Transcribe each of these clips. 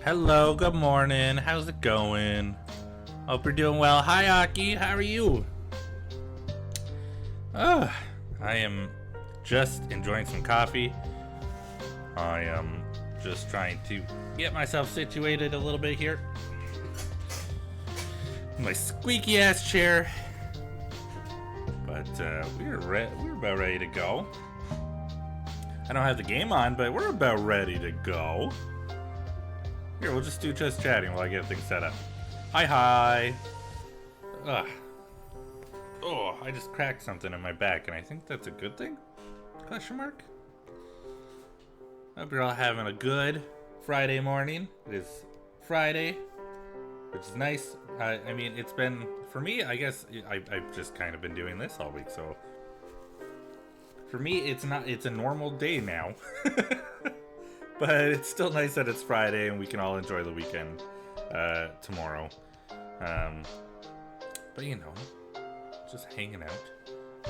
Hello, good morning. How's it going? Hope you're doing well. Hi, Aki. How are you? I am just enjoying some coffee. I am just trying to get myself situated a little bit here. My squeaky ass chair. But we're about ready to go. I don't have the game on, but we're about ready to go. Here, we'll just do just chatting while I get things set up. Hi. Ugh. Oh, I just cracked something in my back, and I think that's a good thing? Question mark? Hope you're all having a good Friday morning. It is Friday, which is nice. I mean, it's been, for me, I guess, I've just kind of been doing this all week, so for me, it's a normal day now. But it's still nice that it's Friday and we can all enjoy the weekend tomorrow. But you know, just hanging out,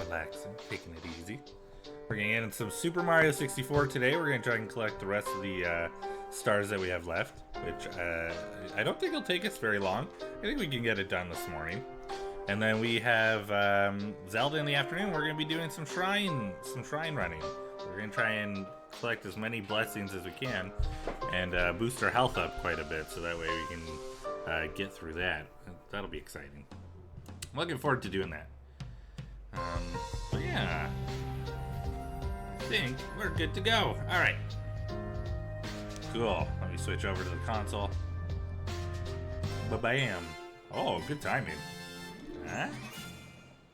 relaxing, taking it easy. We're gonna get in some Super Mario 64 today. We're gonna try and collect the rest of the stars that we have left, which I don't think it'll take us very long. I think we can get it done this morning. And then we have Zelda in the afternoon. We're gonna be doing some shrine running. We're gonna try and collect as many blessings as we can and boost our health up quite a bit, so that way we can get through that. That'll be exciting. I'm looking forward to doing that. But yeah, I think we're good to go. All right, cool. Let me switch over to the console. Ba-bam. Oh, good timing. Huh?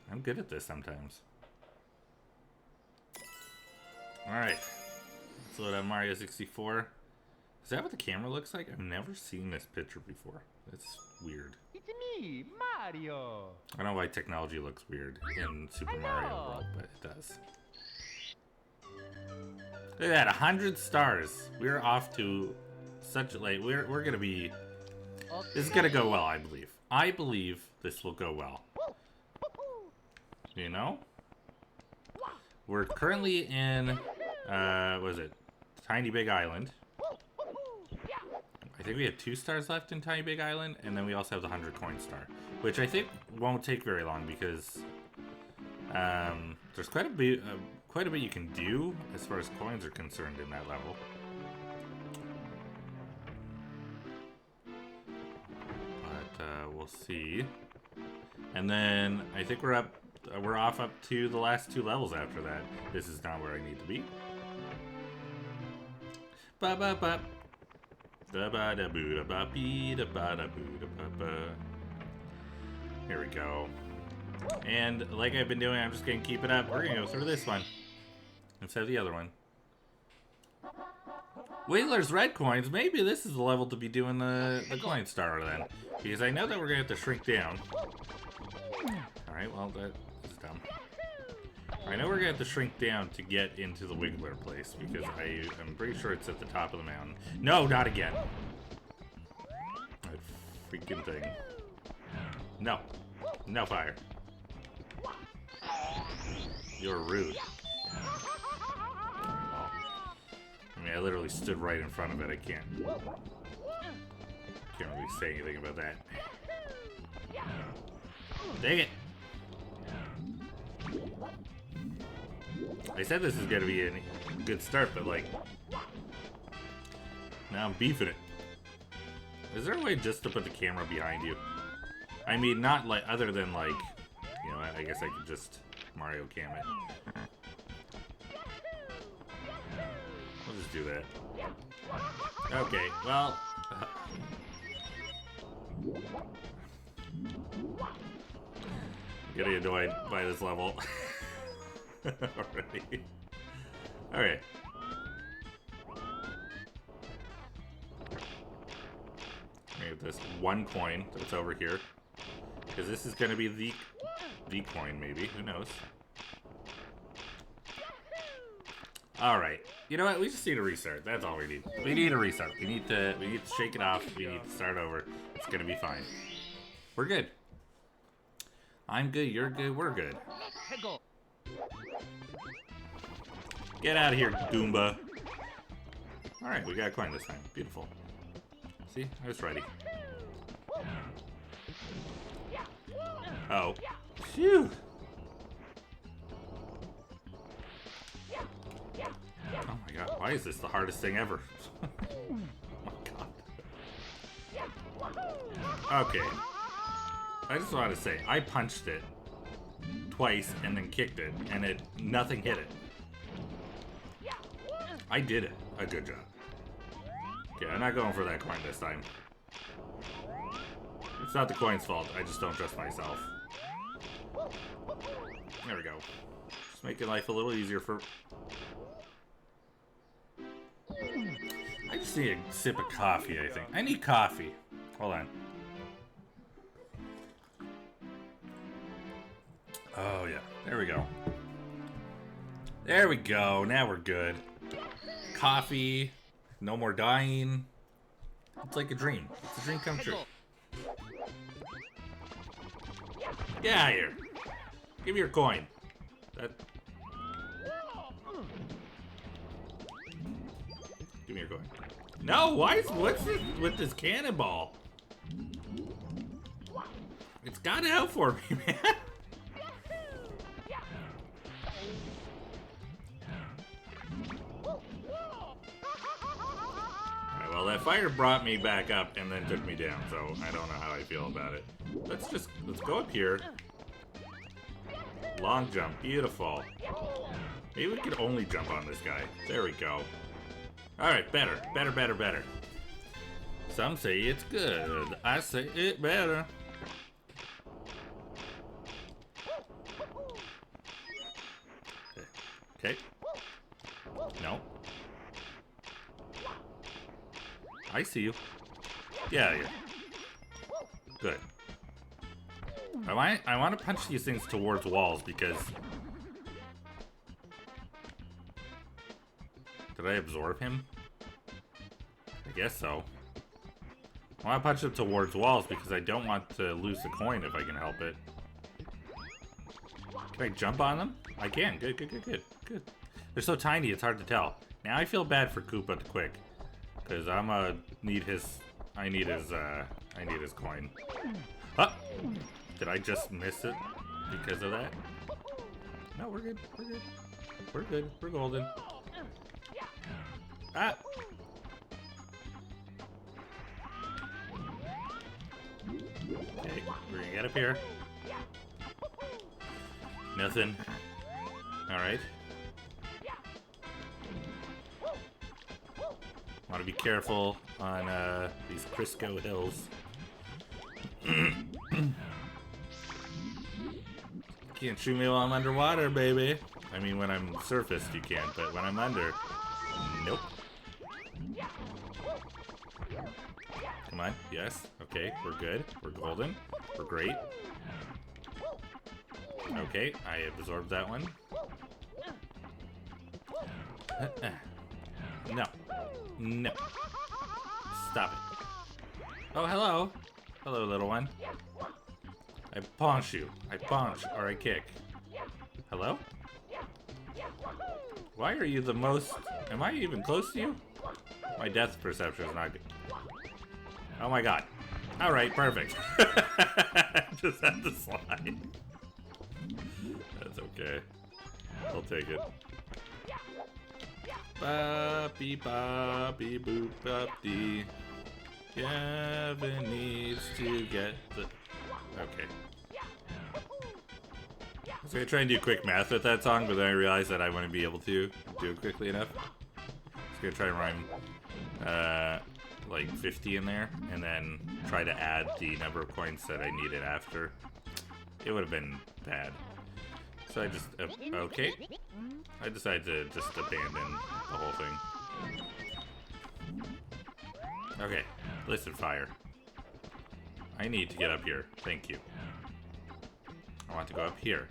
I'm good at this sometimes. All right. Let's load up Mario 64. Is that what the camera looks like? I've never seen this picture before. That's weird. It's me, Mario. I don't know why technology looks weird in Super Mario World, but it does. Look at that, 100 stars. We're off to such like we're gonna be. This is gonna go well, I believe. I believe this will go well. You know, we're currently in what is it? Tiny Big Island. I think we have 2 stars left in Tiny Big Island, and then we also have the 100 coin star, which I think won't take very long because there's quite a bit you can do as far as coins are concerned in that level. But we'll see. And then I think we're off up to the last 2 levels after that. This is not where I need to be. Ba ba ba. Da ba da boo da ba bee da ba da boo da ba ba. Here we go. And like I've been doing, I'm just gonna keep it up. We're gonna go through this one instead of the other one. Wheeler's red coins. Maybe this is the level to be doing the coin star then, because I know that we're gonna have to shrink down. All right. Well, that is dumb. I know we're gonna have to shrink down to get into the Wiggler place, because I'm pretty sure it's at the top of the mountain. No, not again. That freaking thing. No. No fire. You're rude. Well, I mean, I literally stood right in front of it. I can't really say anything about that. Dang it. I said this is gonna be a good start, but like, now I'm beefing it. Is there a way just to put the camera behind you? I mean, not like, other than like, you know, I guess I could just Mario cam it. We'll just do that. Okay, well. I'm getting annoyed by this level. Already. Okay. We have this 1 coin that's over here, because this is going to be the coin, maybe. Who knows? All right. You know what? We just need a restart. That's all we need. We need a restart. We need to shake it off. We need to start over. It's going to be fine. We're good. I'm good. You're good. We're good. Get out of here, Goomba. Alright, we got a coin this time. Beautiful. See? I was ready. Oh. Phew! Oh my god, why is this the hardest thing ever? Oh my god. Okay. I just want to say, I punched it twice and then kicked it, and nothing hit it. I did it. A good job. Okay, I'm not going for that coin this time. It's not the coin's fault, I just don't trust myself. There we go. Just making life a little easier for... I just need a sip of coffee, I think. I need coffee. Hold on. Oh, yeah. There we go. There we go. Now we're good. Coffee. No more dying. It's like a dream. It's a dream come true. Get out of here. Give me your coin. Give me your coin. No, what's this with this cannonball? It's got out for me, man. Alright, well, that fire brought me back up and then took me down, so I don't know how I feel about it. Let's go up here. Long jump, beautiful. Maybe we could only jump on this guy. There we go. Alright, better. Some say it's good. I say it better. Okay. No. I see you. Yeah. Good. I want to punch these things towards walls because... Did I absorb him? I guess so. I want to punch him towards walls because I don't want to lose the coin if I can help it. Can I jump on them? I can. Good. They're so tiny, it's hard to tell. Now I feel bad for Koopa the Quick. Because I need his coin. Ah! Did I just miss it because of that? No, we're good. We're golden. Ah! Okay, we're gonna get up here. Nothing. Alright. Want to be careful on these Crisco hills. Can't shoot me while I'm underwater, baby. I mean, when I'm surfaced, you can, but when I'm under, nope. Come on, yes, okay, we're good, we're golden, we're great. Okay, I absorbed that one. No. Stop it. Oh, hello. Hello, little one. I punch you. I punch or I kick. Hello? Why are you the most... Am I even close to you? My depth perception is not good. Oh my god. Alright, perfect. Just had to slide. That's okay. I'll take it. Boppy boppy boop bop dee. Gavin needs to get the... Okay. I was gonna try and do quick math with that song, but then I realized that I wouldn't be able to do it quickly enough. I was gonna try and rhyme like 50 in there, and then try to add the number of coins that I needed after. It would have been bad. So I just, okay. I decided to just abandon the whole thing. Okay, listen, fire. I need to get up here. Thank you. I want to go up here.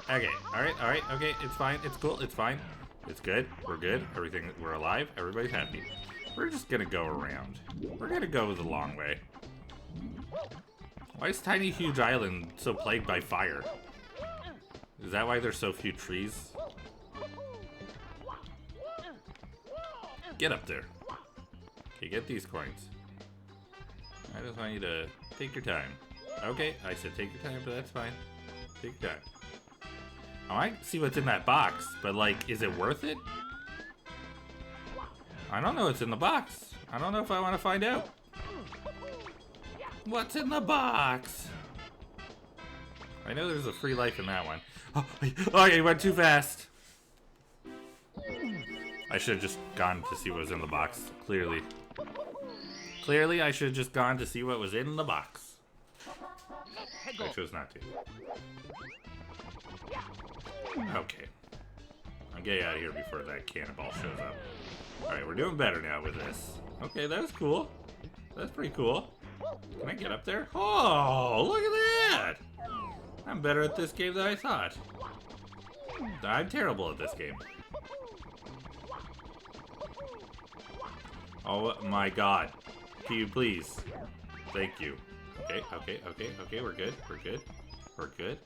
Okay, alright, okay, it's fine, it's cool, it's fine. It's good, we're good, everything, we're alive, everybody's happy. We're just gonna go around. We're gonna go the long way. Why is Tiny Huge Island so plagued by fire? Is that why there's so few trees? Get up there. Okay, get these coins. I just want you to take your time. Okay, I said take your time, but that's fine. Take your time. I might see what's in that box, but like, is it worth it? I don't know what's in the box. I don't know if I want to find out. What's in the box? I know there's a free life in that one. Oh, I went too fast. I should have just gone to see what was in the box. Clearly. Clearly, I should have just gone to see what was in the box. I chose not to. Okay. I'm getting out of here before that cannonball shows up. Alright, we're doing better now with this. Okay, that was cool. That's pretty cool. Can I get up there? Oh, look at that! I'm better at this game than I thought. I'm terrible at this game. Oh my god. Can you please? Thank you. Okay, we're good. We're good. We're good.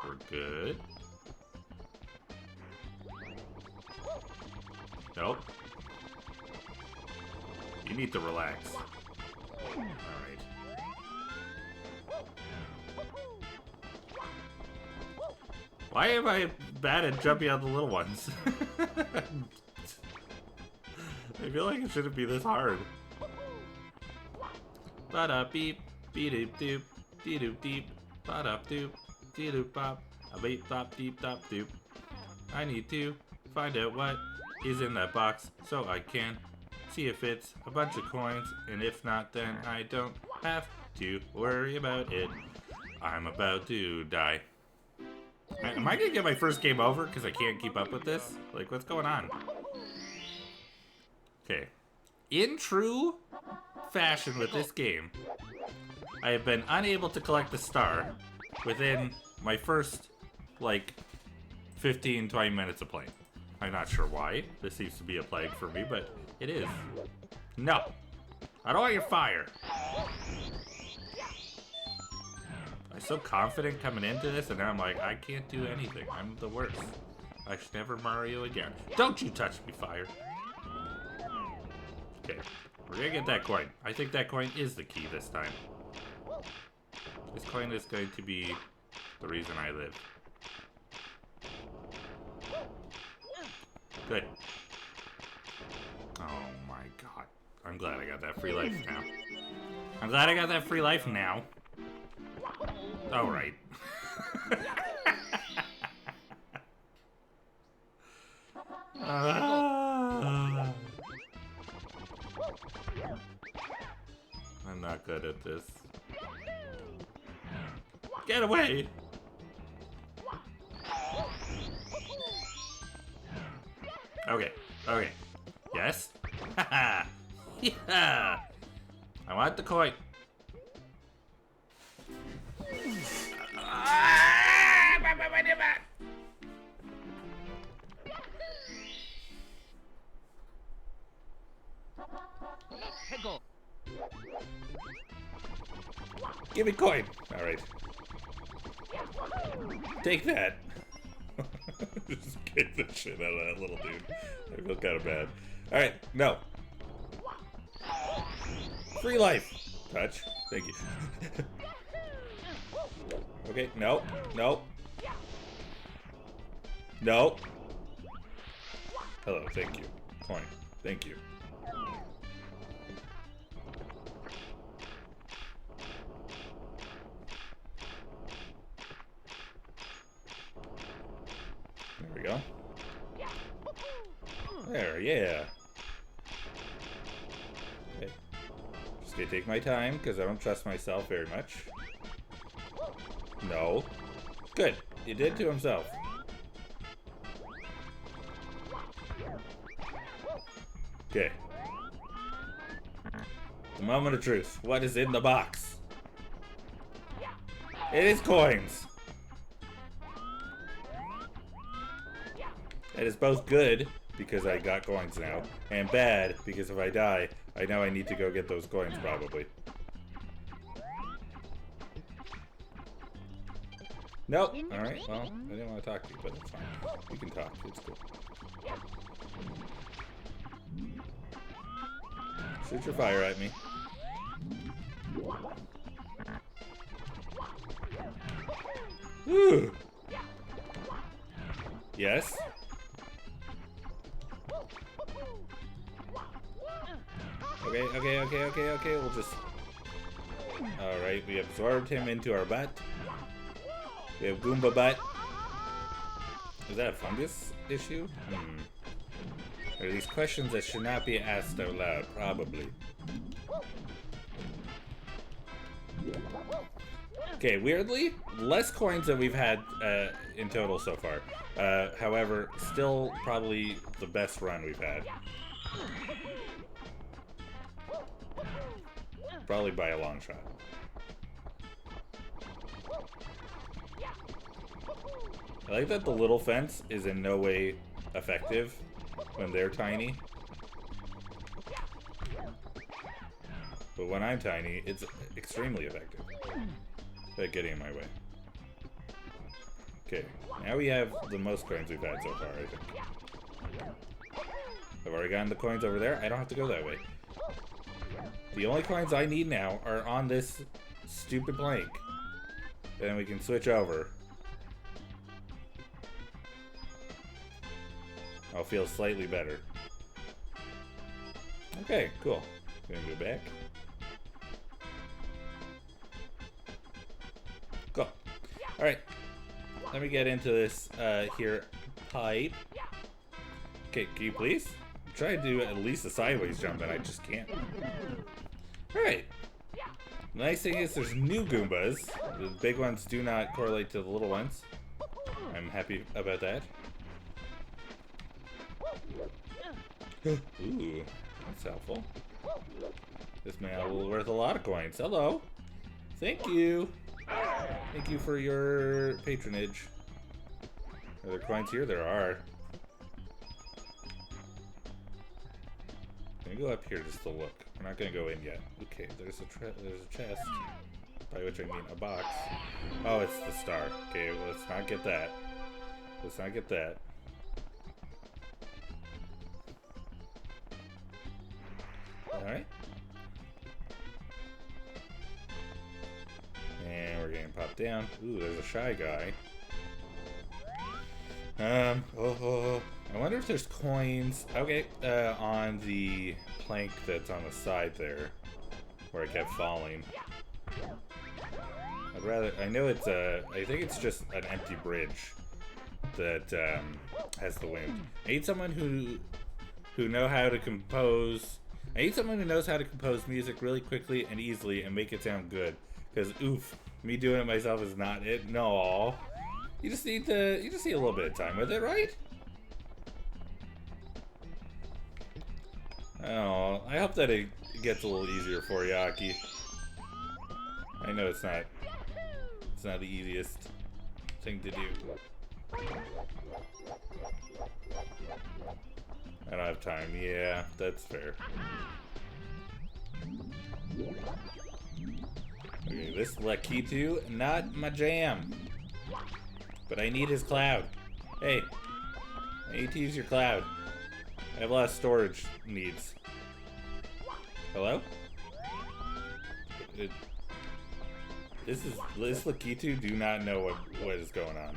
We're good. Nope. You need to relax. Alright. Why am I bad at jumping on the little ones? I feel like it shouldn't be this hard. Ba-da beep, beep doop, dee doop deep, ba-da doop, dee doop bop, a beep bop deep dop doop. I need to find out what is in that box so I can see if it's a bunch of coins, and if not, then I don't have to worry about it. I'm about to die. Am I gonna get my first game over because I can't keep up with this? Like, what's going on? Okay. In true fashion with this game, I have been unable to collect the star within my first, like, 15-20 minutes of playing. I'm not sure why. This seems to be a plague for me, but it is. No. I don't want your fire. I'm so confident coming into this, and now I'm like, I can't do anything. I'm the worst. I should never Mario again. Don't you touch me, fire. Okay. We're gonna get that coin. I think that coin is the key this time. This coin is going to be the reason I live. Good. Oh my god. I'm glad I got that free life now. I'm glad I got that free life now. Alright. I'm not good at this. Get away! Okay, okay. Yes? Haha! Yeah! I want the coin. Give me coin! Alright. Take that! Just kick the shit out of that little dude. I feel kind of bad. Alright, no. Free life! Touch. Thank you. Okay, no, no. No. Hello, thank you. Coin. Thank you. There we go. There, yeah. Okay. Just gonna take my time because I don't trust myself very much. No. Good. He did to himself. Okay. The moment of truth. What is in the box? It is coins. It is both good, because I got coins now, and bad, because if I die, I know I need to go get those coins, probably. Nope. Alright, well, I didn't want to talk to you, but it's fine. We can talk. It's cool. Shoot your fire at me. Ooh. Yes. Okay. We'll just... Alright, we absorbed him into our butt. We have Goomba butt. Is that a fungus issue? Are these questions that should not be asked out loud? Probably. Okay, weirdly, less coins than we've had in total so far. However, still probably the best run we've had. Probably by a long shot. I like that the little fence is in no way effective when they're tiny. But when I'm tiny, it's extremely effective. At getting in my way. Okay, now we have the most coins we've had so far, I think. I've already gotten the coins over there. I don't have to go that way. The only coins I need now are on this stupid plank. Then we can switch over. I'll feel slightly better. Okay, cool. Gonna go back. Cool. Alright. Let me get into this here pipe. Okay, can you please? I'm trying to do at least a sideways jump and I just can't. Alright. Nice thing is there's new Goombas. The big ones do not correlate to the little ones. I'm happy about that. Ooh, that's helpful. This man will be worth a lot of coins. Hello. Thank you. Thank you for your patronage. Are there coins here? There are. I'm gonna go up here just to look. We're not gonna go in yet. Okay, there's a chest. By which I mean a box. Oh, it's the star. Okay, well, let's not get that. Let's not get that. Alright. And we're getting popped down. Ooh, there's a shy guy. I wonder if there's coins. Okay, on the plank that's on the side there, where I kept falling. I know it's I think it's just an empty bridge that has the wind. I need someone who know how to compose. I need someone who knows how to compose music really quickly and easily and make it sound good. Because oof, me doing it myself is not it. No, you just need a little bit of time with it, right? Oh, I hope that it gets a little easier for you, Aki. I know it's not the easiest thing to do. I don't have time. Yeah, that's fair. Okay, this Lakitu, not my jam. But I need his cloud. Hey, I need to use your cloud. I have a lot of storage needs. Hello? This Lakitu do not know what is going on.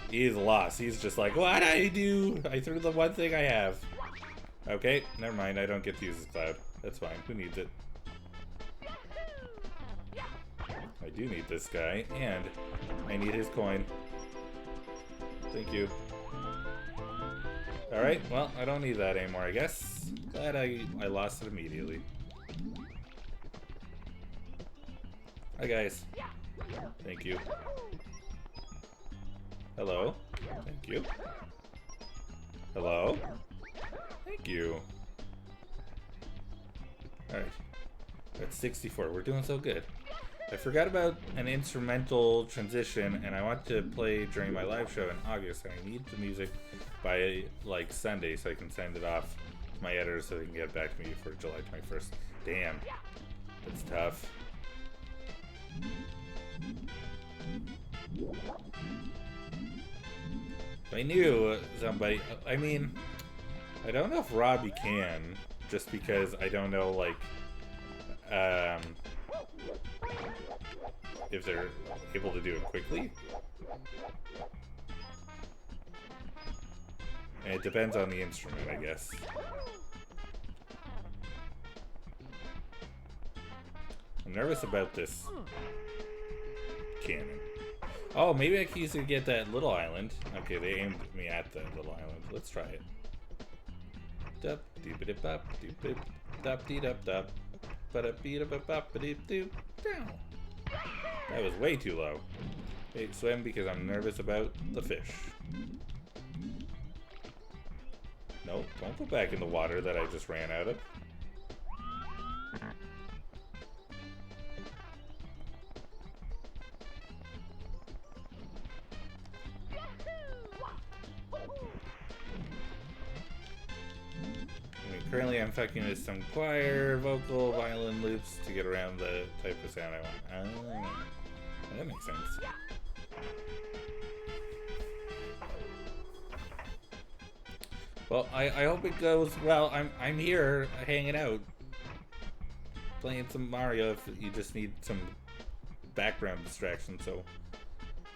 He is lost. He's just like, what I do? I threw the one thing I have. Okay, never mind. I don't get to use this cloud. That's fine. Who needs it? I do need this guy, and I need his coin. Thank you. Alright, well, I don't need that anymore, I guess. Glad I lost it immediately. Hi, guys. Thank you. Hello. Thank you. Hello. Thank you. Alright. That's 64. We're doing so good. I forgot about an instrumental transition, and I want to play during my live show in August, and I need the music by, like, Sunday so I can send it off to my editor so they can get it back to me for July 21st. Damn. That's tough. I knew somebody... I mean, I don't know if Robbie can just because I don't know, like, if they're able to do it quickly. And it depends on the instrument, I guess. I'm nervous about this cannon. Oh, maybe I can use it to get that little island. Okay, they aimed me at that little island. Let's try it. Dup doop it up doop it dup dee dup dup but a beat up up doop doop down. That was way too low. Hey, swim because I'm nervous about the fish. Nope, don't go back in the water that I just ran out of. Currently, I'm fucking with some choir, vocal, violin loops to get around the type of sound I want. Oh, that makes sense. Well, I hope it goes well. I'm here hanging out, playing some Mario. If you just need some background distraction, so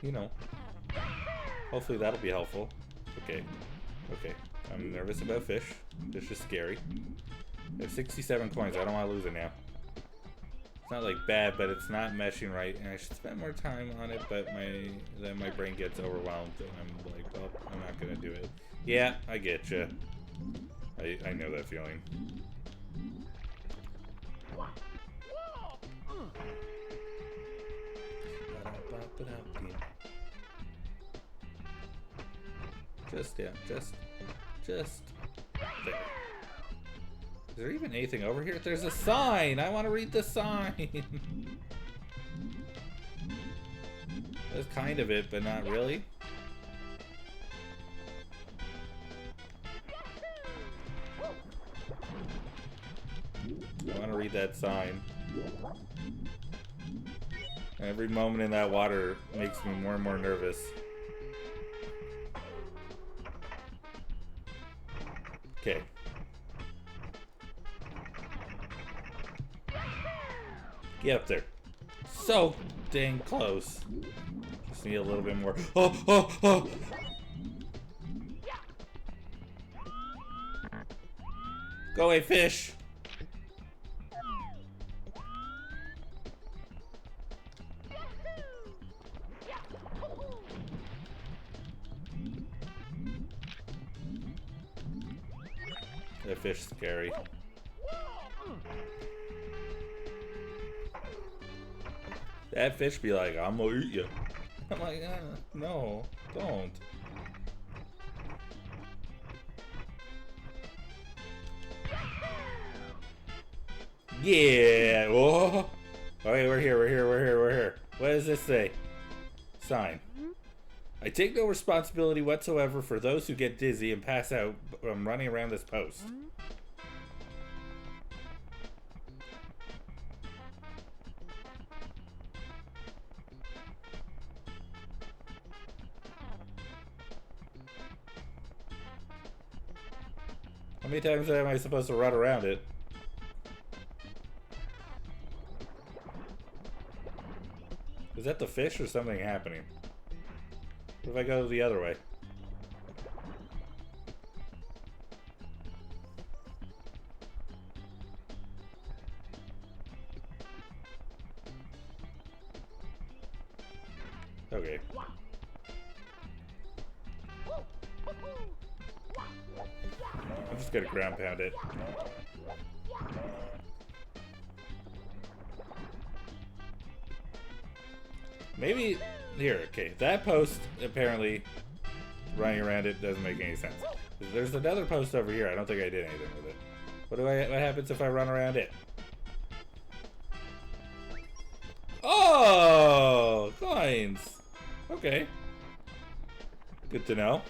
you know. Hopefully that'll be helpful. Okay. I'm nervous about fish. Fish is scary. I have 67 coins. I don't want to lose it now. It's not like bad, but it's not meshing right, and I should spend more time on it. But then my brain gets overwhelmed, and I'm like, well, I'm not gonna do it. Yeah, I get you. I know that feeling. Just there. Is there even anything over here? There's a sign! I want to read the sign! That's kind of it, but not really. I want to read that sign. Every moment in that water makes me more and more nervous. Okay. Get up there. So dang close. Just need a little bit more. Oh! Go away, fish! That fish is scary. That fish be like, I'm gonna eat you. I'm like, no, don't. Yeah. Oh. Okay, we're here. What does this say? Sign. I take no responsibility whatsoever for those who get dizzy and pass out from running around this post. How many times am I supposed to run around it? Is that the fish or something happening? What if I go the other way? Okay. I'm just gonna ground pound it. Maybe here, okay. That post apparently running around it doesn't make any sense. There's another post over here. I don't think I did anything with it. What happens if I run around it? Oh, coins. Okay. Good to know.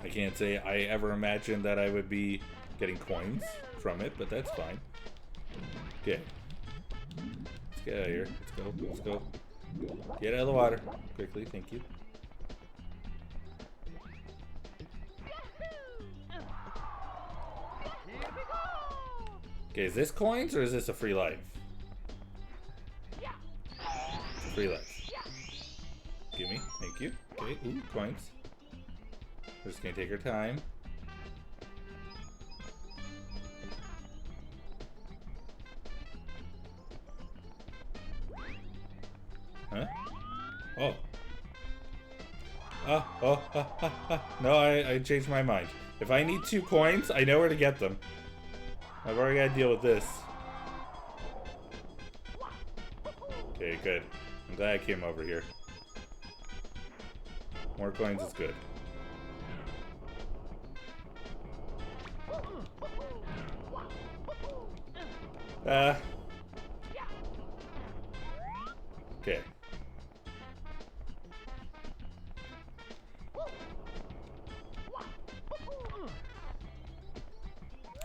I can't say I ever imagined that I would be getting coins from it, but that's fine. Okay. Let's get out of here. Let's go. Get out of the water. Quickly, thank you. Okay, is this coins or is this a free life? It's a free life. Gimme, thank you. Okay, ooh, coins. We're just gonna take our time. Huh? Oh. No, I changed my mind. If I need 2 coins, I know where to get them. I've already got to deal with this. Okay, good. I'm glad I came over here. More coins is good. Okay.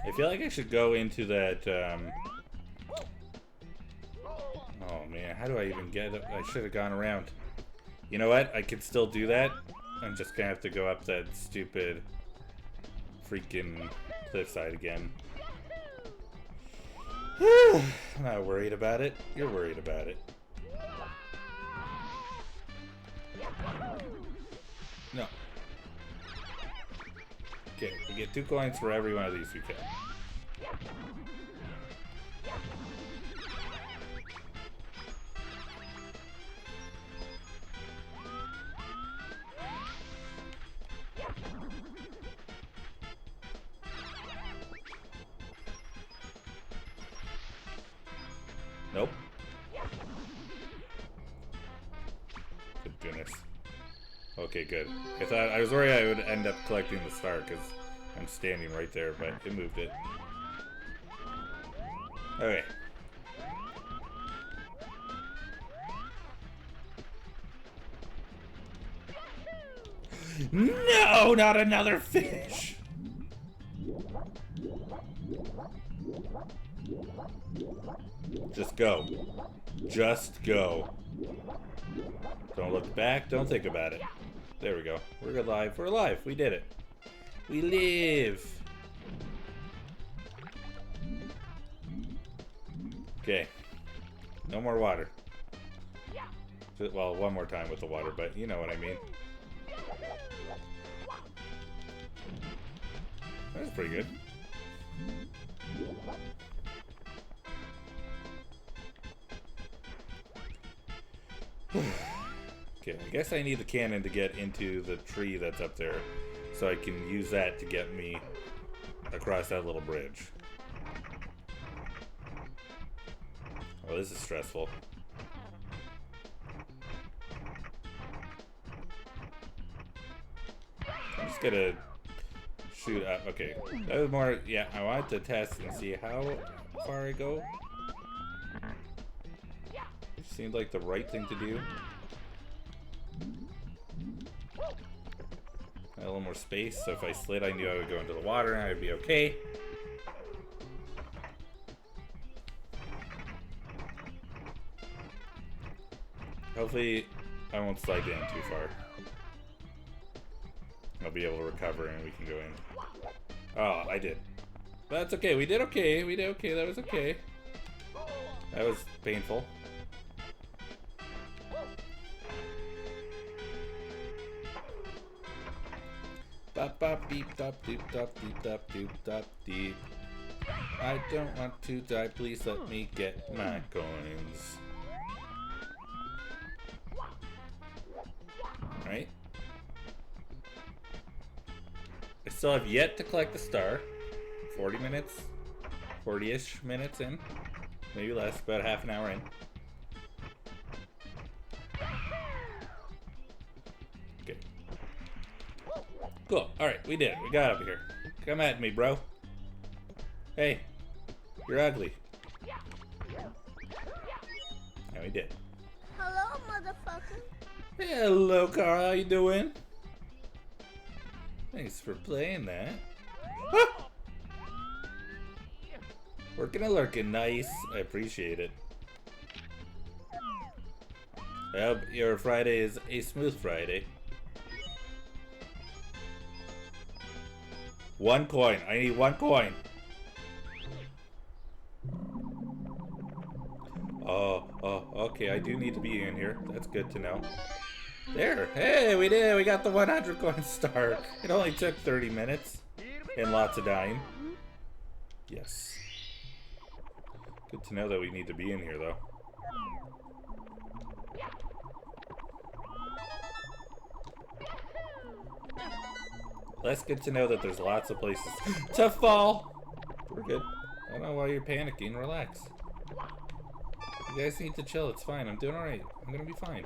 I feel like I should go into that, oh man, how do I even get it? I should have gone around. You know what? I could still do that. I'm just gonna have to go up that stupid freaking cliffside again. I'm not worried about it. You're worried about it. No. Okay, we get 2 coins for every one of these we kill. Nope. Good goodness. Okay, good. I was worried I would end up collecting the star because I'm standing right there, but it moved it. Okay. No, not another fish! Just go. Just go. Don't look back, don't think about it. There we go. We're alive. We're alive. We did it. We live. Okay. No more water. Well, one more time with the water, but you know what I mean. That's pretty good. Okay, I guess I need the cannon to get into the tree that's up there, so I can use that to get me across that little bridge. Oh, this is stressful. I'm just gonna shoot up. Okay, that was more, yeah, I wanted to test and see how far I go. It seemed like the right thing to do. A little more space, so if I slid, I knew I would go into the water and I would be okay. Hopefully, I won't slide down too far. I'll be able to recover and we can go in. Oh, I did. But that's okay. We did okay. We did okay. That was okay. That was painful. Bop bop beep bop doop dop deep dop doop dop deep. I don't want to die, please let me get my coins. Right? I still have yet to collect the star. 40 minutes? 40-ish minutes in. Maybe less, about half an hour in. Okay. Cool. Alright, we did it. We got up here. Come at me, bro. Hey. You're ugly. And we did. Hello, motherfucker. Hello, Carl. How you doing? Thanks for playing that. Ah! Working and lurking. Nice. I appreciate it. I hope your Friday is a smooth Friday. 1 coin. I need 1 coin. Oh, okay, I do need to be in here. That's good to know. There. Hey, we did. We got the 100 coin star. It only took 30 minutes and lots of dying. Yes. Good to know that we need to be in here, though. That's good to know that there's lots of places to fall. We're good. I don't know why you're panicking. Relax. You guys need to chill. It's fine. I'm doing alright. I'm gonna be fine.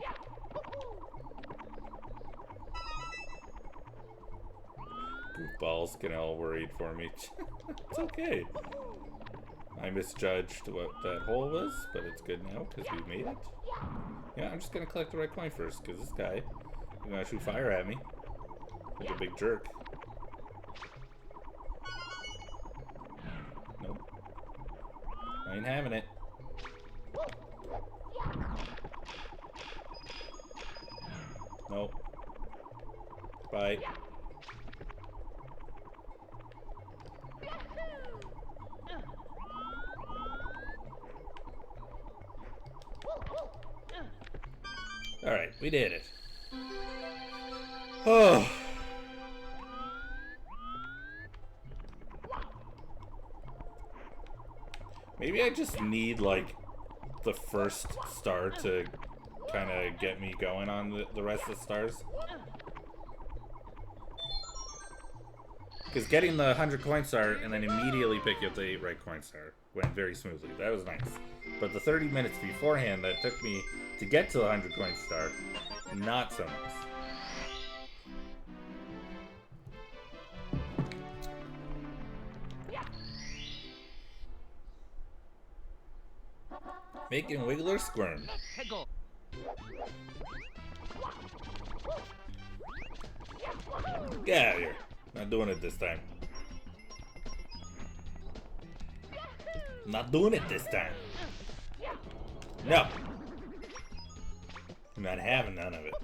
Goofball's getting all worried for me. It's okay. I misjudged what that hole was, but it's good now because we made it. Yeah, I'm just gonna collect the right coin first because this guy is gonna shoot fire at me like a big jerk. Nope. I ain't having it. Nope. Bye. Alright, we did it. Oh. Maybe I just need, like, the first star to kind of get me going on the rest of the stars. Because getting the 100 coin star and then immediately picking up the 8 red coin star went very smoothly. That was nice. But the 30 minutes beforehand that took me to get to the 100 coin star, not so nice. Making Wiggler squirm. Get out of here. Not doing it this time. Not doing it this time. No. I'm not having none of it.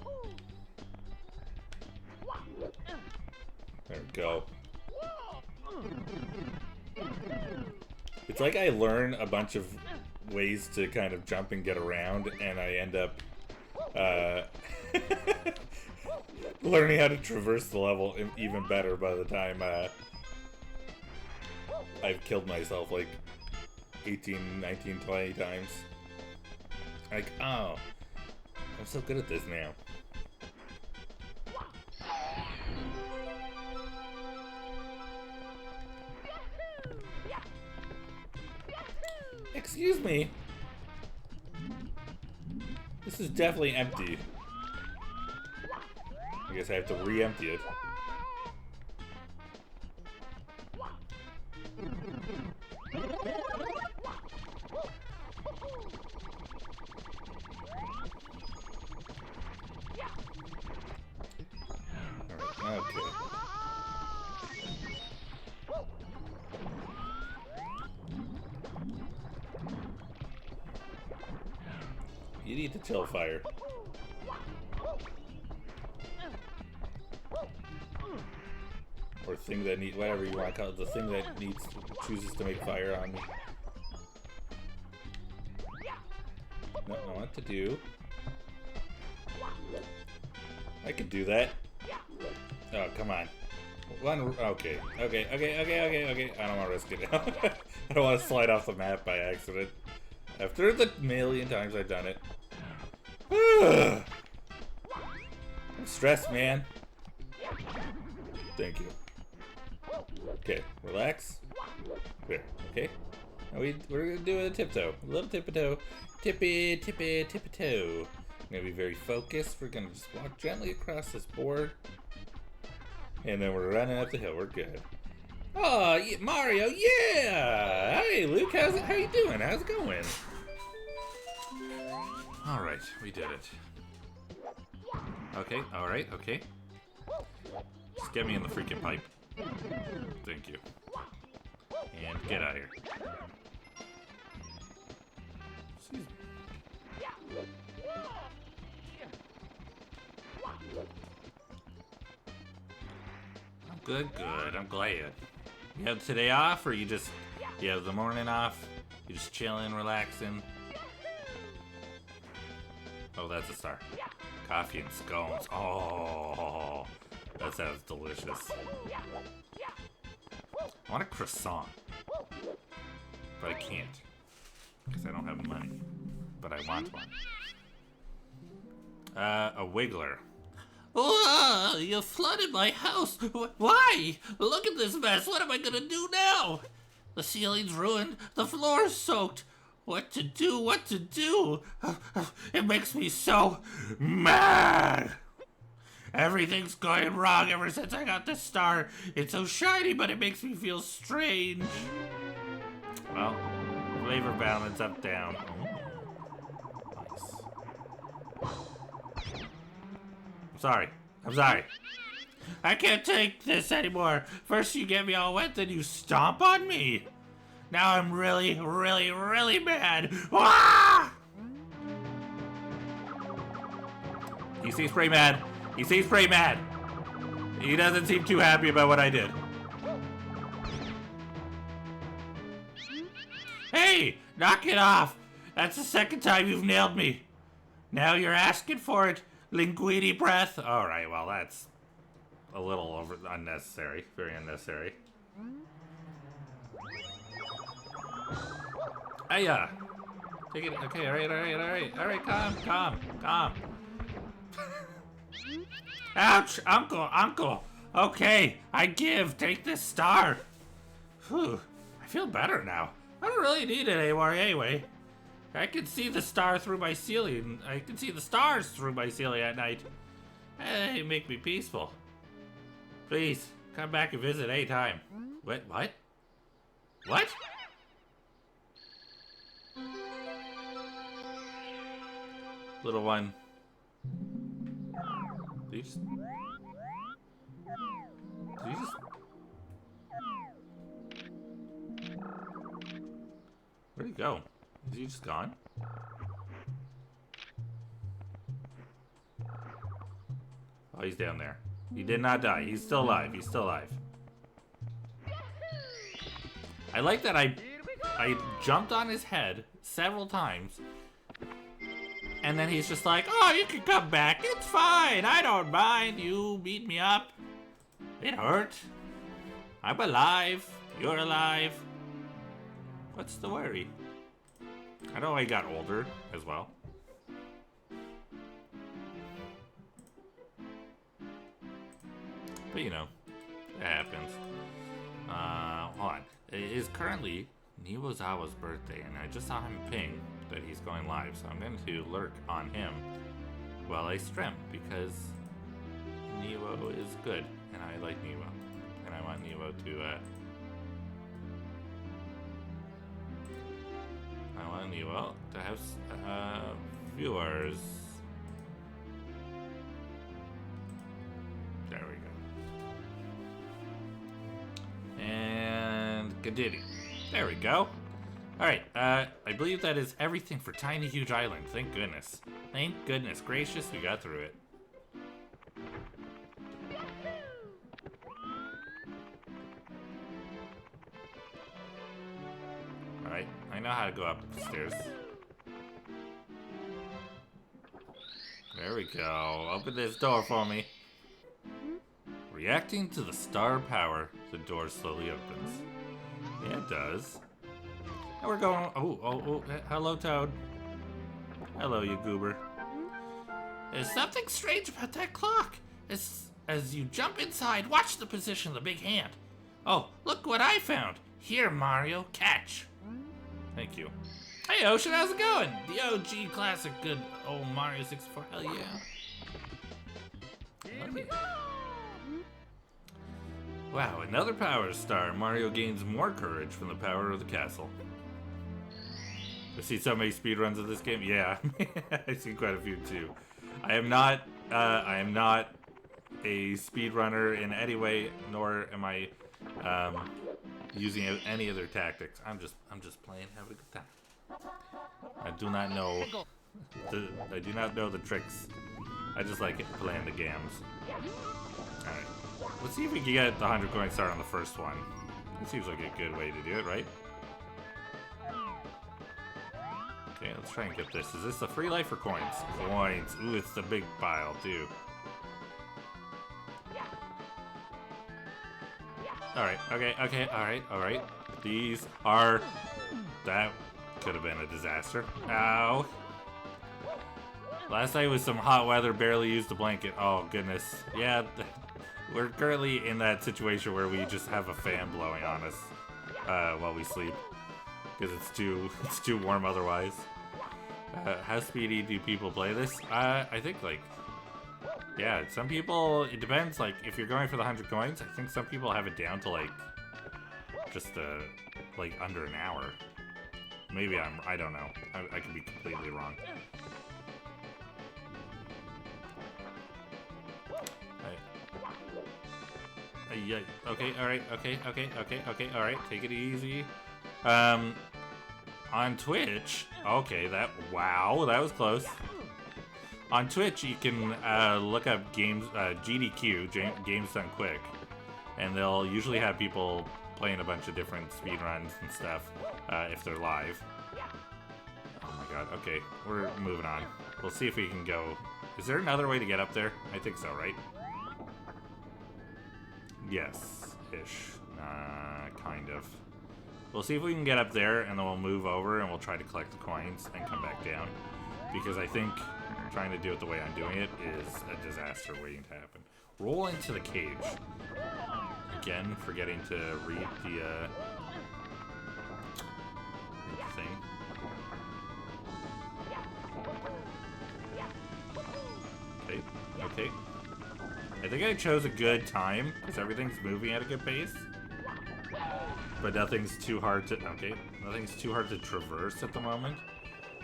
There we go. It's like I learn a bunch of ways to kind of jump and get around, and I end up learning how to traverse the level even better by the time I've killed myself like 18, 19, 20 times. Like, oh, I'm so good at this now. Excuse me. This is definitely empty. I guess I have to re-empty it. Alright, okay. You need to chill fire. Or thing that needs, whatever you want to call it, the thing that needs, chooses to make fire on me. No, I want to do. I could do that. Oh, come on. One, okay. I don't want to risk it now. I don't want to slide off the map by accident. After the million times I've done it. I'm stressed, man. Thank you. Okay, relax. There, okay. Now we're gonna do a tiptoe. A little tiptoe. Tiptoe. Gonna be very focused. We're gonna just walk gently across this board. And then we're running up the hill. We're good. Oh, yeah, Mario, yeah! Hey, Luke, how you doing? How's it going? Alright, we did it. Okay, alright, okay. Just get me in the freaking pipe. Thank you. And get out of here. Excuse me. I'm good. I'm glad. You have today off, or you have the morning off? You just chilling, relaxing? Oh, that's a star. Coffee and scones. Oh, that sounds delicious. I want a croissant. But I can't. Because I don't have money. But I want one. A wiggler. Oh, you flooded my house. Why? Look at this mess. What am I gonna do now? The ceiling's ruined. The floor's soaked. What to do? What to do? It makes me so mad. Everything's going wrong ever since I got this star. It's so shiny, but it makes me feel strange. Well, flavor balance up, down. Nice. I'm sorry. I can't take this anymore. First you get me all wet, then you stomp on me. Now I'm really, really, really mad. Ah! He seems pretty mad. He doesn't seem too happy about what I did. Hey, knock it off. That's the second time you've nailed me. Now you're asking for it. Linguini breath. Alright, well, that's a little unnecessary. Very unnecessary. Hey, take it. Okay, alright. Calm. Ouch, uncle. Okay, I give. Take this star. Whew, I feel better now. I don't really need it anymore anyway. I can see the star through my ceiling. I can see the stars through my ceiling at night. They make me peaceful. Please, come back and visit anytime. What? What? Little one. Did you just... Where'd he go? Is he just gone? Oh, he's down there. He did not die. He's still alive. I like that I jumped on his head several times. And then he's just like, oh, you can come back. It's fine. I don't mind. You beat me up. It hurt. I'm alive. You're alive. What's the worry? I know I got older as well. But you know, it happens. Hold on. It is currently Niwozawa's birthday, and I just saw him ping that he's going live, so I'm going to lurk on him while I stream, because Niwo is good, and I like Niwo. And I want Niwo to, have viewers. There we go. And continue. There we go. Alright, I believe that is everything for Tiny Huge Island. Thank goodness. Thank goodness gracious we got through it. Alright, I know how to go up the stairs. There we go. Open this door for me. Reacting to the star power, the door slowly opens. Yeah, it does. And we're going... Oh, hello, Toad. Hello, you goober. There's something strange about that clock. As you jump inside, watch the position of the big hand. Oh, look what I found. Here, Mario, catch. Thank you. Hey, Ocean, how's it going? The OG classic good old Mario 64. Hell yeah. Wow, another power star. Mario gains more courage from the power of the castle. I see so many speedruns of this game. Yeah, I see quite a few too. I am not a speedrunner in any way, nor am I using any other tactics. I'm just playing, having a good time. I do not know the tricks. I just like playing the games. Alright. Let's see if we can get the 100 coin star on the first one. It seems like a good way to do it, right? Okay, let's try and get this. Is this a free life or coins? Coins. Ooh, it's the big pile, too. Alright, okay, alright. These are... That could have been a disaster. Ow. Last night was some hot weather, barely used a blanket. Oh, goodness. Yeah, we're currently in that situation where we just have a fan blowing on us while we sleep. Because it's too warm otherwise. How speedy do people play this? I think, like... Yeah, some people... It depends, like, if you're going for the 100 coins, I think some people have it down to, like... Just, like, under an hour. Maybe I don't know. I could be completely wrong. Yeah, okay, alright, okay, alright, take it easy. On Twitch, okay, wow, that was close. On Twitch, you can look up games, GDQ, Games Done Quick, and they'll usually have people playing a bunch of different speedruns and stuff if they're live. Oh my god, okay, we're moving on. We'll see if we can go. Is there another way to get up there? I think so, right? Yes-ish. Kind of. We'll see if we can get up there, and then we'll move over, and we'll try to collect the coins and come back down. Because I think trying to do it the way I'm doing it is a disaster waiting to happen. Roll into the cage. Again, forgetting to read the thing. Okay. I think I chose a good time, because everything's moving at a good pace. But nothing's too hard to... Okay, nothing's too hard to traverse at the moment.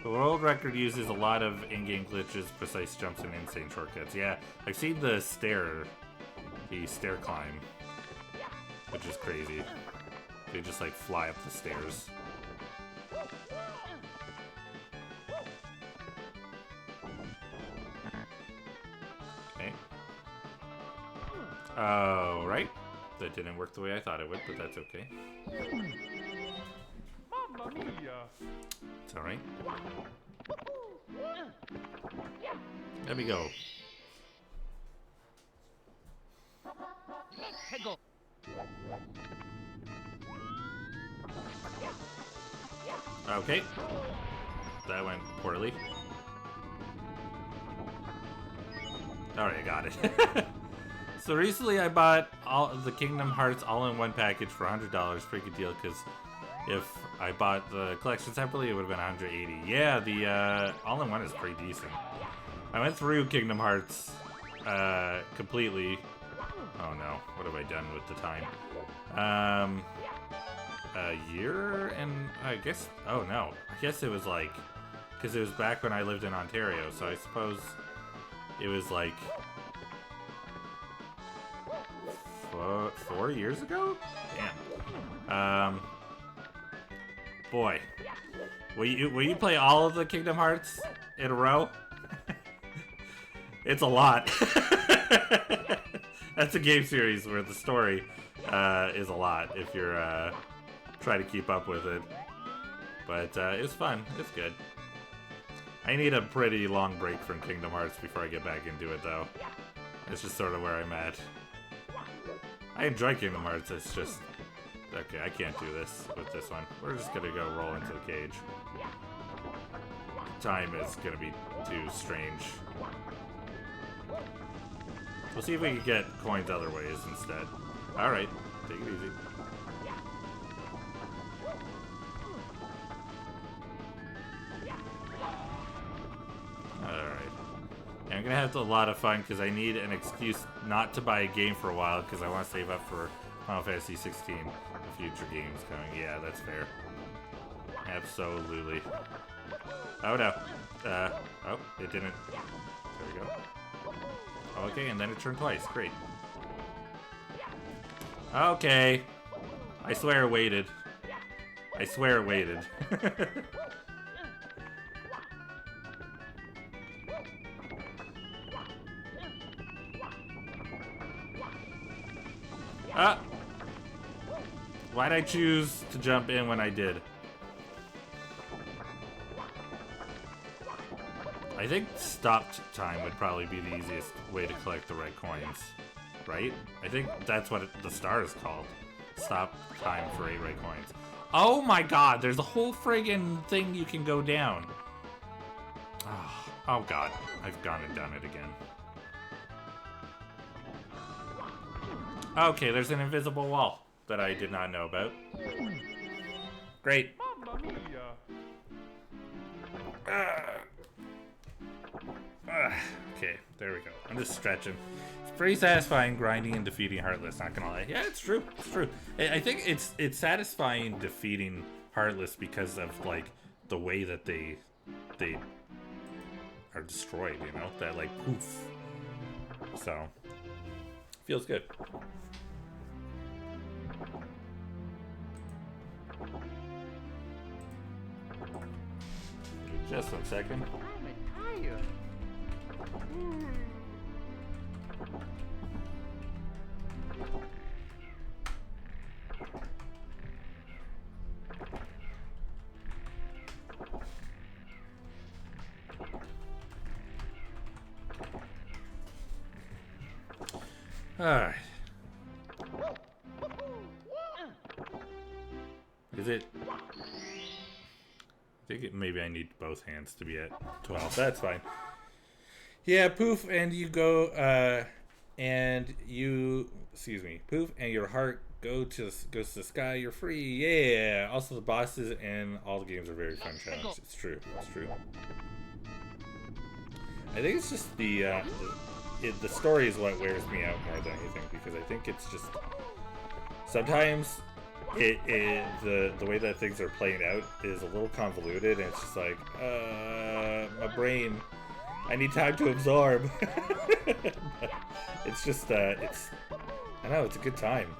The world record uses a lot of in-game glitches, precise jumps, and insane shortcuts. Yeah, I've seen the stair climb, which is crazy. They just, like, fly up the stairs. Okay. Oh, right. That didn't work the way I thought it would, but that's okay. Mamma mia! It's alright. There we go. Okay. That went poorly. Alright, I got it. So recently I bought all of the Kingdom Hearts all-in-one package for $100. Pretty good deal, because if I bought the collection separately, it would have been $180. Yeah, the all-in-one is pretty decent. I went through Kingdom Hearts completely. Oh no, what have I done with the time? A year and I guess, oh no, I guess it was like, because it was back when I lived in Ontario, so I suppose it was like 4 years ago? Damn. Boy, will you play all of the Kingdom Hearts in a row? It's a lot. That's a game series where the story is a lot if you're trying to keep up with it. But it's fun. It's good. I need a pretty long break from Kingdom Hearts before I get back into it, though. It's just sort of where I'm at. I enjoy Kingdom Hearts, it's just... Okay, I can't do this with this one. We're just gonna go roll into the cage. Time is gonna be too strange. We'll see if we can get coins other ways instead. Alright, take it easy. Alright. Yeah, I'm gonna have a lot of fun because I need an excuse not to buy a game for a while because I want to save up for Final Fantasy 16, the future games coming. Yeah, that's fair. Absolutely. Oh no. Oh, it didn't. There we go. Okay, and then it turned twice. Great. Okay. I swear it waited. I swear it waited. Why'd I choose to jump in when I did? I think stopped time would probably be the easiest way to collect the red coins, right? I think that's what the star is called. Stop time for 8 red coins. Oh my god, there's a whole friggin' thing you can go down. Oh god, I've gone and done it again. Okay, there's an invisible wall that I did not know about. Great. Mamma mia. Okay, there we go. I'm just stretching. It's pretty satisfying grinding and defeating Heartless, not gonna lie. Yeah, it's true. It's true. I think it's satisfying defeating Heartless because of like the way that they are destroyed, you know? That like poof. So feels good. Just 1 second. I'm tired. Alright. Is it? I think maybe I need both hands to be at 12. That's fine. Yeah, poof, and you go, and you, excuse me, poof, and your heart goes to the sky. You're free. Yeah. Also, the bosses and all the games are very fun challenges. It's true. It's true. I think it's just the story is what wears me out more than anything, because I think it's just sometimes the way that things are playing out is a little convoluted, and it's just like my brain, I need time to absorb. It's just it's, I know, it's a good time.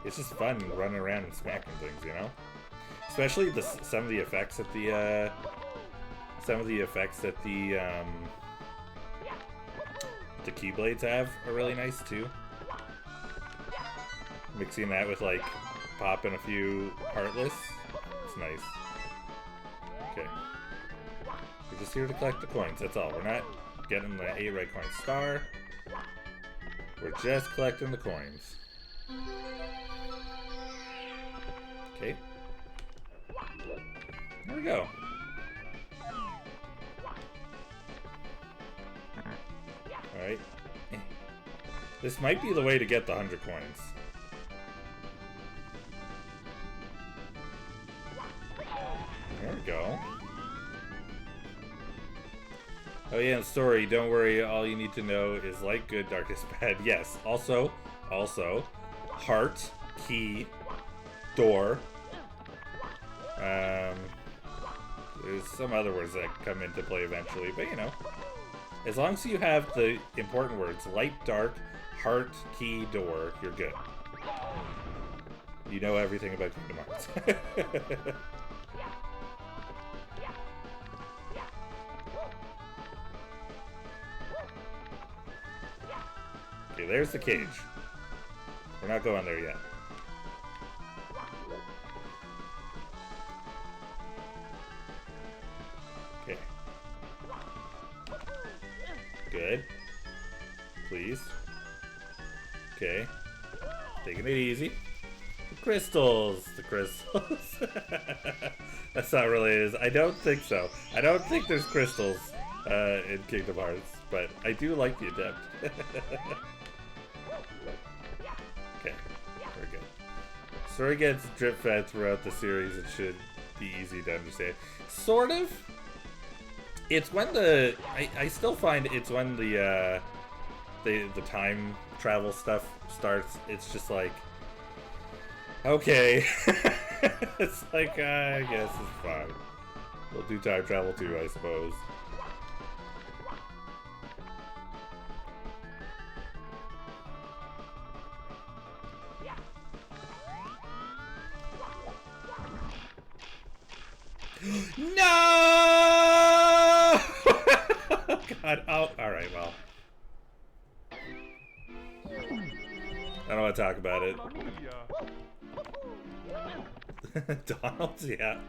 It's just fun running around and smacking things, you know. Especially some of the effects that the Keyblades have are really nice too. Mixing that with like popping a few Heartless, it's nice. Okay, we're just here to collect the coins. That's all. We're not getting the 8 red coin star. We're just collecting the coins. Okay. There we go. Alright. This might be the way to get the 100 coins. There we go. Oh yeah, and story, don't worry, all you need to know is light good, darkness bad. Yes, also, heart, key, door. There's some other words that come into play eventually, but you know. As long as you have the important words, light, dark, heart, key, door, you're good. You know everything about Kingdom Hearts. Okay, there's the cage. We're not going there yet. Okay. Good. Please. Okay. Taking it easy. The crystals. The crystals. That's not really it is. I don't think so. I don't think there's crystals in Kingdom Hearts, but I do like the adept. Okay, very good. Story gets drip fed throughout the series. It should be easy to understand. Sort of. It's when I still find it's when the time travel stuff starts. It's just like, okay, it's like I guess it's fine. We'll do time travel too, I suppose. No! God, oh, alright, well. I don't want to talk about it. Donald, yeah.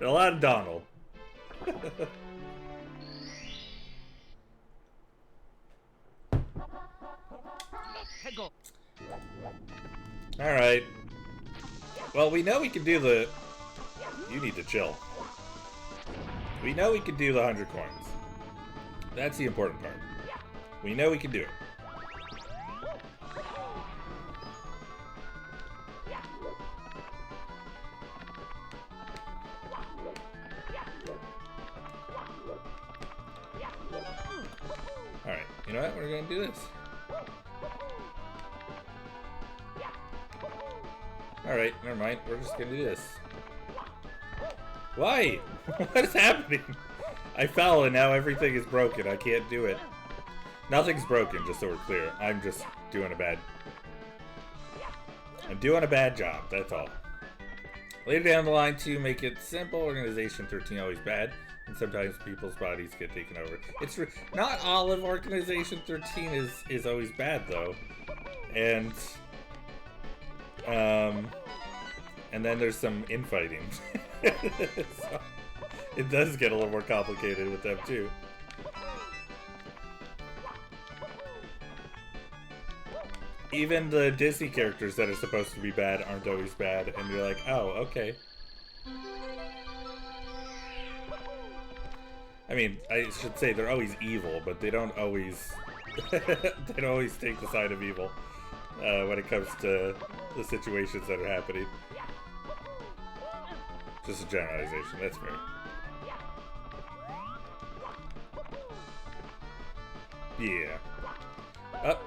A lot of Donald. Hegel. Alright. Well, we know we can do the... You need to chill. We know we can do the 100 coins. That's the important part. We know we can do it. Alright, you know what? We're gonna do this. Alright, never mind. We're just gonna do this. Why? What is happening? I fell and now everything is broken. I can't do it. Nothing's broken, just so we're clear. I'm just doing a bad... I'm doing a bad job, that's all. Later down the line, to make it simple, Organization 13 always bad, and sometimes people's bodies get taken over. It's not all of Organization 13 is always bad, though. And then there's some infighting. So, it does get a little more complicated with them, too. Even the Disney characters that are supposed to be bad aren't always bad, and you're like, oh, okay. I mean, I should say they're always evil, but they don't always... they don't always take the side of evil when it comes to the situations that are happening. Just a generalization, that's fair. Yeah. Up.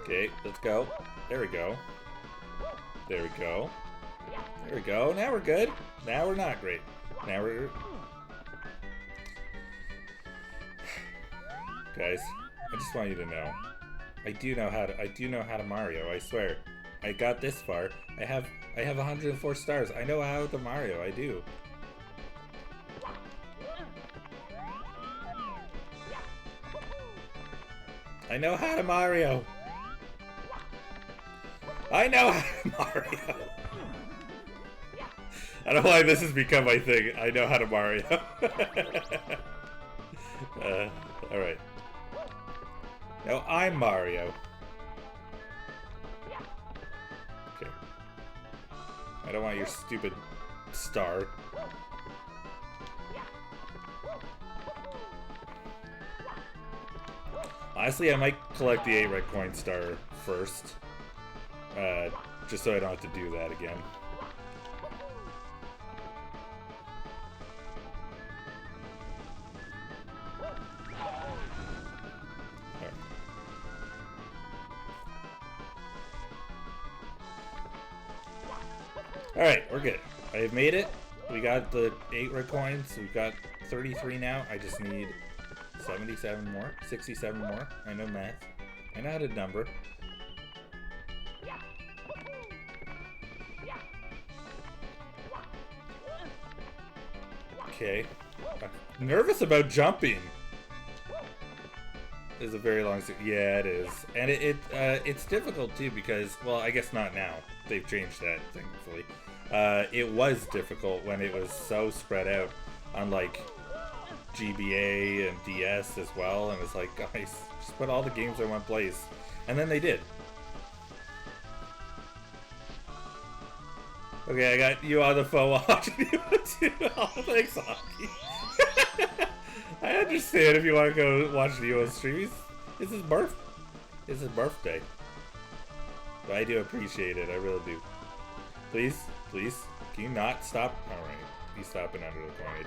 Okay, let's go. There we go. There we go. There we go. Now we're good. Now we're not great. Now we're... Guys, I just want you to know. I do know how to Mario, I swear. I got this far. I have 104 stars. I know how to Mario, I do. I know how to Mario. I know how to Mario. I don't know why this has become my thing. I know how to Mario. Alright. No, I'm Mario. Okay. I don't want your stupid star. Honestly, I might collect the 8 red coin star first. Just so I don't have to do that again. Alright, we're good. I've made it. We got the 8 red coins. We've got 33 now. I just need 77 more. 67 more. I know math. I know how to number. Okay. I'm nervous about jumping. It's a very long... Yeah, it is. And it's difficult, too, because... Well, I guess not now. They've changed that, thankfully. It was difficult when it was so spread out on, like, GBA and DS as well. And it's like, guys, just put all the games in one place. And then they did. Okay, I got you on the phone watching you too. Oh, thanks, Hockey. I understand if you want to go watch the on stream. It's his birthday. But I do appreciate it. I really do. Please, please, can you not stop? Alright, he's stopping under the coinage.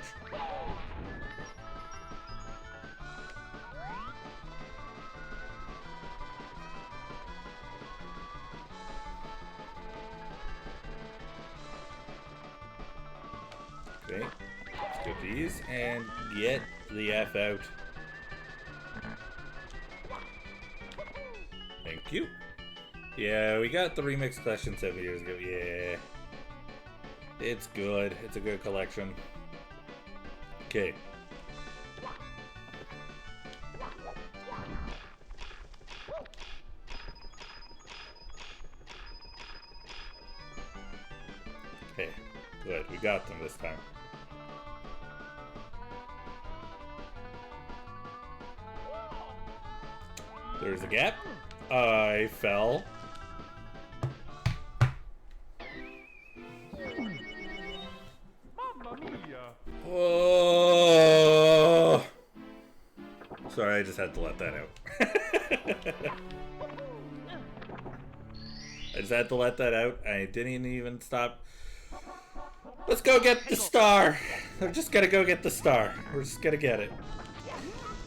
Okay, let's get these and get the F out. Thank you. Yeah, we got the remix collection 7 years ago. Yeah. It's good. It's a good collection. Okay. Okay. Good, we got them this time. There's a gap. I fell. Mamma mia! Oh! Sorry, I just had to let that out. I just had to let that out. I didn't even stop. Let's go get the star. We're just gonna go get the star. We're just gonna get it.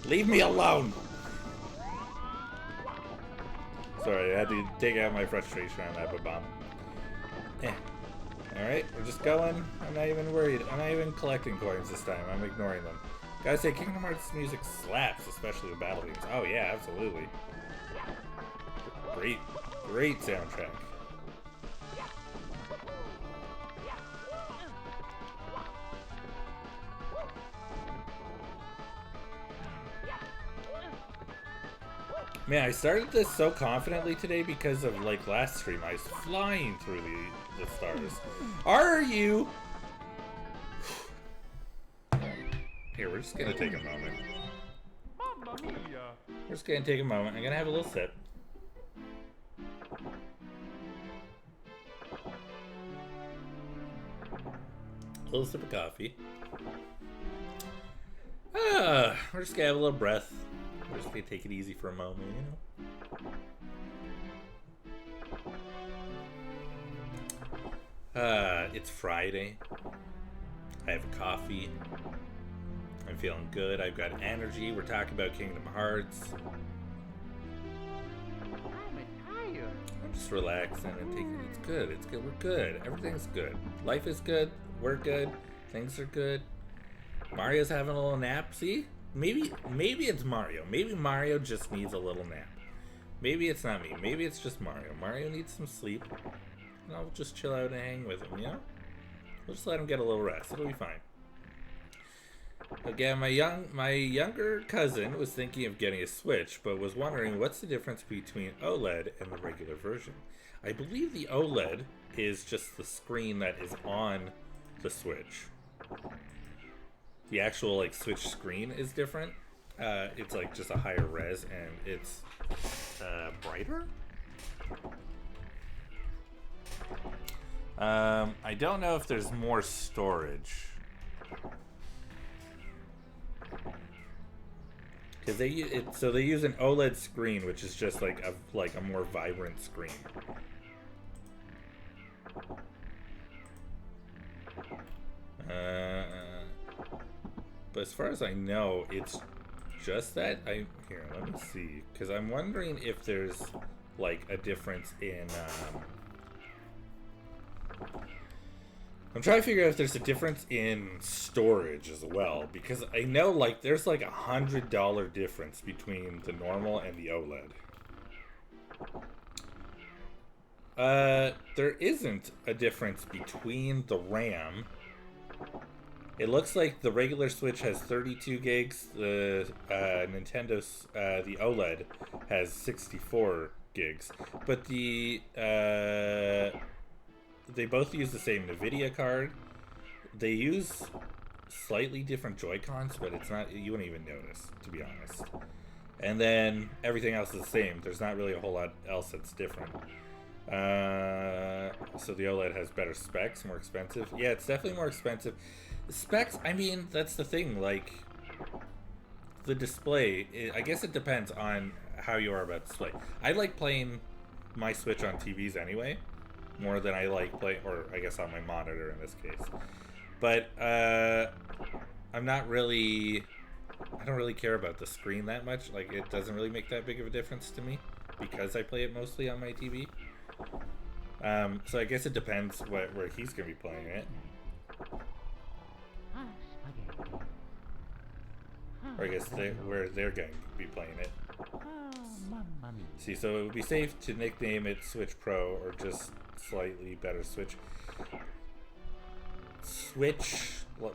Leave me alone. Sorry, I had to take out my frustration on that bomb. Alright, we're just going. I'm not even worried. I'm not even collecting coins this time. I'm ignoring them. Gotta say, Kingdom Hearts music slaps, especially the battle themes. Oh yeah, absolutely. Great soundtrack. Man, I started this so confidently today because of, like, last stream. I was flying through the stars. Are you? Here, we're just gonna take a moment. Mamma mia! We're just gonna take a moment. I'm gonna have a little sip. A little sip of coffee. We're just gonna have a little breath. We're just gonna take it easy for a moment, you know? It's Friday. I have a coffee. I'm feeling good. I've got energy. We're talking about Kingdom Hearts. I'm tired. I'm just relaxing and taking it. It's good. It's good. We're good. Everything's good. Life is good. We're good. Things are good. Mario's having a little nap. See? Maybe it's Mario. Maybe Mario just needs a little nap. Maybe it's not me. Maybe it's just Mario. Mario needs some sleep. And I'll just chill out and hang with him, you know? We'll just let him get a little rest. It'll be fine. Again, my younger cousin was thinking of getting a Switch, but was wondering what's the difference between OLED and the regular version. I believe the OLED is just the screen that is on the Switch. The actual, like, Switch screen is different. It's like just a higher res and it's brighter. I don't know if there's more storage. Because they use an OLED screen, which is just like a more vibrant screen. But as far as I know, it's just that. Here, let me see, because I'm wondering if there's like a difference in. I'm trying to figure out if there's a difference in storage as well, because I know like there's like $100 difference between the normal and the OLED. There isn't a difference between the RAM. It looks like the regular Switch has 32 gigs. The Nintendo's the OLED has 64 gigs, but they both use the same NVIDIA card. They use slightly different Joy-Cons, but it's not, you wouldn't even notice, to be honest. And then everything else is the same. There's not really a whole lot else that's different. So the OLED has better specs, more expensive. Yeah, it's definitely more expensive. Specs, I mean, that's the thing, like, the display, I guess it depends on how you are about display. I like playing my Switch on TVs anyway, more than I like play, or I guess on my monitor in this case. But I'm not really, I don't really care about the screen that much. Like, it doesn't really make that big of a difference to me because I play it mostly on my TV. So I guess it depends where he's gonna be playing it. Or I guess where they're going to be playing it. See, so it would be safe to nickname it Switch Pro or just slightly better Switch.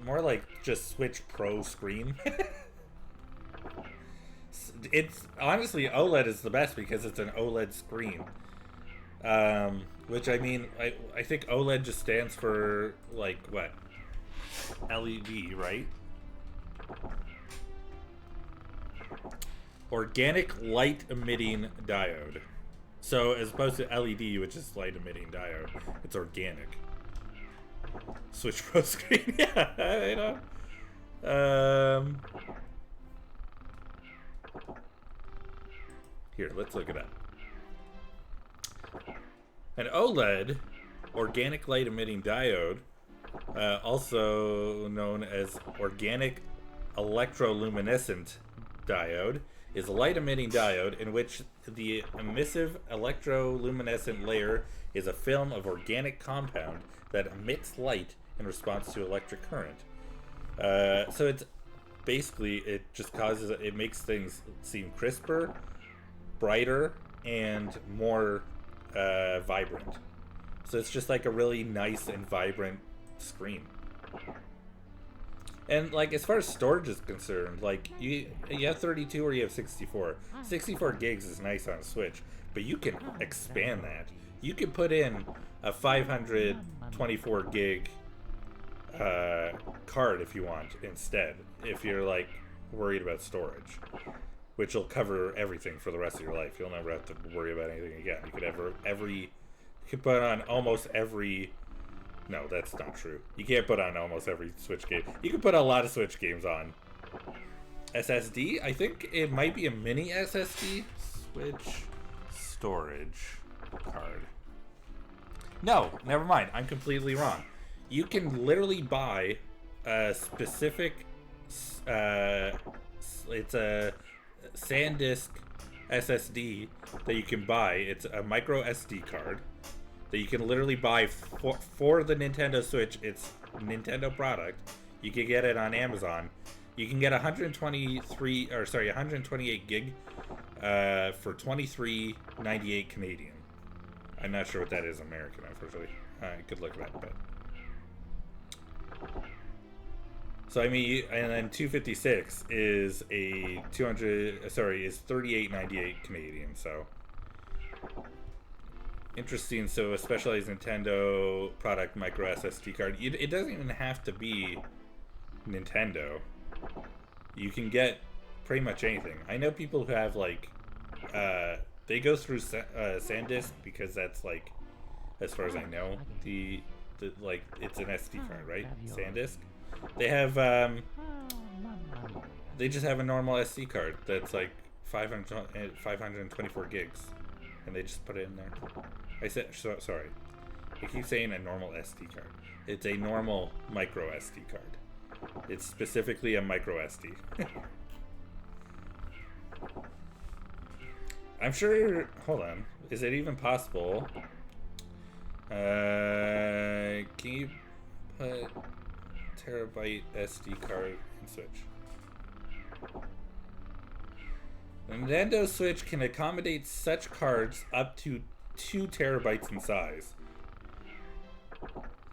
More like just Switch Pro screen. It's honestly, OLED is the best because it's an OLED screen. Which I mean, I think OLED just stands for like what? LED, right? Organic light emitting diode. So as opposed to LED, which is light emitting diode, it's organic. Switch Pro screen, yeah, I know. Here, let's look it up. An OLED, organic light emitting diode, also known as organic electroluminescent diode, is a light emitting diode in which the emissive electroluminescent layer is a film of organic compound that emits light in response to electric current. So it's basically, it makes things seem crisper, brighter, and more vibrant. So it's just like a really nice and vibrant screen. And like as far as storage is concerned, like you have 32 or you have 64. 64 gigs is nice on a Switch, but you can expand that. You can put in a 524 gig card if you want instead, if you're like worried about storage, which will cover everything for the rest of your life. You'll never have to worry about anything again. You could put on almost every. No, that's not true. You can't put on almost every Switch game. You can put a lot of Switch games on. SSD? I think it might be a mini SSD. Switch storage card. No, never mind. I'm completely wrong. You can literally buy a specific... it's a SanDisk SSD that you can buy. It's a micro SD card that you can literally buy for the Nintendo Switch. It's a Nintendo product. You can get it on Amazon. You can get 128 gig for $23.98 Canadian. I'm not sure what that is American, unfortunately. I could look it up, but so I mean, and then 256 is a is $38.98 Canadian. So interesting. So a specialized Nintendo product micro SSD card. It doesn't even have to be Nintendo. You can get pretty much anything. I know people who have like they go through SanDisk because that's like, as far as I know, the like it's an SD card, right? SanDisk. They have they just have a normal SD card that's like 524 gigs, and they just put it in there. Sorry. I keep saying a normal SD card. It's a normal micro SD card. It's specifically a micro SD. I'm sure. Hold on. Is it even possible? Can you put terabyte SD card in Switch? The Nintendo Switch can accommodate such cards up to 2 terabytes in size.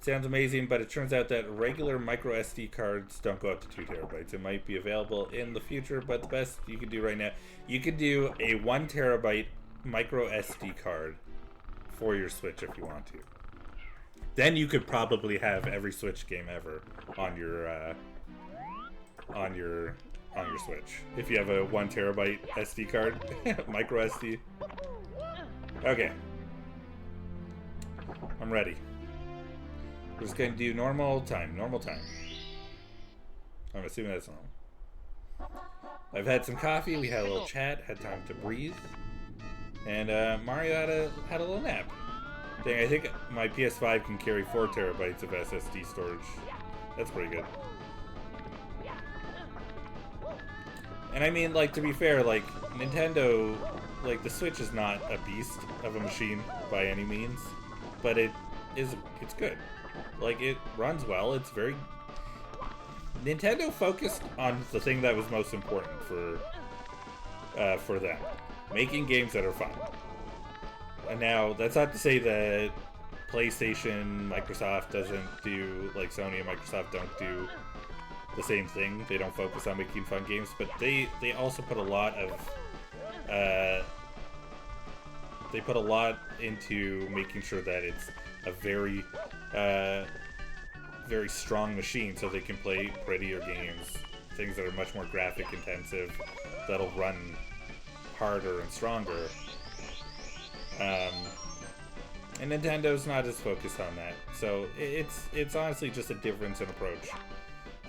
Sounds amazing, but it turns out that regular micro SD cards don't go up to 2 terabytes. It might be available in the future, but the best you can do right now, you could do a 1 terabyte micro SD card for your Switch if you want to. Then you could probably have every Switch game ever on your Switch if you have a 1 terabyte SD card, micro SD. Okay, I'm ready. We're just going to do normal time. I'm assuming that's normal. I've had some coffee, we had a little chat, had time to breathe, and Mario had a little nap. Dang, I think my PS5 can carry 4 terabytes of SSD storage. That's pretty good. And I mean, like, to be fair, like, Nintendo, like, the Switch is not a beast of a machine by any means, but it's good. Like, it runs well. It's very... Nintendo focused on the thing that was most important for them. Making games that are fun. And now, that's not to say that PlayStation, Microsoft doesn't do... Like, Sony and Microsoft don't do the same thing. They don't focus on making fun games, but they also put a lot of they put a lot into making sure that it's a very, very strong machine, so they can play prettier games, things that are much more graphic intensive, that'll run harder and stronger. And Nintendo's not as focused on that, so it's honestly just a difference in approach.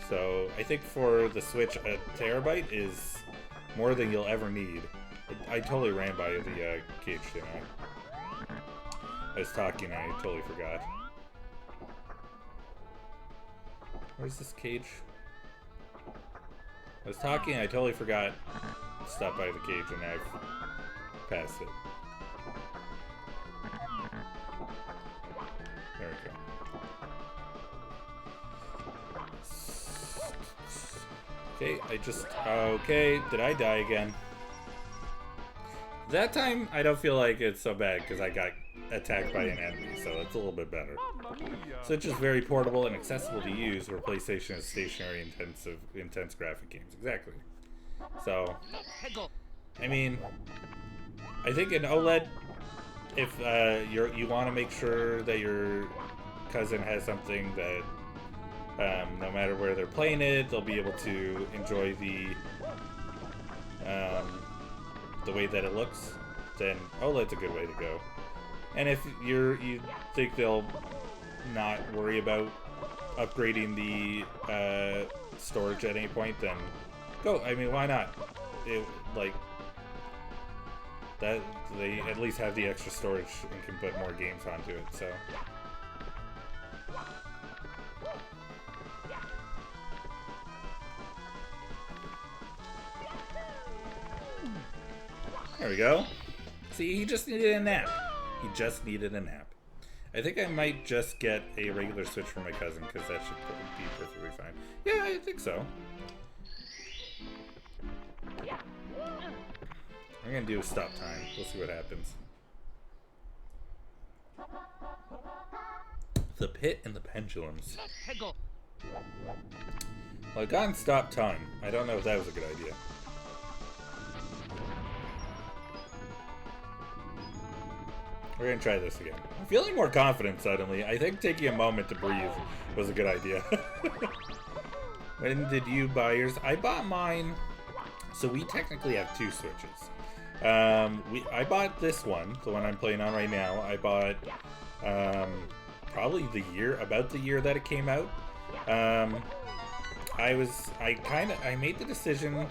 So I think for the Switch, a terabyte is more than you'll ever need. I totally ran by the cage, didn't I? I was talking, I totally forgot. Where's this cage? I was talking, I totally forgot to stop by the cage, and I've passed it. There we go. Okay, did I die again? That time, I don't feel like it's so bad because I got attacked by an enemy, so it's a little bit better. So it's just very portable and accessible to use, where PlayStation is stationary, intense graphic games. Exactly. So, I mean, I think an OLED, if you want to make sure that your cousin has something that no matter where they're playing it, they'll be able to enjoy the way that it looks, then OLED's a good way to go. And if you think they'll not worry about upgrading the storage at any point, then go. I mean, why not? Like that, they at least have the extra storage and can put more games onto it. So. There we go. See, he just needed a nap. He just needed a nap. I think I might just get a regular Switch for my cousin, because that should be perfectly fine. Yeah, I think so. I'm gonna do a stop time. We'll see what happens. The Pit and the Pendulums. Well, I got in stop time. I don't know if that was a good idea. We're gonna try this again. I'm feeling more confident suddenly. I think taking a moment to breathe was a good idea. When did you buy yours? I bought mine. So we technically have two Switches. I bought this one, the one I'm playing on right now. I bought probably about the year that it came out. I made the decision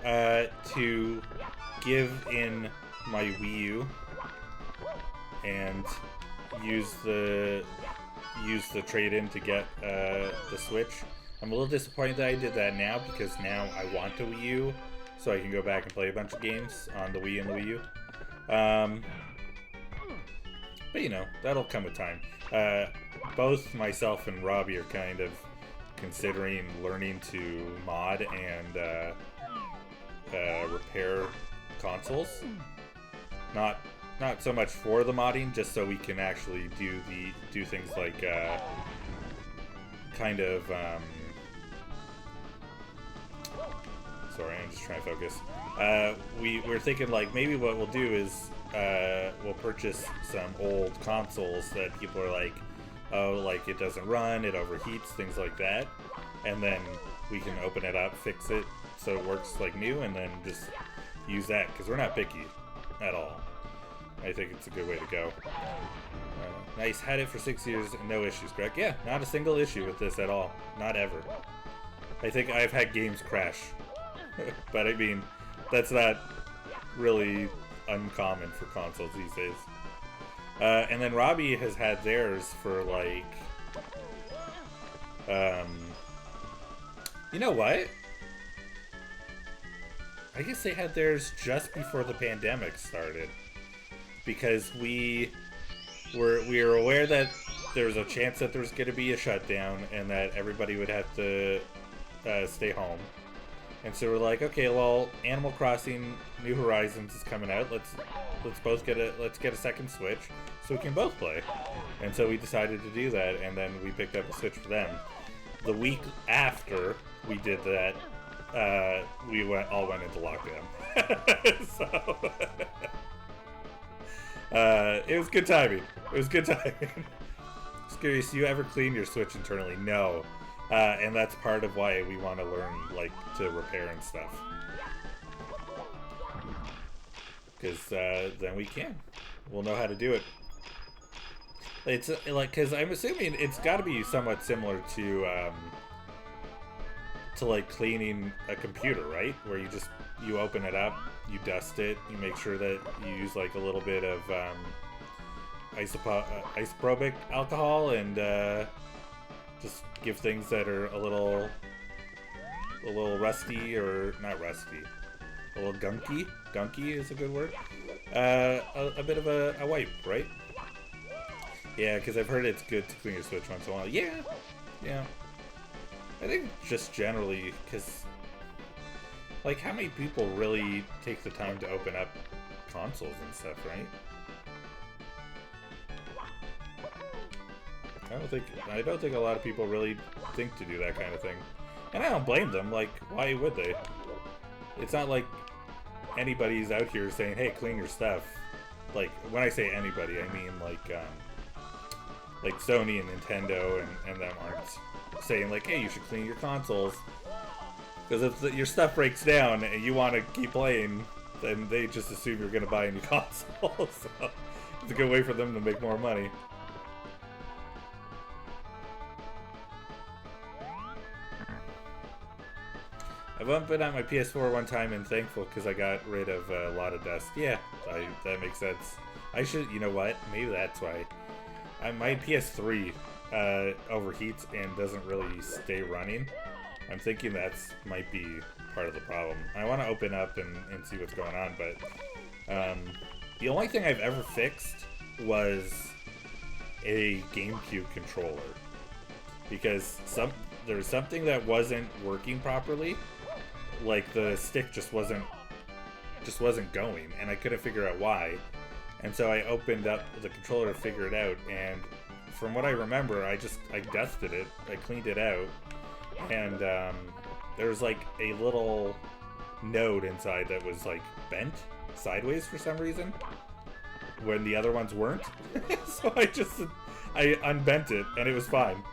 to give in my Wii U and use the trade-in to get the Switch. I'm a little disappointed that I did that now, because now I want a Wii U so I can go back and play a bunch of games on the Wii and the Wii U. But you know, that'll come with time. Both myself and Robbie are kind of considering learning to mod and repair consoles. Not so much for the modding, just so we can actually do things like sorry, I'm just trying to focus. We're thinking like maybe what we'll do is we'll purchase some old consoles that people are like, oh, like it doesn't run, it overheats, things like that, and then we can open it up, fix it so it works like new, and then just use that, because we're not picky at all. I think it's a good way to go. Nice, had it for 6 years and no issues, correct? Yeah, not a single issue with this at all. Not ever. I think I've had games crash. But I mean, that's not really uncommon for consoles these days. And then Robbie has had theirs for like... you know what? I guess they had theirs just before the pandemic started. Because we were aware that there was a chance that there was going to be a shutdown and that everybody would have to stay home. And so we're like, okay, well, Animal Crossing New Horizons is coming out. Let's get a second Switch so we can both play. And so we decided to do that, and then we picked up a Switch for them. The week after we did that, we all went into lockdown. So It was good timing. It was good timing. Just curious, do you ever clean your Switch internally? No. And that's part of why we want to learn, like, to repair and stuff. Because then we can. We'll know how to do it. It's like, because I'm assuming it's got to be somewhat similar to like cleaning a computer, right? Where you open it up, you dust it, you make sure that you use like a little bit of isopropyl alcohol and just give things that are a little rusty, or not rusty, a little gunky. Gunky is a good word. A bit of a wipe, right? Yeah, because I've heard it's good to clean your Switch once in a while. Yeah. I think just generally, because, like, how many people really take the time to open up consoles and stuff, right? I don't think a lot of people really think to do that kind of thing. And I don't blame them. Like, why would they? It's not like anybody's out here saying, hey, clean your stuff. Like, when I say anybody, I mean like Sony and Nintendo and them aren't saying like, hey, you should clean your consoles. Because if your stuff breaks down and you want to keep playing, then they just assume you're going to buy a new console. So it's a good way for them to make more money. I've opened up my PS4 one time and thankful because I got rid of a lot of dust. Yeah, that makes sense. I should, you know what? Maybe that's why. My PS3 overheats and doesn't really stay running. I'm thinking that's might be part of the problem. I want to open up and see what's going on, but the only thing I've ever fixed was a GameCube controller. Because there was something that wasn't working properly. Like the stick just wasn't going, and I couldn't figure out why. And so I opened up the controller to figure it out, and from what I remember, I dusted it, I cleaned it out, and there was like a little node inside that was like bent sideways for some reason, when the other ones weren't. So I unbent it, and it was fine.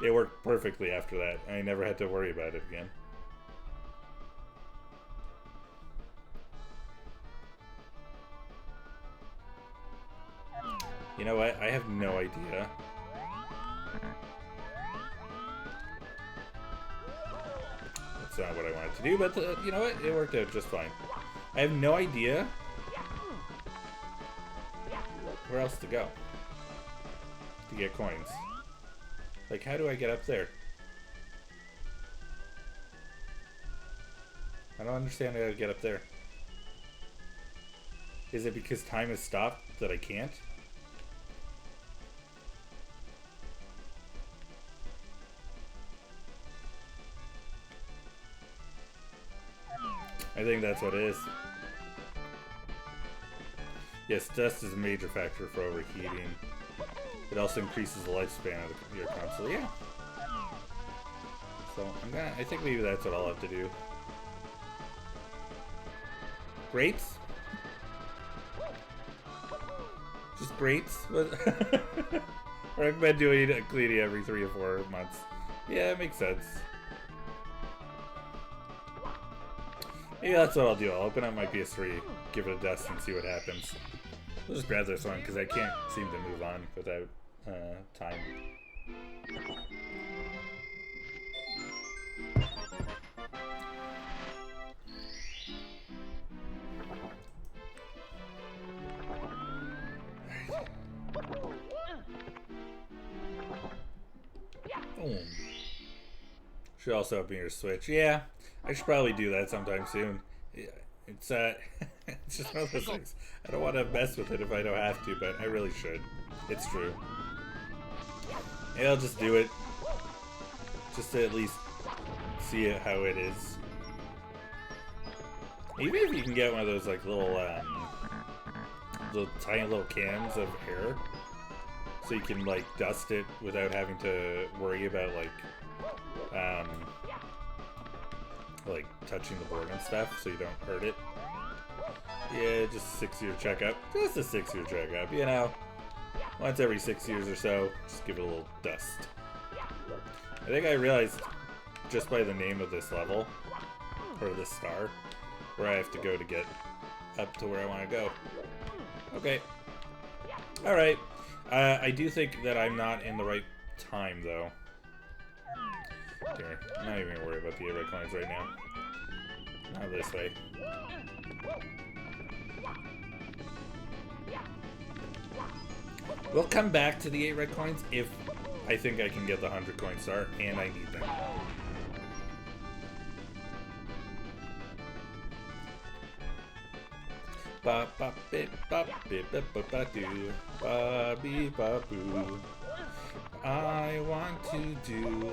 It worked perfectly after that. I never had to worry about it again. You know what? I have no idea. That's not what I wanted to do, but you know what? It worked out just fine. I have no idea where else to go to get coins. Like, how do I get up there? I don't understand how to get up there. Is it because time has stopped that I can't? I think that's what it is. Yes, dust is a major factor for overheating. It also increases the lifespan of your console. Yeah. So I think maybe that's what I'll have to do. Grapes? Just grapes? Or I've been doing a cleaning every 3 or 4 months. Yeah, it makes sense. Maybe that's what I'll do. I'll open up my PS3, give it a dust, and see what happens. We'll just grab this one, because I can't seem to move on without time. Boom. Should also open your Switch. Yeah, I should probably do that sometime soon. Yeah, it's it's just one of those things. I don't want to mess with it if I don't have to, but I really should. It's true. Yeah, I'll just do it. Just to at least see it how it is. Even if you can get one of those like little tiny little cans of air, so you can like dust it without having to worry about like touching the board and stuff, so you don't hurt it. Yeah, just 6-year checkup. Just a 6-year checkup, you know. Once every 6 years or so, just give it a little dust. I think I realized just by the name of this level, or this star, where I have to go to get up to where I want to go. Okay. Alright. I do think that I'm not in the right time, though. Here, I'm not even going to worry about the 8 red coins right now. Not this way. We'll come back to the 8 red coins if I think I can get the 100 coin star, and I need them. Ba ba bip ba bip ba ba ba doo ba bee ba boo. I want to do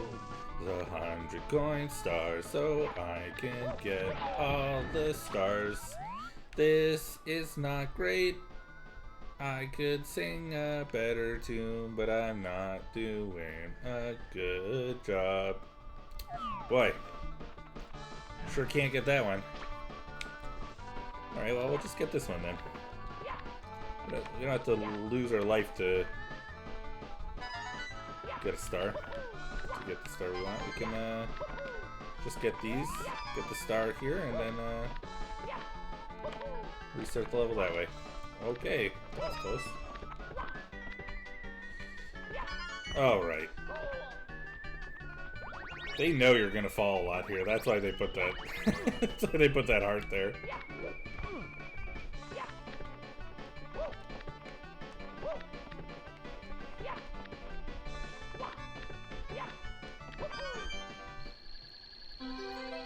the 100 coin stars so I can get all the stars. This is not great. I could sing a better tune, but I'm not doing a good job. Boy, sure can't get that one. Alright, well, we'll just get this one then. We don't have to lose our life to get a star. To get the star we want, we can just get these, get the star here, and then restart the level that way. Okay, that's close. Alright. They know you're gonna fall a lot here. That's why they put that. That's why they put that heart there.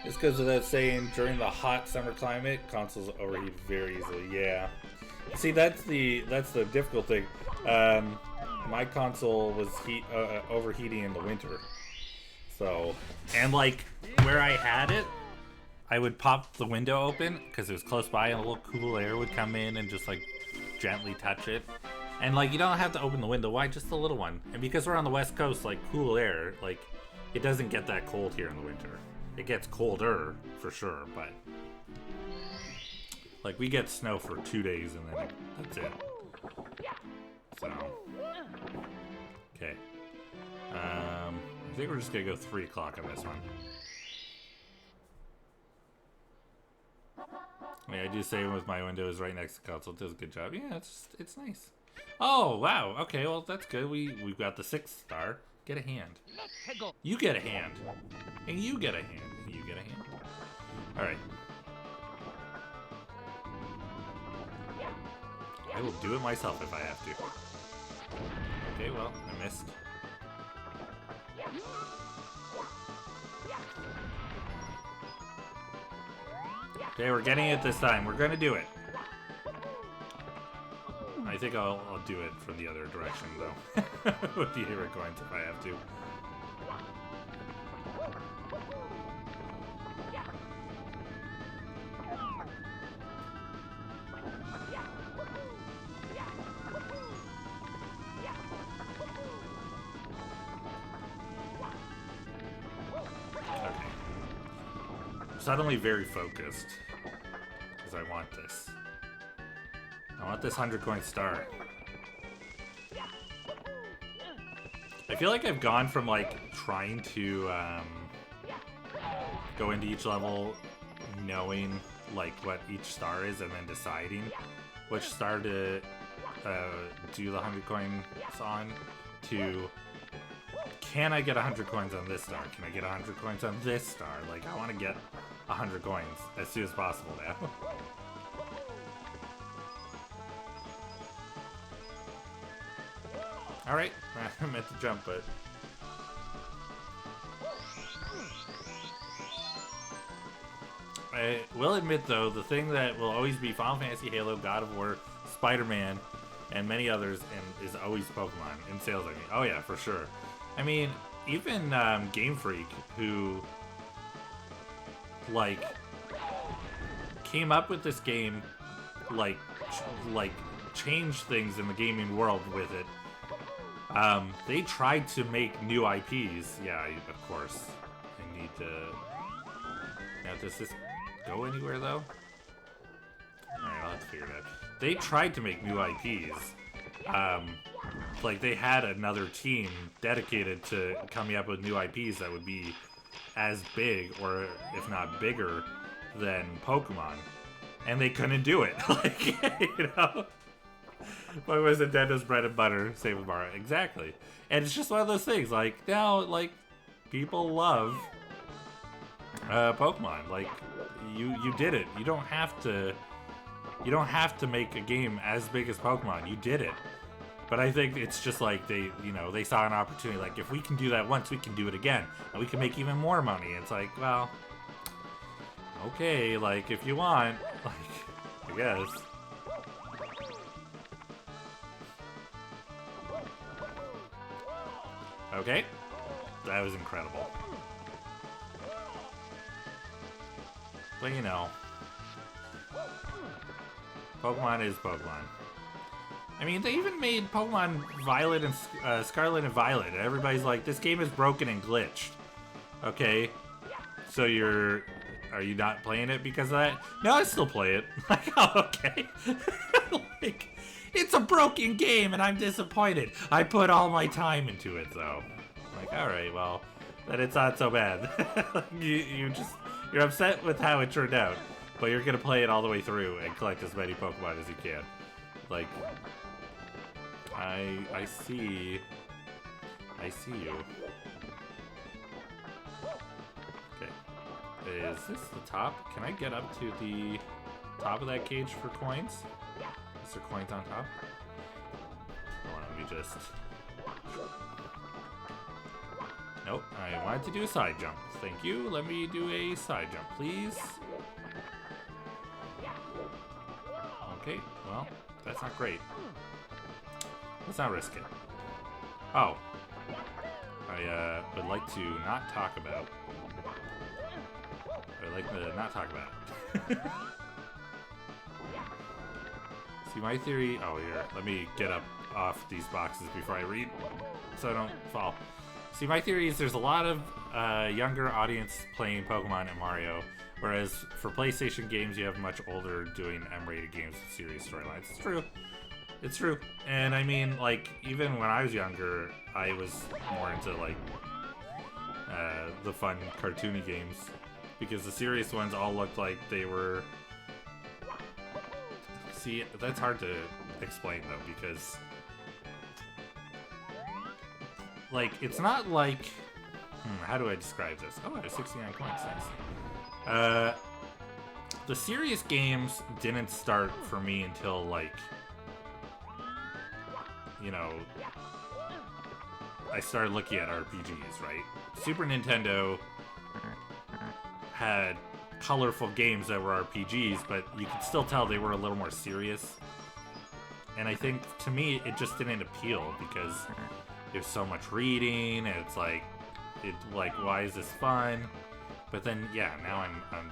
It's because of that saying, during the hot summer climate, consoles overheat very easily. Yeah. See, that's the difficult thing. My console was overheating in the winter. So, and like where I had it, I would pop the window open because it was close by, and a little cool air would come in and just like gently touch it. And like you don't have to open the window. Why? Just a little one. And because we're on the West Coast, like cool air, like it doesn't get that cold here in the winter. It gets colder for sure, but like we get snow for 2 days and then that's it. So okay, I think we're just gonna go 3 o'clock on this one. Yeah, I do say with my window is right next to the console. It does a good job. Yeah, it's nice. Oh wow. Okay, well that's good. We've got the 6th star. Get a hand. You get a hand. And you get a hand. And you get a hand. Alright. I will do it myself if I have to. Okay, well, I missed. Okay, we're getting it this time. We're gonna do it. I think I'll do it from the other direction, though. With the 8 red coins if I have to. Okay. I'm suddenly very focused. Because I want this. I want this 100 coin star. I feel like I've gone from like trying to go into each level knowing like what each star is and then deciding which star to do the 100 coins on, to can I get 100 coins on this star? Can I get 100 coins on this star? Like I want to get 100 coins as soon as possible now. Alright, I meant to jump, but... I will admit, though, the thing that will always be Final Fantasy, Halo, God of War, Spider-Man, and many others, and is always Pokemon, in sales, I mean. Oh yeah, for sure. I mean, even Game Freak, who, like, came up with this game, like changed things in the gaming world with it. They tried to make new IPs. Yeah, of course. I need to... Now, does this go anywhere, though? Alright, I'll have to figure it out. They tried to make new IPs. Like, they had another team dedicated to coming up with new IPs that would be as big, or if not bigger, than Pokemon. And they couldn't do it. Like, you know? What was Nintendo's bread and butter? Same with Mario. Exactly. And it's just one of those things. Like, now, like, people love Pokemon. Like, you did it. You don't have to make a game as big as Pokemon. You did it. But I think it's just like they saw an opportunity. Like, if we can do that once, we can do it again. And we can make even more money. It's like, well, okay, like, if you want, like, I guess. Okay. That was incredible. But, you know, Pokemon is Pokemon. I mean, they even made Pokemon Violet and Scarlet and Violet. And everybody's like, this game is broken and glitched. Okay? So are you not playing it because of that? No, I still play it. Like, oh, okay. Like, it's a broken game and I'm disappointed. I put all my time into it, though. Like, alright, well, then it's not so bad. You're upset with how it turned out, but you're gonna play it all the way through and collect as many Pokemon as you can. Like, I see you. Okay. Is this the top? Can I get up to the top of that cage for coins? Is there coins on top? Hold on, let me just... Nope, I wanted to do a side jump. Thank you. Let me do a side jump, please. Okay, well, that's not great. Let's not risk it. Oh. I would like to not talk about... I would like to not talk about it. See, my theory... Oh, here. Let me get up off these boxes before I read, so I don't fall. See, my theory is there's a lot of younger audience playing Pokemon and Mario, whereas for PlayStation games, you have much older doing M-rated games with serious storylines. It's true. It's true. And I mean, like, even when I was younger, I was more into, like, the fun cartoony games, because the serious ones all looked like they were... See, that's hard to explain, though, because... Like, it's not like... how do I describe this? Oh, I have 69 coins, nice. The serious games didn't start for me until, like... You know... I started looking at RPGs, right? Super Nintendo had colorful games that were RPGs, but you could still tell they were a little more serious. And I think, to me, it just didn't appeal, because... There's so much reading, and it's like, why is this fun? But then, yeah, now I'm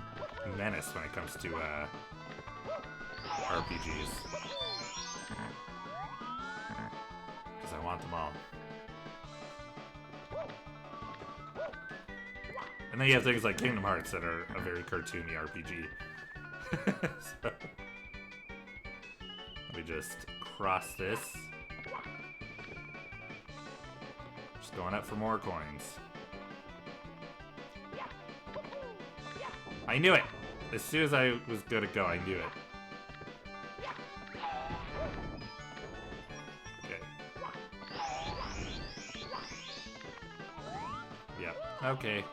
menaced when it comes to RPGs, because I want them all. And then you have things like Kingdom Hearts that are a very cartoony RPG. So, let me just cross this. Going up for more coins. I knew it! As soon as I was gonna go, I knew it. Okay. Yep. Okay.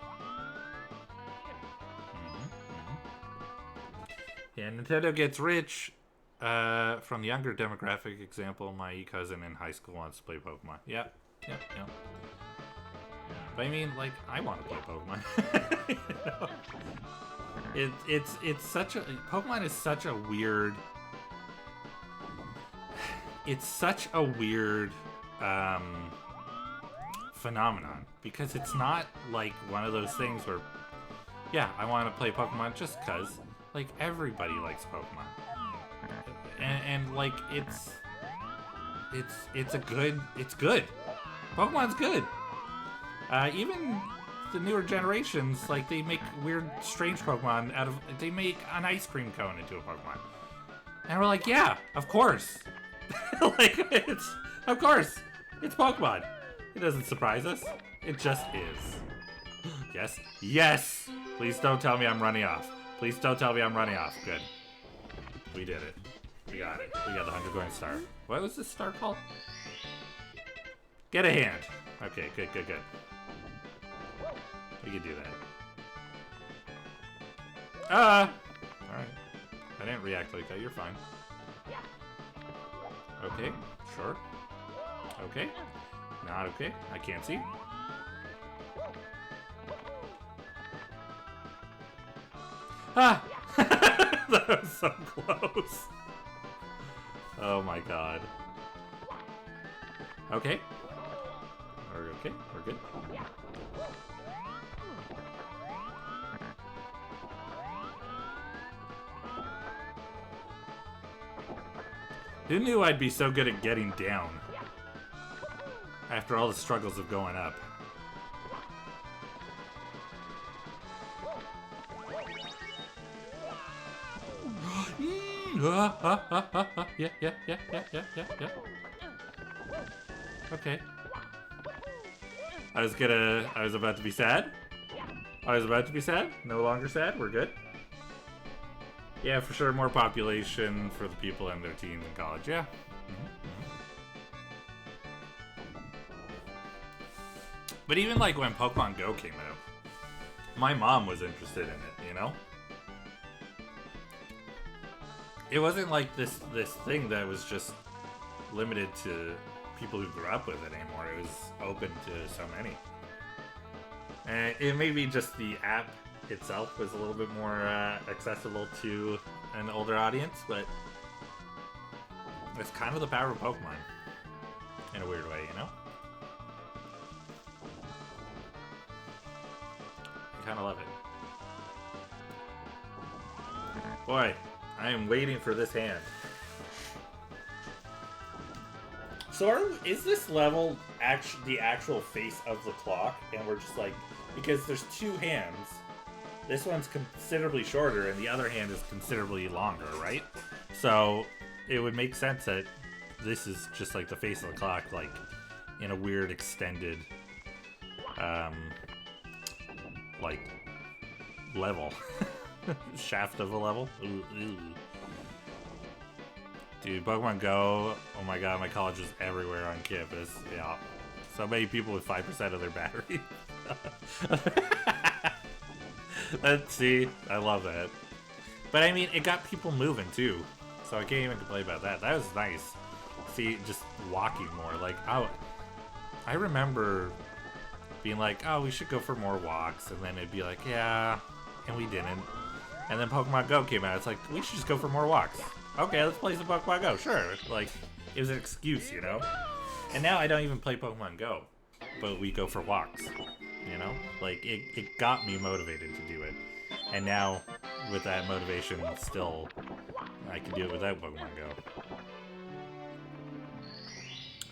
Yeah, Nintendo gets rich from the younger demographic. Example, my cousin in high school wants to play Pokemon. Yep. Yep. But I mean, like, I want to play Pokemon. You know? It's such a... Pokemon is such a weird... It's such a weird phenomenon. Because it's not like one of those things where, yeah, I want to play Pokemon just because. Like, everybody likes Pokemon. And like, it's good. Pokemon's good. Even the newer generations, like, they make weird, strange Pokemon out of... They make an ice cream cone into a Pokemon. And we're like, yeah, of course. Like, of course. It's Pokemon. It doesn't surprise us. It just is. Yes. Yes! Please don't tell me I'm running off. Please don't tell me I'm running off. Good. We did it. We got it. We got the 100 coin star. What was this star called? Get a hand. Okay, good. We can do that. Alright. I didn't react like that. You're fine. Okay, sure. Okay. Not okay. I can't see. Ah! That was so close. Oh my god. Okay. We're okay. We're good. Who knew I'd be so good at getting down after all the struggles of going up? Yeah. Okay. I was about to be sad. No longer sad. We're good. Yeah, for sure. More population for the people in their teens in college. Yeah. But even like when Pokemon Go came out, my mom was interested in it, you know? It wasn't like this thing that was just limited to people who grew up with it anymore. It was open to so many. And it may be just the app itself was a little bit more accessible to an older audience, but it's kind of the power of Pokemon in a weird way, you know? I kind of love it. Boy, I am waiting for this hand. So is this level the actual face of the clock? And we're just like, because there's two hands. This one's considerably shorter, and the other hand is considerably longer, right? So it would make sense that this is just like the face of the clock, like in a weird extended, like level, shaft of a level. Ooh. Dude, Pokemon Go. Oh my god, my college was everywhere on campus. Yeah, so many people with 5% of their battery. Let's see. I love that. But I mean, it got people moving too. So I can't even complain about that. That was nice. See, just walking more. Like, oh, I remember being like, oh, we should go for more walks. And then it'd be like, yeah, and we didn't. And then Pokemon Go came out. It's like, we should just go for more walks. Okay, let's play some Pokemon Go. Sure. Like, it was an excuse, you know? And now I don't even play Pokemon Go. But we go for walks. You know, like it got me motivated to do it, and now with that motivation still, I can do it without Pokemon Go.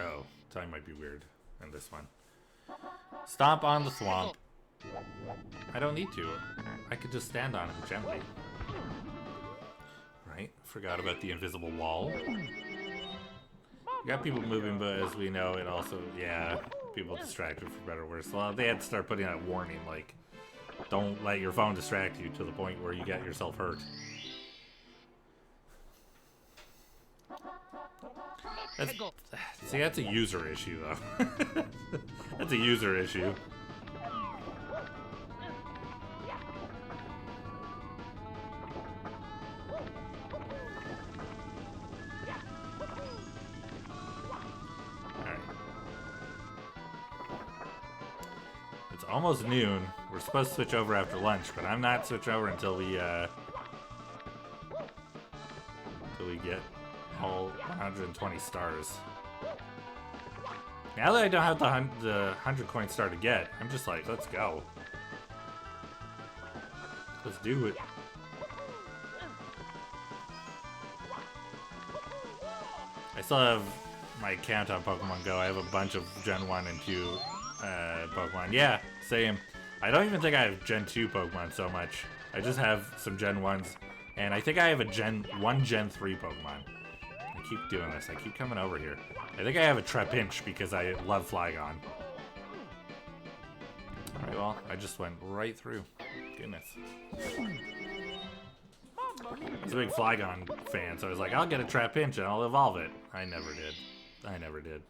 Oh, time might be weird in this one. Stomp on the swamp. I don't need to. I could just stand on him gently. Right? Forgot about the invisible wall. Got people moving, but as we know, it also, yeah, people distracted for better or worse. Well, they had to start putting out warning, like, don't let your phone distract you to the point where you get yourself hurt. That's a user issue, though. That's a user issue. Almost noon. We're supposed to switch over after lunch, but I'm not switching over until we get all 120 stars. Now that I don't have the 100 coin star to get, I'm just like, let's go. Let's do it. I still have my account on Pokemon Go. I have a bunch of Gen 1 and 2 Pokemon. Yeah, same. I don't even think I have Gen 2 Pokemon so much. I just have some Gen 1s And I think I have a one Gen 3 Pokemon. I keep doing this. I keep coming over here. I think I have a Trapinch because I love Flygon. Alright, well, I just went right through. Goodness. I was a big Flygon fan, so I was like, I'll get a Trapinch and I'll evolve it. I never did. I never did.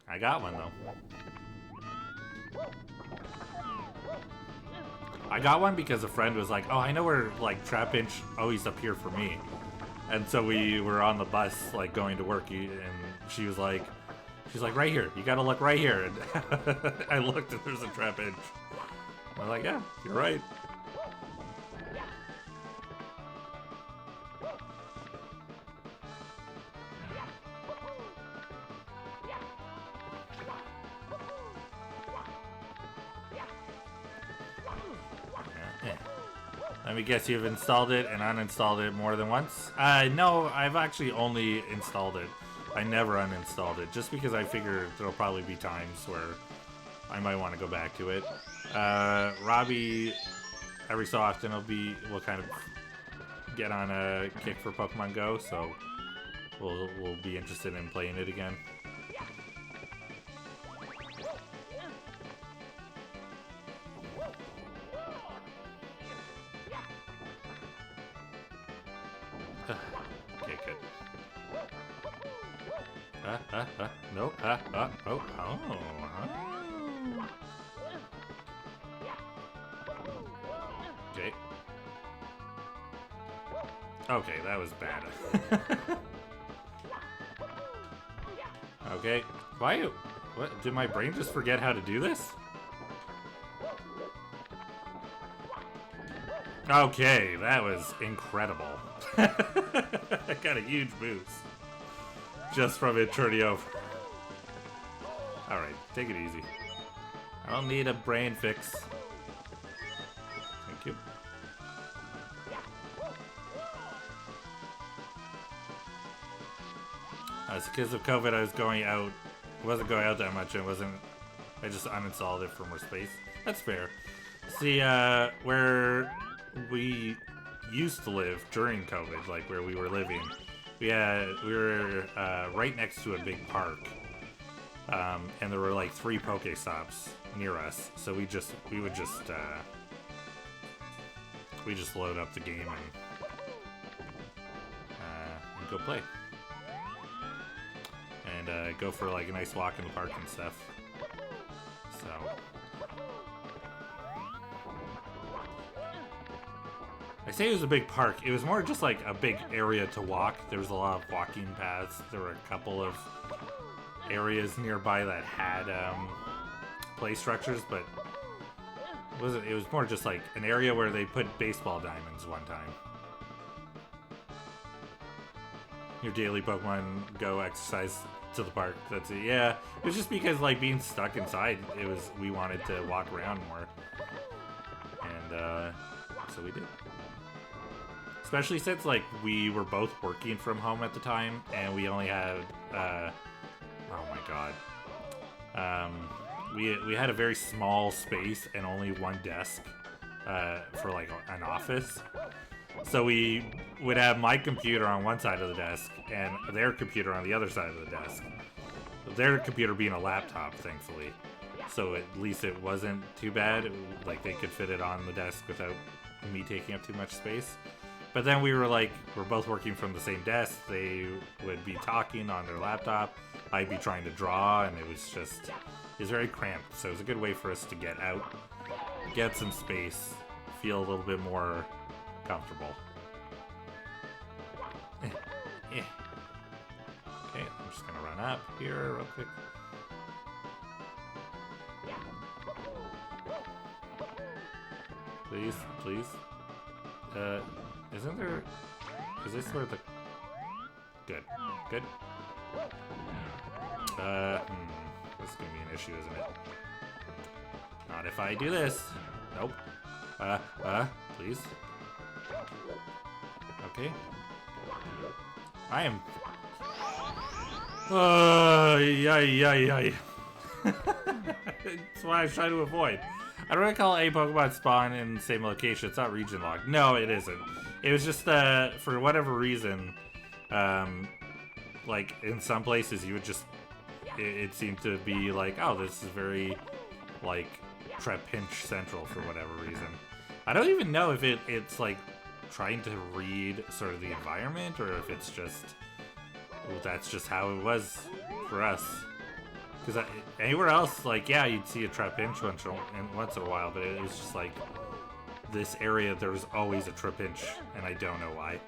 I got one, though. I got one because a friend was like, oh, I know where, like, Trapinch always appear for me. And so we were on the bus, like, going to work, and she's like, right here. You gotta look right here. And I looked and there's a Trapinch. I was like, yeah, you're right. Let me guess, you've installed it and uninstalled it more than once? No, I've actually only installed it. I never uninstalled it, just because I figure there'll probably be times where I might want to go back to it. Robbie, every so often, will kind of get on a kick for Pokemon Go, so we'll be interested in playing it again. Okay, good. Nope. Oh. Okay. Okay, that was bad. Okay. Why? What? Did my brain just forget how to do this? Okay, that was incredible. I got a huge boost just from it turning over. Alright, take it easy. I don't need a brain fix. Thank you. Because of COVID, I was going out. I wasn't going out that much. I just uninstalled it for more space. That's fair. See, where we used to live during COVID, like where we were living, we were right next to a big park, and there were like 3 Pokestops near us. So we would just load up the game and go play, and go for like a nice walk in the park and stuff. So. I say it was a big park. It was more just like a big area to walk. There was a lot of walking paths. There were a couple of areas nearby that had play structures, but it was more just like an area where they put baseball diamonds one time. Your daily Pokemon Go exercise to the park. That's it. Yeah, it was just because like being stuck inside, we wanted to walk around more, and so we did. Especially since like we were both working from home at the time, and we only had oh my god, we had a very small space and only one desk for like an office. So we would have my computer on one side of the desk and their computer on the other side of the desk. Their computer being a laptop, thankfully. So at least it wasn't too bad. Like they could fit it on the desk without me taking up too much space. But then we're both working from the same desk. They would be talking on their laptop. I'd be trying to draw, and it was very cramped. So it was a good way for us to get out, get some space, feel a little bit more comfortable. Okay, I'm just gonna run up here real quick. Please, please. Isn't there... Is this where the... Good. Good. This is gonna be an issue, isn't it? Not if I do this. Nope. Please. Okay. I am... Yay. That's why I was trying to avoid. I don't recall a Pokemon spawn in the same location. It's not region locked. No, it isn't. It was just for whatever reason, like in some places you would just it seemed to be like, oh, this is very like Trapinch central for whatever reason. I don't even know if it's like trying to read sort of the environment or if it's just that's just how it was for us. Because anywhere else, like, yeah, you'd see a Trapinch once in a while, but it was just like this area, there was always a Trapinch, and I don't know why.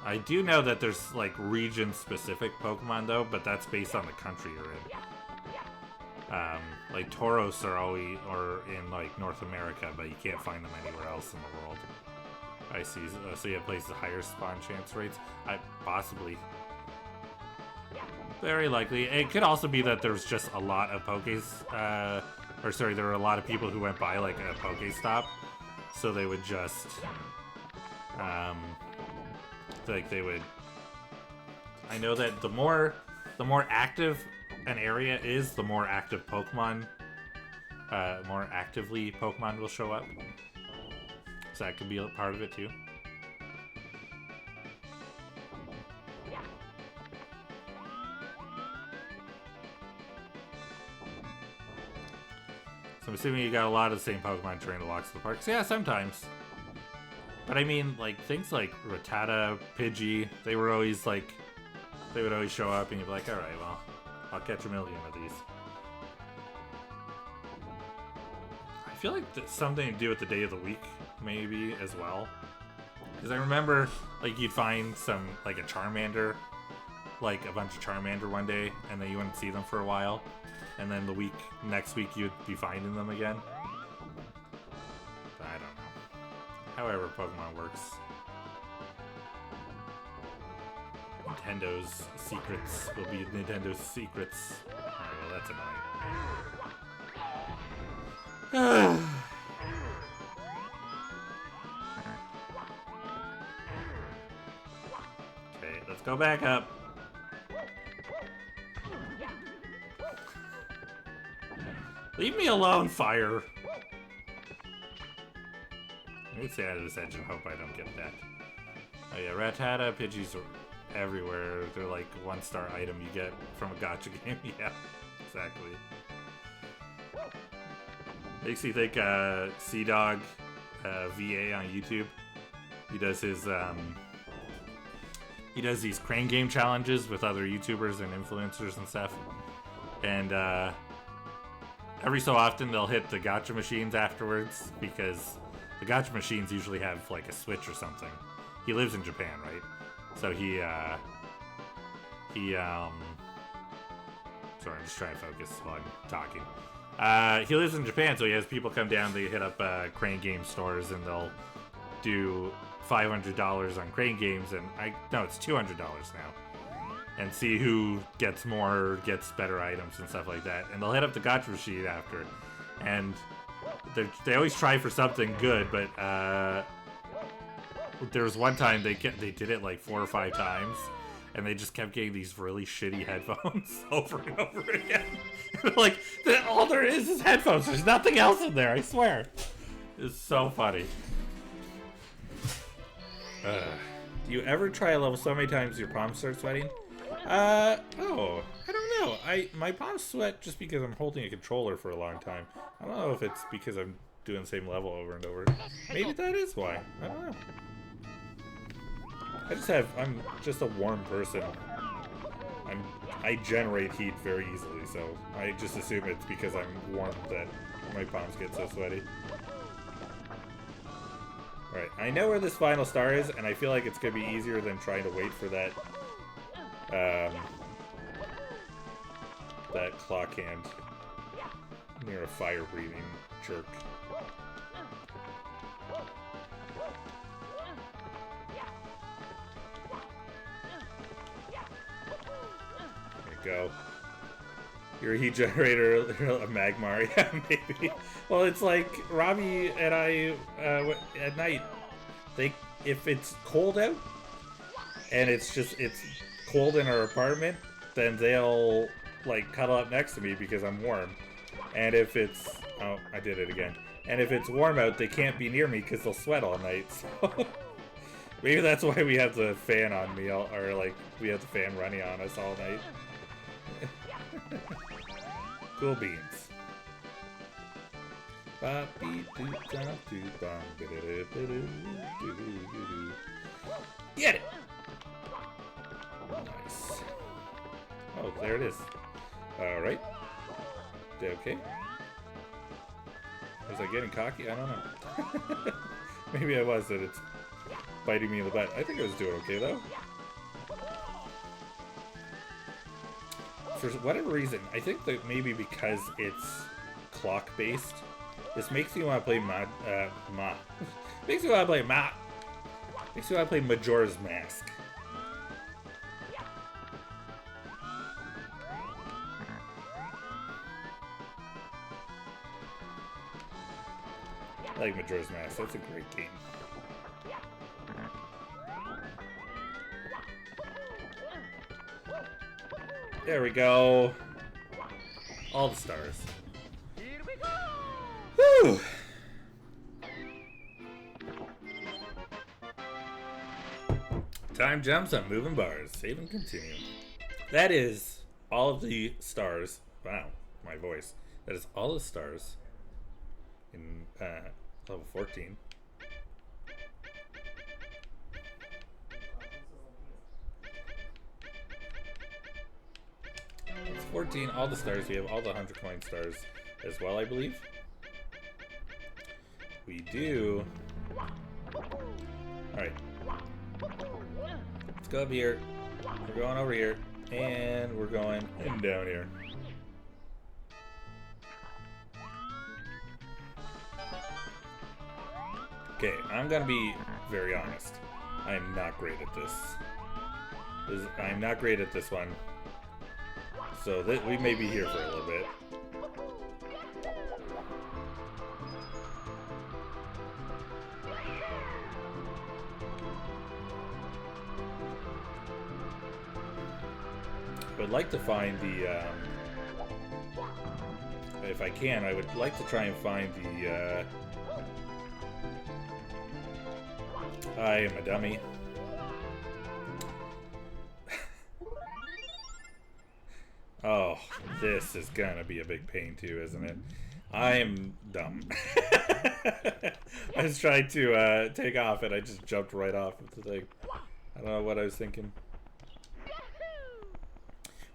I do know that there's like region-specific Pokemon though, but that's based on the country you're in. Like Tauros are in like North America, but you can't find them anywhere else in the world. I see. So you have places with higher spawn chance rates. Possibly. Very likely. It could also be that there's just a lot of there were a lot of people who went by like a Pokestop, so they would just, like they would. I know that the more active an area is, the more active Pokemon, more actively Pokemon will show up. So that could be a part of it too. So I'm assuming you got a lot of the same Pokemon trained to walk to the parks. Yeah, sometimes. But I mean, like, things like Rattata, Pidgey, they would always show up and you'd be like, alright, well, I'll catch a million of these. I feel like that's something to do with the day of the week, maybe, as well. Because I remember, like, you'd find some, like, a Charmander, like, a bunch of Charmander one day, and then you wouldn't see them for a while. And then next week you'd be finding them again. But I don't know. However Pokemon works. Nintendo's secrets will be Nintendo's secrets. Alright, well that's annoying. Okay, let's go back up. Leave me alone, fire! I'm gonna stay out of this edge and hope I don't get that. Oh yeah, Rattata, Pidgeys are everywhere. They're like one-star item you get from a gacha game. Yeah, exactly. Makes me think Sea-Dog VA on YouTube. He does these crane game challenges with other YouTubers and influencers and stuff. And every so often they'll hit the gacha machines afterwards because the gacha machines usually have like a switch or something. He lives in Japan, right? So sorry, I'm just trying to focus while I'm talking. He lives in Japan, so he has people come down, they hit up crane game stores and they'll do $500 on crane games, and it's $200 now. And see who gets better items and stuff like that. And they'll hit up the gacha machine after. And they always try for something good, but there was one time they did it like 4 or 5 times, and they just kept getting these really shitty headphones over and over again. Like, all there is headphones. There's nothing else in there, I swear. It's so funny. Do you ever try a level so many times your palms start sweating? I don't know. My palms sweat just because I'm holding a controller for a long time. I don't know if it's because I'm doing the same level over and over. Maybe that is why. I don't know. I'm just a warm person. I generate heat very easily, so I just assume it's because I'm warm that my palms get so sweaty. Alright, I know where this final star is, and I feel like it's gonna be easier than trying to wait for that that clock hand near a fire-breathing jerk. There you go. You're a heat generator, a Magmar, yeah, maybe. Well, it's like Robbie and I at night. If it's cold out and it's cold in our apartment, then they'll like cuddle up next to me because I'm warm. And if it's... Oh, I did it again. And if it's warm out, they can't be near me because they'll sweat all night. So maybe that's why we have the fan on me, or like we have the fan running on us all night. Cool beans. Get it! Nice. Oh, there it is. Alright. Okay. Was I getting cocky? I don't know. Maybe I was, that it's biting me in the butt. I think I was doing okay, though. For whatever reason, I think that maybe because it's clock-based, this makes me want to play makes me want to play Makes me want to play Majora's Mask. I like Majora's Mask. That's a great game. There we go. All the stars. Here we go. Whew. Time jumps on moving bars. Save and continue. That is all of the stars. Wow, my voice. That is all the stars in level 14. It's 14, all the stars. We have all the 100 coin stars as well, I believe. We do. Alright. Let's go up here. We're going over here. And we're going down here. Okay, I'm gonna be very honest. I am not great at this. I'm not great at this one. So we may be here for a little bit. I would like to find the, if I can, I would like to try and find the, I am a dummy. Oh, this is gonna be a big pain too, isn't it? I'm dumb. I was trying to take off and I just jumped right off of the thing. I don't know what I was thinking.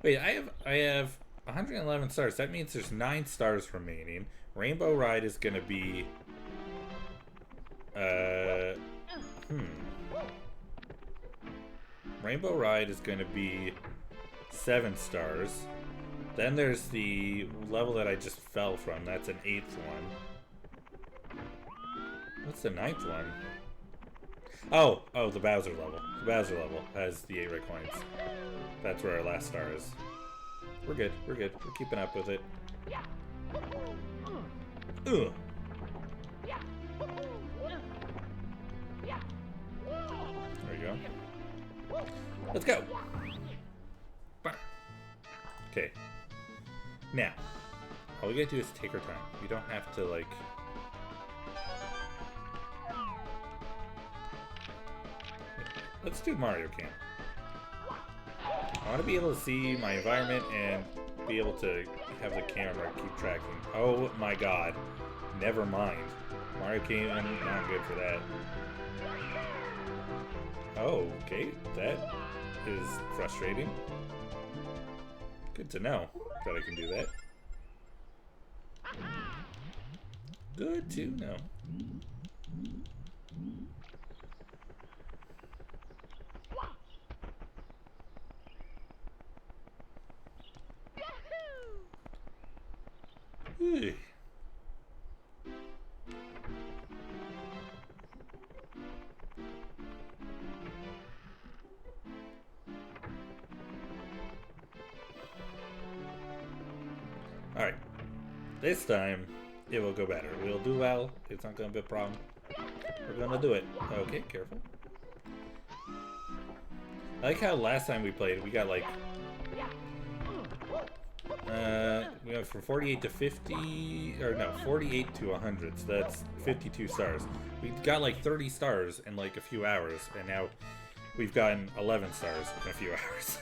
Wait, I have 111 stars. That means there's 9 stars remaining. Rainbow Ride is gonna be Rainbow Ride is gonna be 7 stars. Then there's the level that I just fell from. That's an 8th one. What's the 9th one? Oh, the Bowser level. The Bowser level has the 8 red coins. That's where our last star is. We're good. We're good. We're keeping up with it. Ugh. There we go. Let's go. Okay. Now, all we gotta do is take our time. We don't have to, like... Let's do Mario Camp. I want to be able to see my environment and be able to have the camera keep tracking. Oh my god. Never mind. Mario Camp, I'm not good for that. Oh, okay. That is frustrating. Good to know that I can do that. Good to know. Hey. Alright. This time, it will go better. We'll do well. It's not going to be a problem. We're going to do it. Okay, careful. I like how last time we played, we got like... we went from 48 to 50, or no, 48 to 100, so that's 52 stars. We got like 30 stars in like a few hours, and now we've gotten 11 stars in a few hours.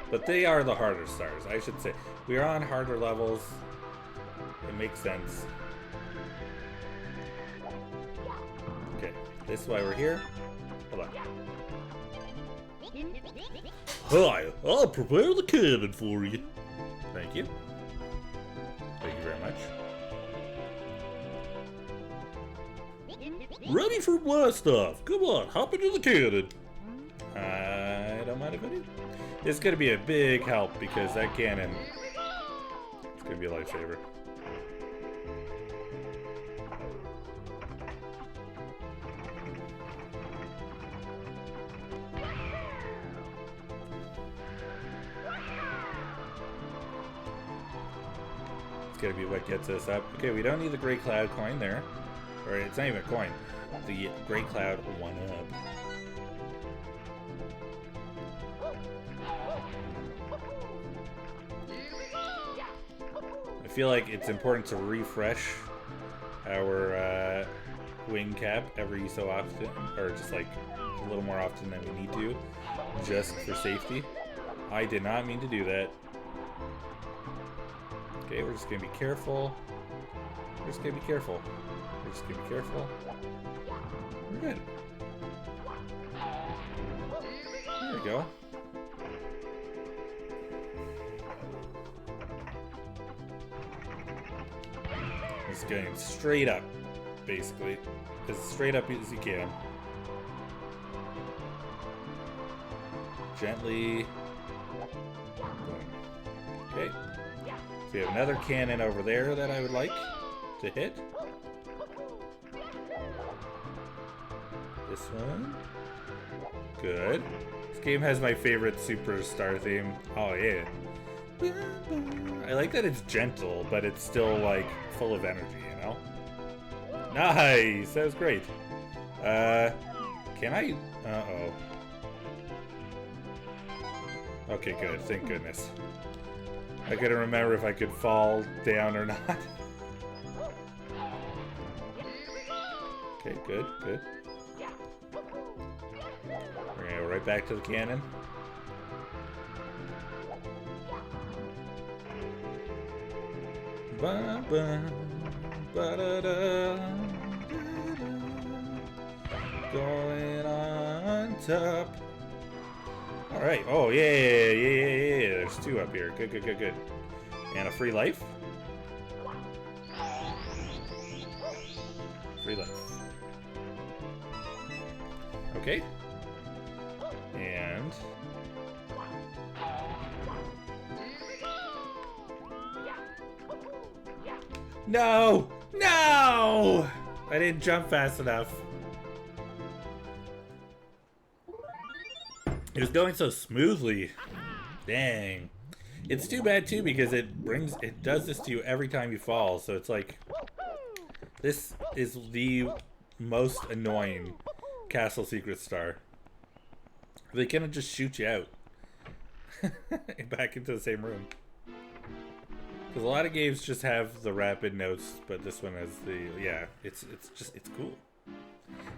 But they are the harder stars, I should say. We are on harder levels. It makes sense. Okay, this is why we're here. Hold on. Hi, I'll prepare the cannon for you. Thank you. Thank you very much. Ready for blast off. Come on, hop into the cannon. I don't mind if I do. It's gonna be a big help because that cannon, it's gonna be a lifesaver. It's gonna be what gets us up. Okay, we don't need the Great Cloud coin there. Or it's not even a coin. The Great Cloud 1-up. I feel like it's important to refresh our wing cap every so often, or just like a little more often than we need to, just for safety. I did not mean to do that. Okay, we're just gonna be careful. We're just gonna be careful. We're just gonna be careful. We're good. There we go. Just going straight up, basically. As straight up as you can. Gently. Boom. Okay. So we have another cannon over there that I would like to hit. This one. Good. This game has my favorite superstar theme. Oh yeah. I like that it's gentle, but it's still like full of energy, you know? Nice! That was great. Can I? Uh-oh. Okay, good. Thank goodness. I couldn't remember if I could fall down or not. Okay, good, good. We're gonna go right back to the cannon. Ba ba ba da da, going on top. All right. Oh yeah. There's two up here. Good. And a free life. Free life. Okay. And no! I didn't jump fast enough. It was going so smoothly. Dang. It's too bad too because it does this to you every time you fall. So it's like, this is the most annoying castle secret star. They can't just shoot you out back into the same room. Because a lot of games just have the rapid notes, but this one has the, yeah, it's cool.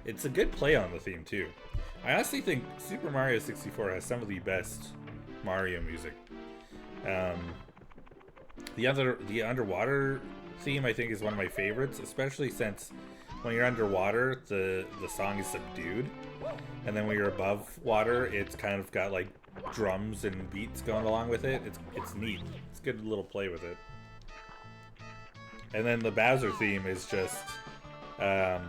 It's a good play on the theme too. I honestly think Super Mario 64 has some of the best Mario music. The underwater theme I think is one of my favorites, especially since when you're underwater the song is subdued, and then when you're above water it's kind of got like drums and beats going along with it. It's neat. It's a good little play with it. And then the Bowser theme is just the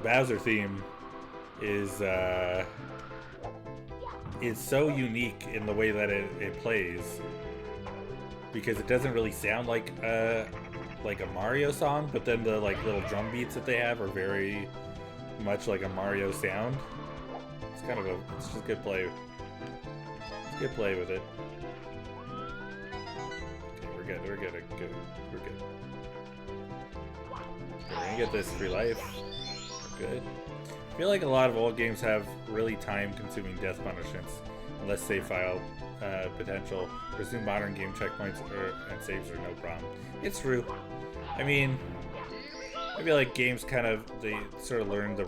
Bowser theme is so unique in the way that it plays, because it doesn't really sound like a Mario song, but then the like little drum beats that they have are very much like a Mario sound. It's kind of it's just good play. It's good play with it. Okay, we're good. We're gonna get this free life. We're good. I feel like a lot of old games have really time-consuming death punishments, unless save file potential. Resume modern game checkpoints and saves are no problem. It's true. I mean, I feel like games they sort of learn the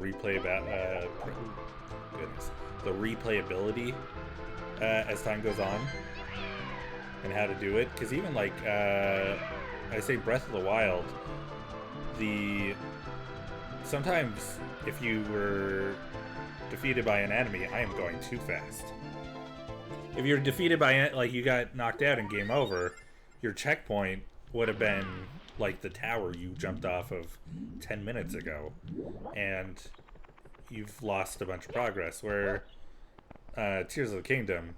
the replayability as time goes on, and how to do it. Because even like I say Breath of the Wild, sometimes if you were defeated by an enemy, I am going too fast. If you're defeated by, like, you got knocked out and game over, your checkpoint would have been like the tower you jumped off of 10 minutes ago, and you've lost a bunch of progress. Where Tears of the Kingdom,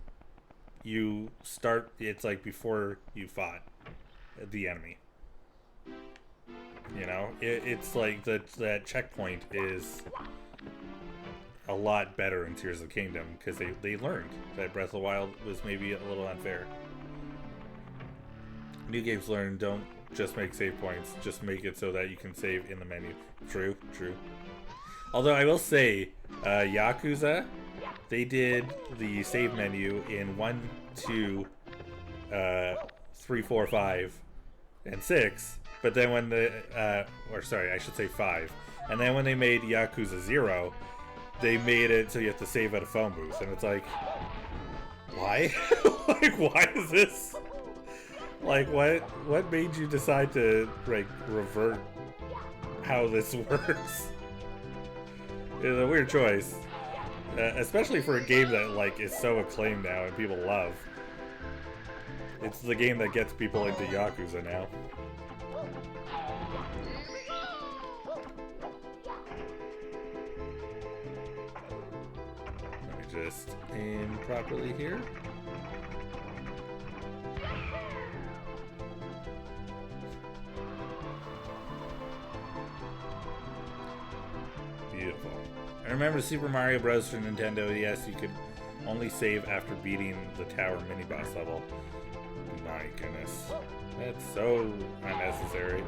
it's like before you fought the enemy. You know, it's like that checkpoint is a lot better in Tears of the Kingdom, because they learned that Breath of the Wild was maybe a little unfair. New games learn, don't just make save points, just make it so that you can save in the menu. True. Although I will say, Yakuza, they did the save menu in 1, 2, 3, 4, 5, and 6, but then when I should say 5, and then when they made Yakuza 0, they made it so you have to save at a phone booth, and it's like, why? Like, why is this? Like, what made you decide to, like, revert how this works? It's a weird choice. Especially for a game that, like, is so acclaimed now and people love. It's the game that gets people into Yakuza now. Let me just aim properly here. Beautiful. I remember Super Mario Bros. For Nintendo DS, you could only save after beating the tower mini-boss level. My goodness. That's so unnecessary.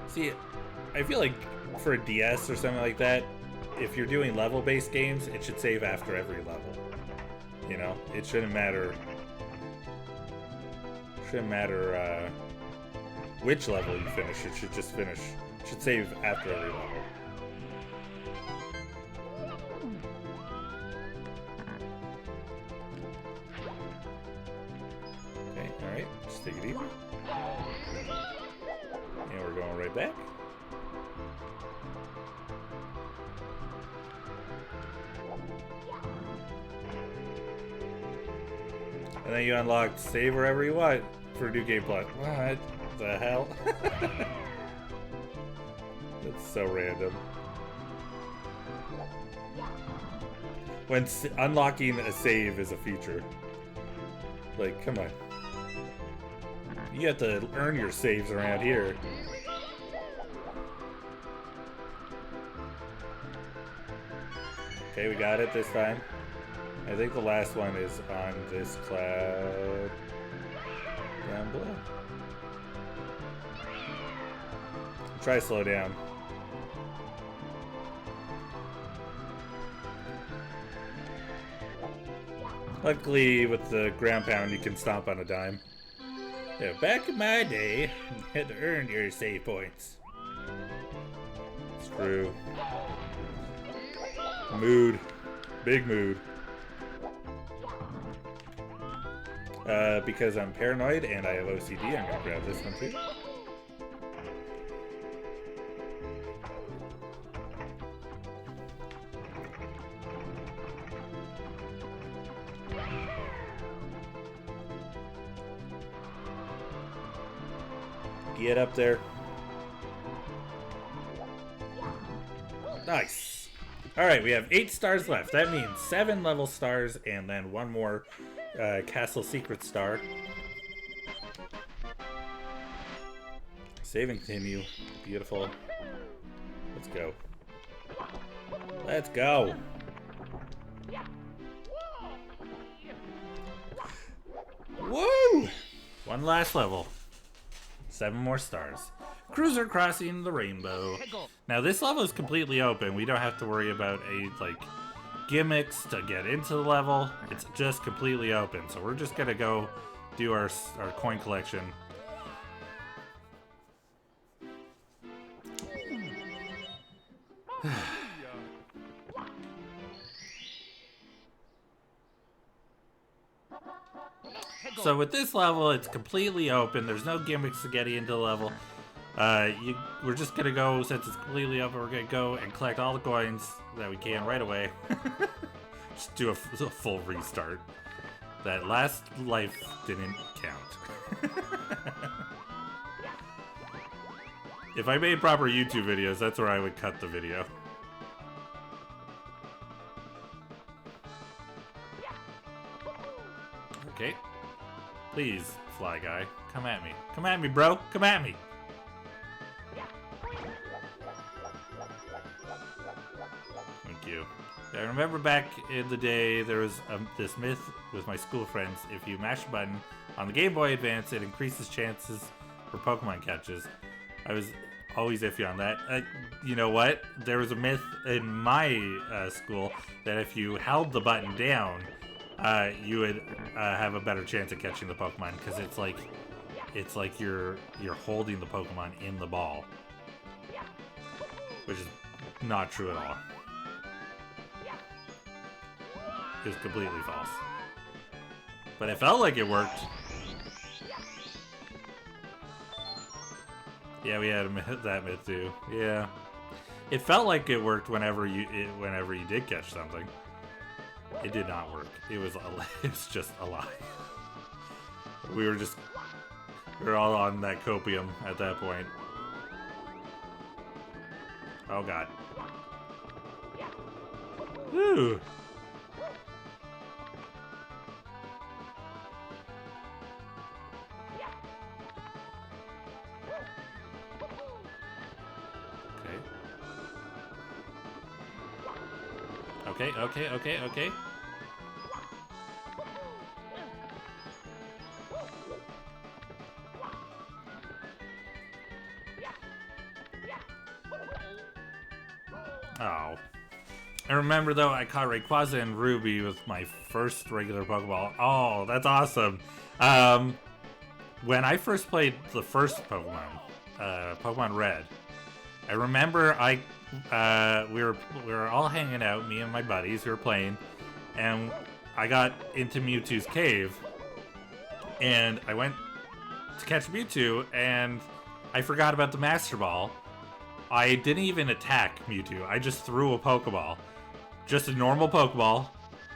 See, I feel like for a DS or something like that, if you're doing level-based games, it should save after every level. You know? It shouldn't matter which level you finish. It should just finish. It should save after every level. Okay, alright. Just take it easy. And we're going right back. And then you unlock save wherever you want for new gameplay. What the hell? That's so random. When unlocking a save is a feature. Like, come on. You have to earn your saves around here. Okay, we got it this time. I think the last one is on this cloud down below. Try to slow down. Luckily, with the ground pound, you can stomp on a dime. Yeah, back in my day, you had to earn your save points. It's true. Mood. Big mood. Because I'm paranoid and I have OCD, I'm gonna grab this one too. Get up there. Nice. Alright, we have 8 stars left. That means 7 level stars and then 1 more castle secret star. Save and continue. Beautiful. Let's go. Let's go. Woo! 1 last level. 7 more stars. Cruiser crossing the rainbow. Now this level is completely open. We don't have to worry about gimmicks to get into the level. It's just completely open. So we're just gonna go do our coin collection. So with this level, it's completely open. There's no gimmicks to getting into the level. We're just gonna go, since it's completely open, we're gonna go and collect all the coins that we can right away. Just do a full restart. That last life didn't count. If I made proper YouTube videos, that's where I would cut the video. Okay. Please, fly guy, come at me. Come at me, bro. Come at me. Thank you. I remember back in the day, there was this myth with my school friends. If you mash a button on the Game Boy Advance, it increases chances for Pokemon catches. I was always iffy on that. You know what? There was a myth in my school that if you held the button down, you would have a better chance at catching the Pokemon, because it's like you're holding the Pokemon in the ball, which is not true at all. It was completely false. But it felt like it worked. Yeah, we had that myth too. Yeah, it felt like it worked whenever you did catch something. It did not work. It was just a lie. We were all on that copium at that point. Oh god. Woo. Okay. Oh. I remember, though, I caught Rayquaza and Ruby with my first regular Pokeball. Oh, that's awesome. When I first played the first Pokemon, Pokemon Red, I remember we were all hanging out, me and my buddies, we were playing, and I got into Mewtwo's cave, and I went to catch Mewtwo, and I forgot about the Master Ball. I didn't even attack Mewtwo, I just threw a Pokeball. Just a normal Pokeball,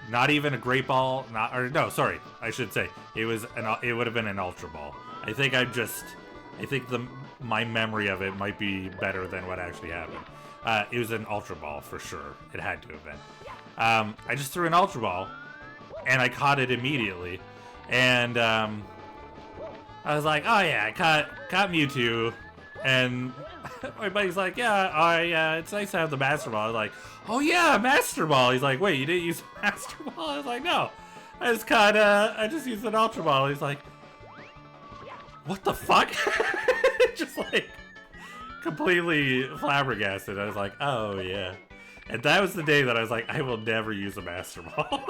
not even a Great Ball, I should say, it would have been an Ultra Ball. I think my memory of it might be better than what actually happened. It was an Ultra Ball for sure. It had to have been. I just threw an Ultra Ball, and I caught it immediately. And I was like, oh yeah, I caught Mewtwo. And my buddy's like, yeah, it's nice to have the Master Ball. I was like, oh yeah, Master Ball. He's like, wait, you didn't use Master Ball? I was like, no, I just used an Ultra Ball. He's like, what the fuck? Just like completely flabbergasted. I was like, oh yeah. And that was the day that I was like, I will never use a Master Ball.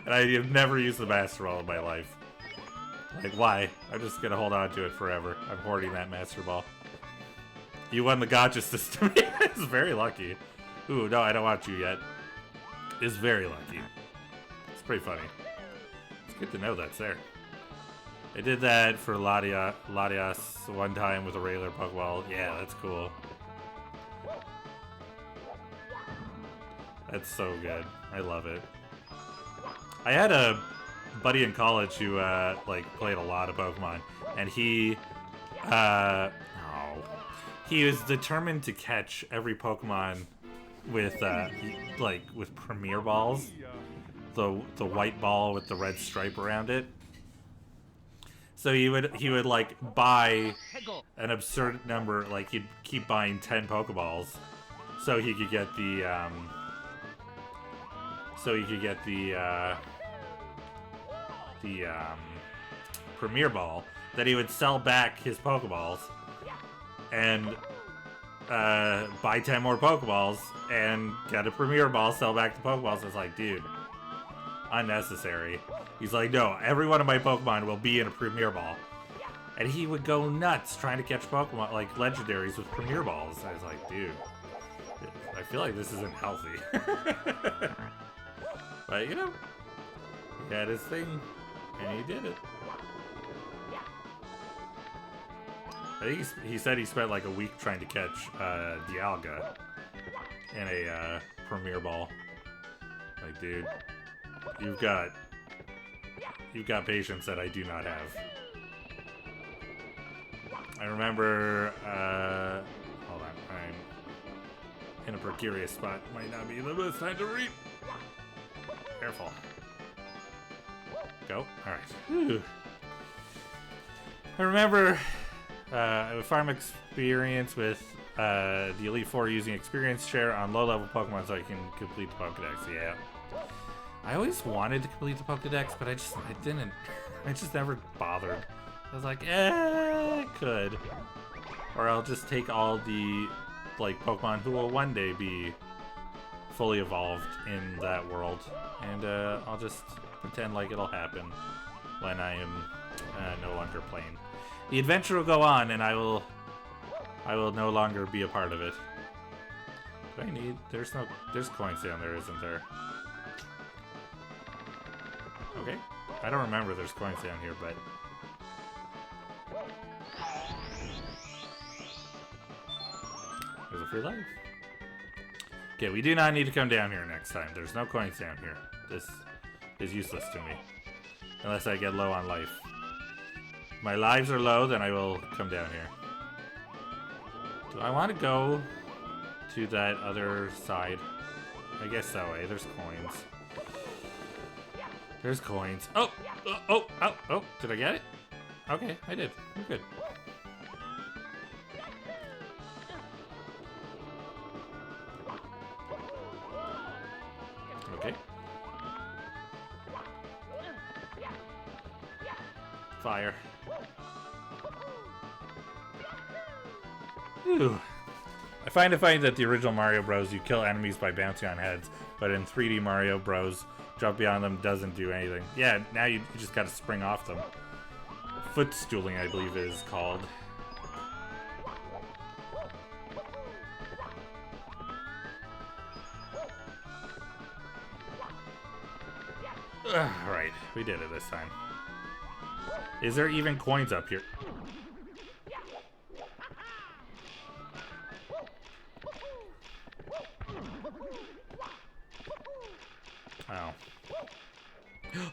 And I have never used the Master Ball in my life. Like, why? I'm just gonna hold on to it forever. I'm hoarding that Master Ball. You won the gotcha system. It's very lucky. Ooh, no, I don't want you yet. It's very lucky. It's pretty funny. It's good to know that's there. I did that for Latias one time with a regular Pokeball. Yeah, that's cool. That's so good. I love it. I had a buddy in college who played a lot of Pokemon, and he was determined to catch every Pokemon with with Premier Balls, the white ball with the red stripe around it. So he would like buy an absurd number, like he'd keep buying 10 Pokeballs, so he could get the Premier Ball. that he would sell back his Pokeballs and buy 10 more Pokeballs and get a Premier Ball, sell back the Pokeballs. I was like, dude, unnecessary. He's like, no, every one of my Pokemon will be in a Premier Ball. And he would go nuts trying to catch Pokemon, like legendaries with Premier Balls. I was like, dude, I feel like this isn't healthy. But, you know, he had his thing, and he did it. I think he said he spent like a week trying to catch Dialga in a Premier Ball. Like, dude, you've got patience that I do not have. I remember, hold on, I'm in a precarious spot. Might not be the best time to read. Careful. Go. Alright. I remember a farm experience with the Elite Four using experience share on low-level Pokemon so I can complete the Pokedex. Yeah. I always wanted to complete the Pokedex, but I didn't. I just never bothered. I was like, I could. Or I'll just take all the, like, Pokemon who will one day be fully evolved in that world. And I'll just pretend like it'll happen when I am no longer playing. The adventure will go on, and I will no longer be a part of it. Do I need... There's coins down there, isn't there? Okay. I don't remember there's coins down here, but... There's a free life. Okay, we do not need to come down here next time. There's no coins down here. This is useless to me. Unless I get low on life. If my lives are low, then I will come down here. Do I want to go to that other side? I guess that way. There's coins. There's coins. Oh! Oh! Did I get it? Okay, I did. We're good. Okay. Fire. Whew. I find it funny that the original Mario Bros. You kill enemies by bouncing on heads, but in 3D Mario Bros. Jumping on them doesn't do anything. Yeah, now you just gotta spring off them. Footstooling, I believe it is called. Right, we did it this time. Is there even coins up here?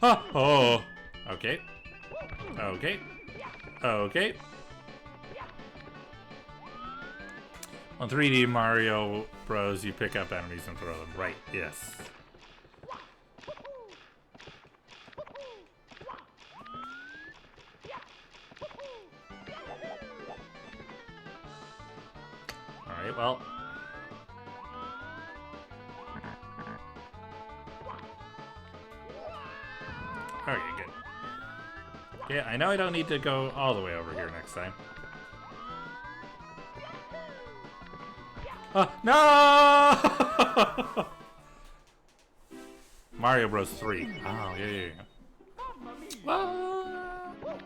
Oh. Oh! Okay. Okay. Okay. On 3D Mario Bros, you pick up enemies and throw them. Right, yes. Alright, well. Okay, good. Okay, I know I don't need to go all the way over here next time. Oh, no! Mario Bros. 3. Oh, yeah. What?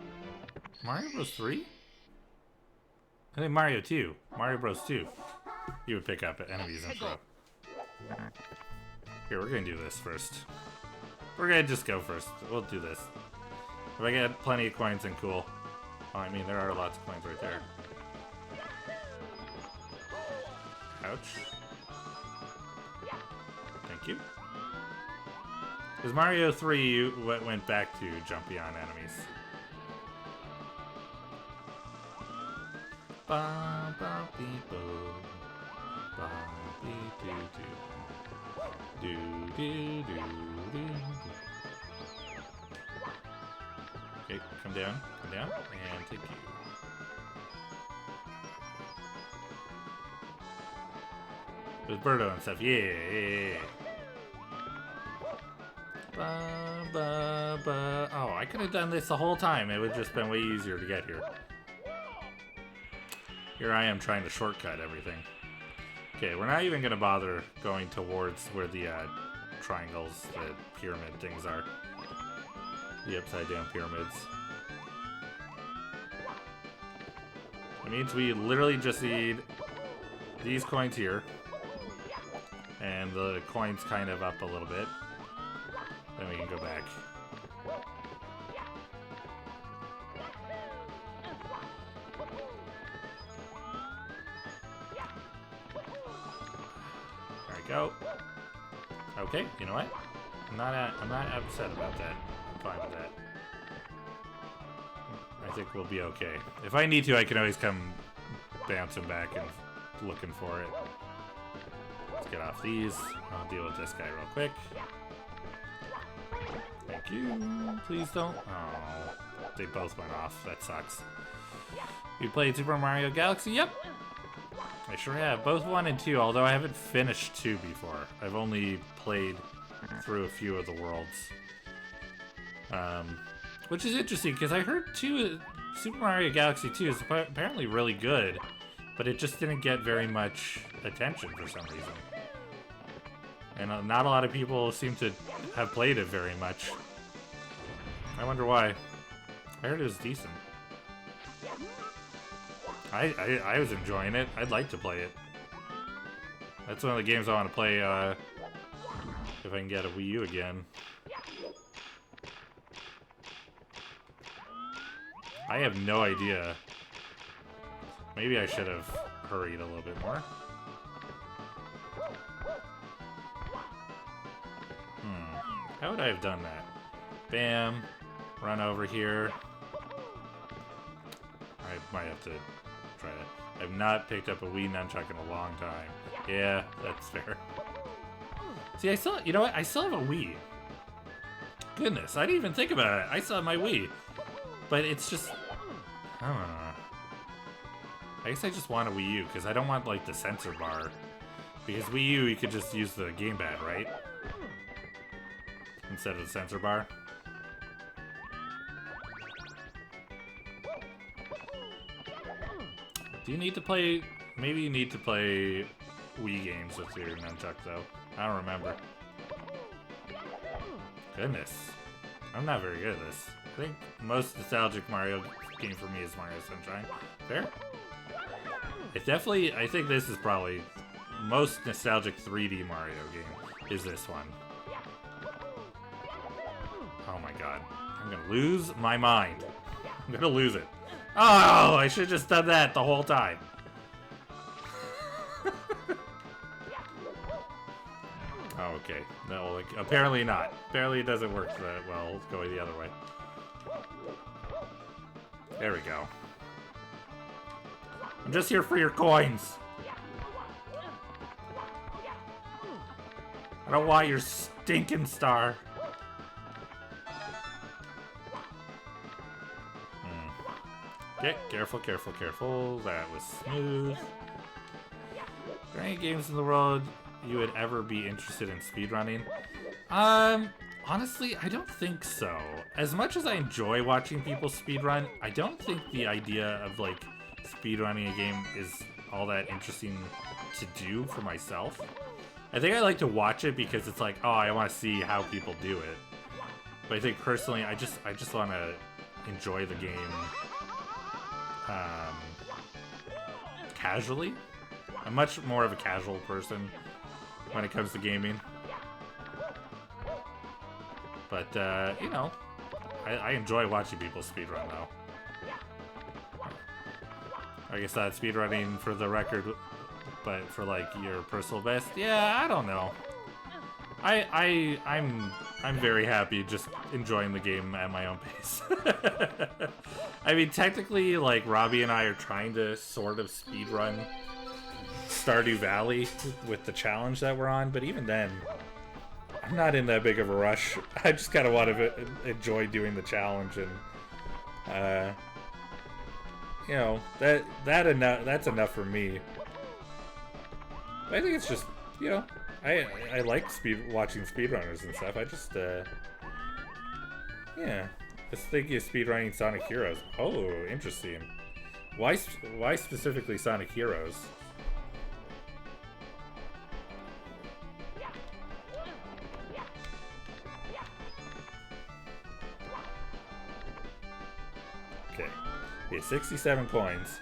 Mario Bros. 3? I think Mario 2. Mario Bros. 2. You would pick up enemies and throw. Here, we're gonna do this first. We're gonna just go first. We'll do this. If I get plenty of coins, then cool. Oh, I mean, there are lots of coins right there. Ouch. Thank you. Because Mario 3 went back to jumping on enemies. Ba ba beep boo. Ba beep doo doo. Doo doo doo doo. Okay, come down, and thank you. With Birdo and stuff, yeah. Ba ba But oh, I could have done this the whole time. It would have just been way easier to get here. Here I am trying to shortcut everything. Okay, we're not even gonna bother going towards where the triangles, the pyramid things are. The upside down pyramids. It means we literally just need these coins here. And the coins kind of up a little bit. Then we can go back. There we go. Okay, you know what? I'm not upset about that. I'm fine with that. I think we'll be okay. If I need to, I can always come bouncing back and looking for it. Let's get off these. I'll deal with this guy real quick. Thank you. Please don't. Oh, they both went off. That sucks. You played Super Mario Galaxy? Yep. I sure have. Both 1 and 2, although I haven't finished 2 before. I've only played through a few of the worlds. Which is interesting, because I heard Super Mario Galaxy 2 is apparently really good, but it just didn't get very much attention for some reason. And not a lot of people seem to have played it very much. I wonder why. I heard it was decent. I was enjoying it. I'd like to play it. That's one of the games I want to play if I can get a Wii U again. I have no idea. Maybe I should have hurried a little bit more. How would I have done that? Bam. Run over here. I might have to try that. I've not picked up a Wii nunchuck in a long time. Yeah, that's fair. See, you know what? I still have a Wii. Goodness, I didn't even think about it. I still have my Wii. But it's just, I don't know. I guess I just want a Wii U, because I don't want, like, the sensor bar. Because Wii U, you could just use the gamepad, right? Instead of the sensor bar. Do you need to play, maybe you need to play Wii games with your nunchuck, though. I don't remember. Goodness. I'm not very good at this. I think most nostalgic Mario game for me is Mario Sunshine. Fair? I think this is probably most nostalgic 3D Mario game is this one. Oh my god. I'm gonna lose my mind. I'm gonna lose it. Oh, I should have just done that the whole time. Oh, okay. No, like, apparently not. Apparently it doesn't work that well. Let's go the other way. There we go. I'm just here for your coins. I don't want your stinking star. Okay, careful, careful, careful. That was smooth. Are there any games in the world you would ever be interested in speedrunning? Honestly, I don't think so. As much as I enjoy watching people speedrun, I don't think the idea of, like, speedrunning a game is all that interesting to do for myself. I think I like to watch it because it's like, oh, I want to see how people do it. But I think personally, I just want to enjoy the game casually. I'm much more of a casual person when it comes to gaming. But, you know, I enjoy watching people speedrun, though. I guess not speedrunning for the record, but for, like, your personal best? Yeah, I don't know. I'm very happy just enjoying the game at my own pace. I mean, technically, like, Robbie and I are trying to sort of speedrun Stardew Valley with the challenge that we're on, but even then, I'm not in that big of a rush. I just kind of want to enjoy doing the challenge, and you know, that's enough for me. But I think it's just, you know, I like watching speedrunners and stuff. I just Yeah. Just thinking of speedrunning Sonic Heroes. Oh, interesting. Why specifically Sonic Heroes? Okay. Okay, 67 coins.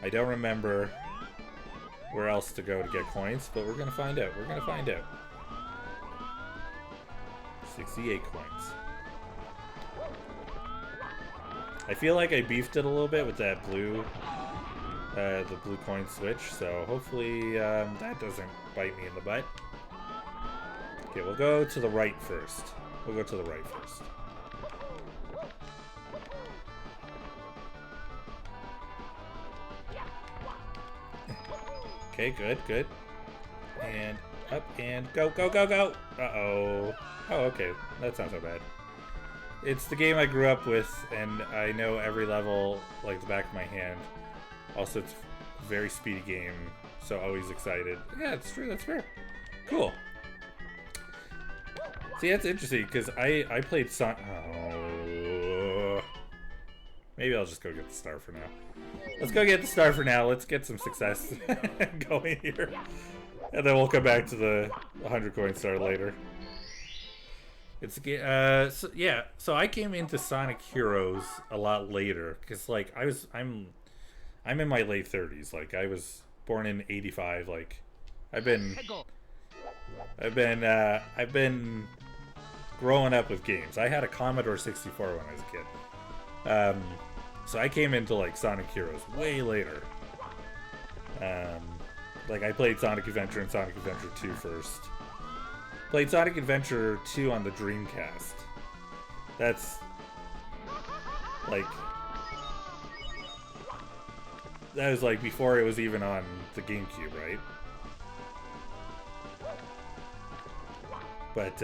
I don't remember where else to go to get coins, but we're gonna find out. We're gonna find out. 68 coins. I feel like I beefed it a little bit with that blue, the blue coin switch, so hopefully that doesn't bite me in the butt. Okay, we'll go to the right first. We'll go to the right first. Okay, good, good. And up and go, go, go, go! Uh-oh. Oh, okay. That's not so bad. It's the game I grew up with, and I know every level like the back of my hand. Also, it's a very speedy game, so always excited. Yeah, it's true. That's fair. Cool. See, that's interesting, because I played Sonic... Oh. Maybe I'll just go get the star for now. Let's go get the star for now. Let's get some success going here. And then we'll come back to the 100 coin star later. It's so, yeah. So I came into Sonic Heroes a lot later because like I'm in my late 30s. Like I was born in '85. Like I've been growing up with games. I had a Commodore 64 when I was a kid. So I came into like Sonic Heroes way later. Like I played Sonic Adventure and Sonic Adventure 2 first. Played Sonic Adventure 2 on the Dreamcast. That's like that was like before it was even on the GameCube, right? But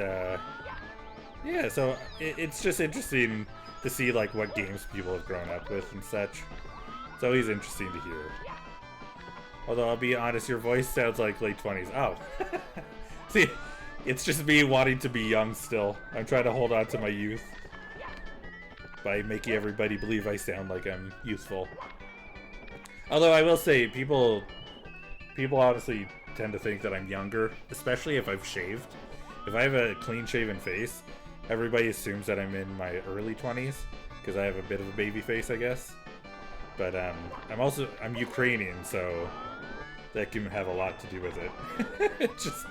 yeah, so it's just interesting to see like what games people have grown up with and such. It's always interesting to hear. Although I'll be honest, your voice sounds like late 20s. Oh. See, it's just me wanting to be young still. I'm trying to hold on to my youth by making everybody believe I sound like I'm youthful. Although I will say, people honestly tend to think that I'm younger, especially if I've shaved. If I have a clean-shaven face, everybody assumes that I'm in my early 20s because I have a bit of a baby face, I guess. But I'm Ukrainian, so that can have a lot to do with it. It's just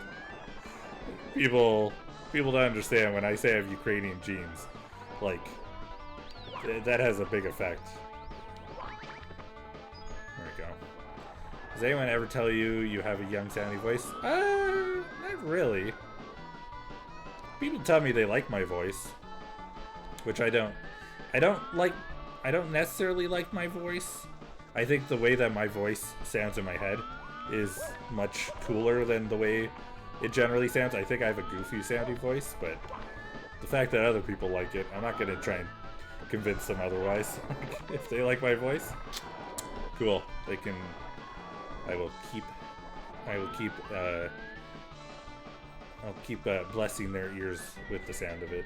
people don't understand when I say I have Ukrainian genes. Like that has a big effect. There we go. Does anyone ever tell you you have a young sounding voice? Not really. People tell me they like my voice, which I don't. I don't necessarily like my voice. I think the way that my voice sounds in my head is much cooler than the way it generally sounds. I think I have a goofy sounding voice, but the fact that other people like it, I'm not going to try and convince them otherwise. If they like my voice, cool. They can. I'll keep blessing their ears with the sound of it.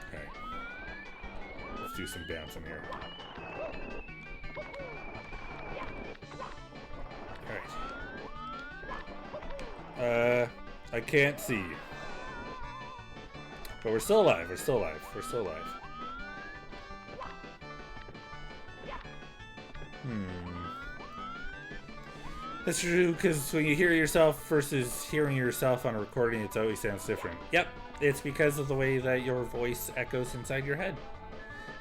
Okay. Let's do some bouncing here. Alright. I can't see. But we're still alive. We're still alive. We're still alive. That's true, because when you hear yourself versus hearing yourself on a recording, it always sounds different. Yep, it's because of the way that your voice echoes inside your head.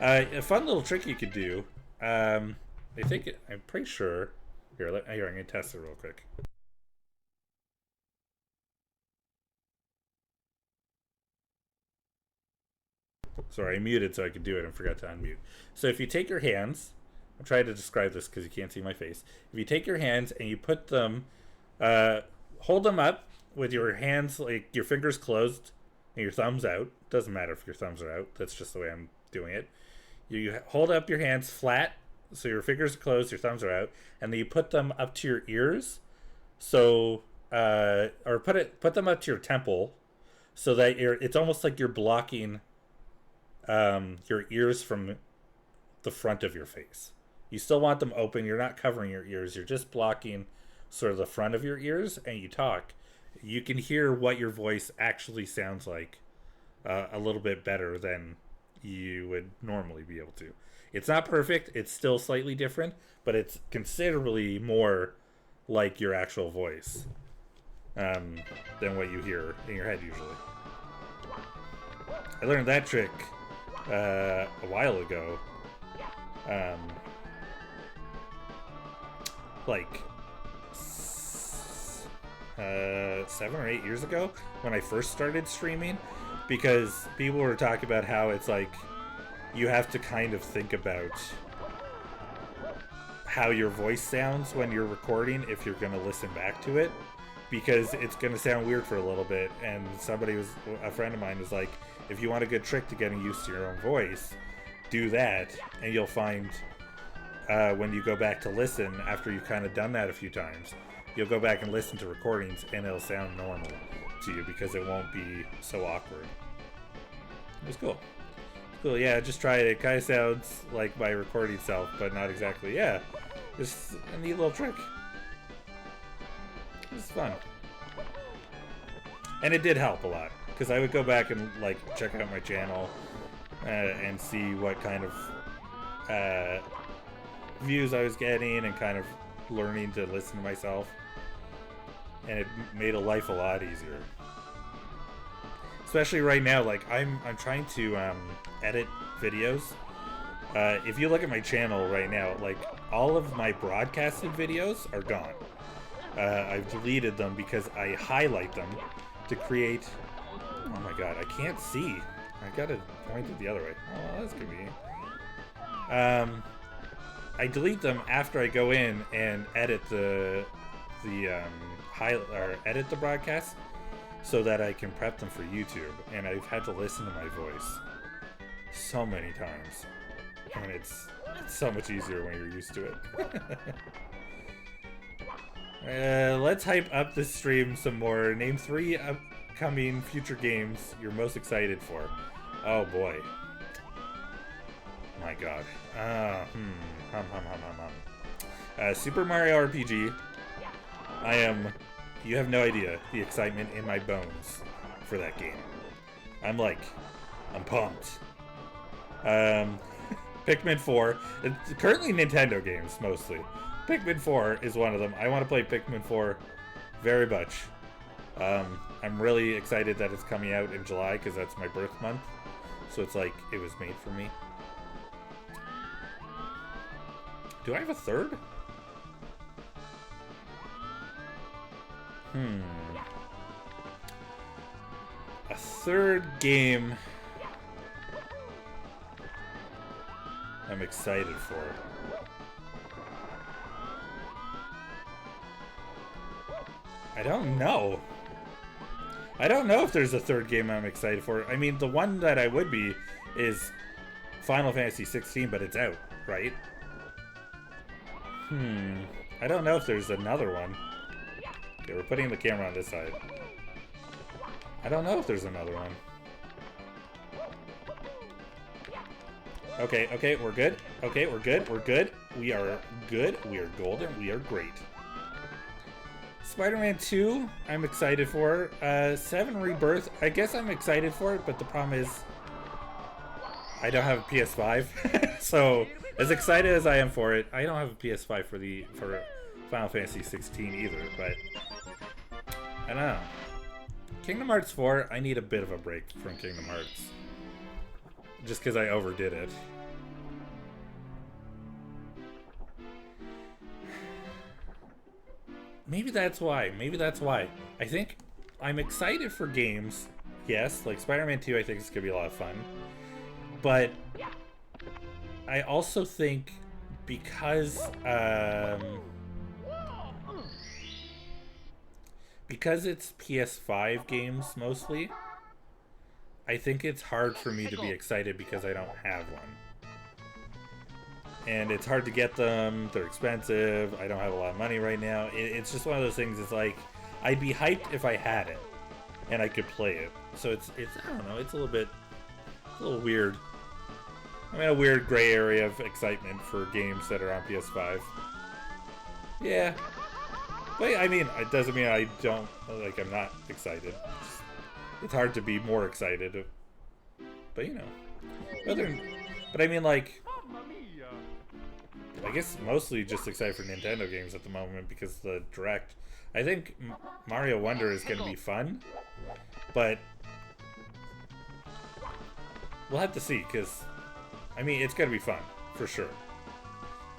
A fun little trick you could do, I'm pretty sure... Here, I'm going to test it real quick. Sorry, I muted so I could do it and forgot to unmute. So if you take your hands... I'm trying to describe this because you can't see my face. If you take your hands and you put them, hold them up with your hands, like your fingers closed and your thumbs out. Doesn't matter if your thumbs are out. That's just the way I'm doing it. You hold up your hands flat, so your fingers are closed, your thumbs are out, and then you put them up to your ears. So, or put them up to your temple, so that it's almost like you're blocking your ears from the front of your face. You still want them open. You're not covering your ears. You're just blocking sort of the front of your ears, and you talk. You can hear what your voice actually sounds like a little bit better than you would normally be able to. It's not perfect. It's still slightly different, but it's considerably more like your actual voice than what you hear in your head usually. I learned that trick a while ago. Like 7 or 8 years ago when I first started streaming, because people were talking about how it's like you have to kind of think about how your voice sounds when you're recording if you're going to listen back to it, because it's going to sound weird for a little bit. And a friend of mine was like, if you want a good trick to getting used to your own voice, do that, and you'll find when you go back to listen after you've kind of done that a few times, you'll go back and listen to recordings and it'll sound normal to you because it won't be so awkward. It was cool. Cool, yeah, just try it. It kind of sounds like my recording self, but not exactly. Yeah, just a neat little trick. It was fun. And it did help a lot, because I would go back and like check out my channel and see what kind of views I was getting and kind of learning to listen to myself. And it made life a lot easier. Especially right now, like I'm trying to edit videos. If you look at my channel right now, like all of my broadcasted videos are gone. I've deleted them because I highlight them to create. Oh my god, I can't see. I gotta point it the other way. Oh, that's convenient. I delete them after I go in and edit edit the broadcast so that I can prep them for YouTube, and I've had to listen to my voice so many times, and it's so much easier when you're used to it. Let's hype up this stream some more. Name 3 upcoming future games you're most excited for. Oh boy. My god. Super Mario RPG. You have no idea the excitement in my bones for that game. I'm pumped. Pikmin 4. It's currently Nintendo games, mostly. Pikmin 4 is one of them. I want to play Pikmin 4 very much. I'm really excited that it's coming out in July, because that's my birth month. So it's like, it was made for me. Do I have a third? A third game I'm excited for. I don't know. I don't know if there's a third game I'm excited for. I mean, the one that I would be is Final Fantasy 16, but it's out, right? I don't know if there's another one. Okay, we're putting the camera on this side. I don't know if there's another one. Okay, we're good. Okay, we're good. We're good. We are good. We are golden. We are great. Spider-Man 2, I'm excited for. 7 Rebirth, I guess I'm excited for it, but the problem is I don't have a PS5. So, as excited as I am for it, I don't have a PS5 for Final Fantasy 16 either, but I don't know. Kingdom Hearts 4, I need a bit of a break from Kingdom Hearts. Just because I overdid it. Maybe that's why. Maybe that's why. I think I'm excited for games. Yes, like Spider-Man 2 I think is going to be a lot of fun. But I also think because it's PS5 games mostly, I think it's hard for me to be excited because I don't have one. And it's hard to get them, they're expensive, I don't have a lot of money right now. It's just one of those things, it's like, I'd be hyped if I had it. and I could play it. So it's I don't know, it's a little weird. I'm in a weird gray area of excitement for games that are on PS5. Yeah. But I mean, it doesn't mean I don't, like, I'm not excited. It's hard to be more excited. But, you know. But I mean, like, Mamma mia! I guess mostly just excited for Nintendo games at the moment because the Direct. I think Mario Wonder is going to be fun. But we'll have to see because, I mean, it's going to be fun. For sure.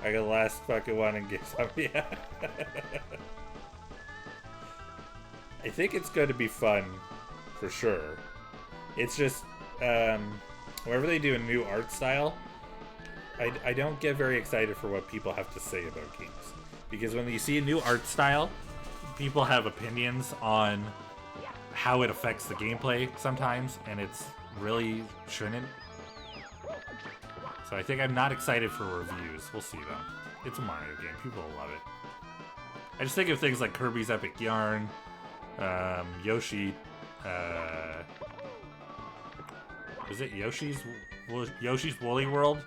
I got the last fucking one and get some. Yeah. I think it's going to be fun, for sure. It's just, whenever they do a new art style, I don't get very excited for what people have to say about games. Because when you see a new art style, people have opinions on how it affects the gameplay sometimes, and it's really shouldn't. So I think I'm not excited for reviews. We'll see, though. It's a Mario game. People will love it. I just think of things like Kirby's Epic Yarn, Yoshi, is it Yoshi's Woolly World?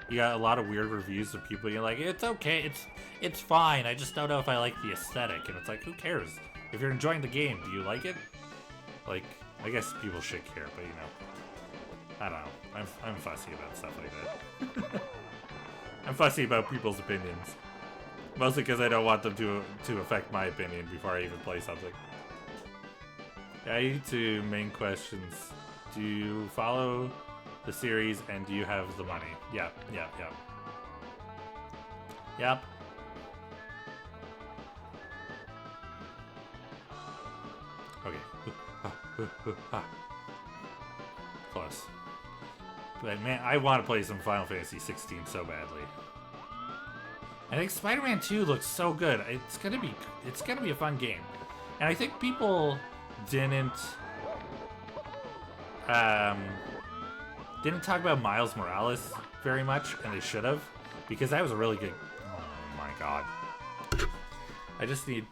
You got a lot of weird reviews of people. You're like, it's okay, it's fine. I just don't know if I like the aesthetic. And it's like, who cares? If you're enjoying the game, do you like it? Like, I guess people should care, but you know, I don't know. I'm fussy about stuff like that. I'm fussy about people's opinions, mostly because I don't want them to affect my opinion before I even play something. To main questions. Do you follow the series and do you have the money? Yep. Okay. Close. But man, I want to play some Final Fantasy 16 so badly. I think Spider-Man 2 looks so good. It's gonna be a fun game. And I think people didn't talk about Miles Morales very much, and they should have, because that was a really good. Oh my god! I just need.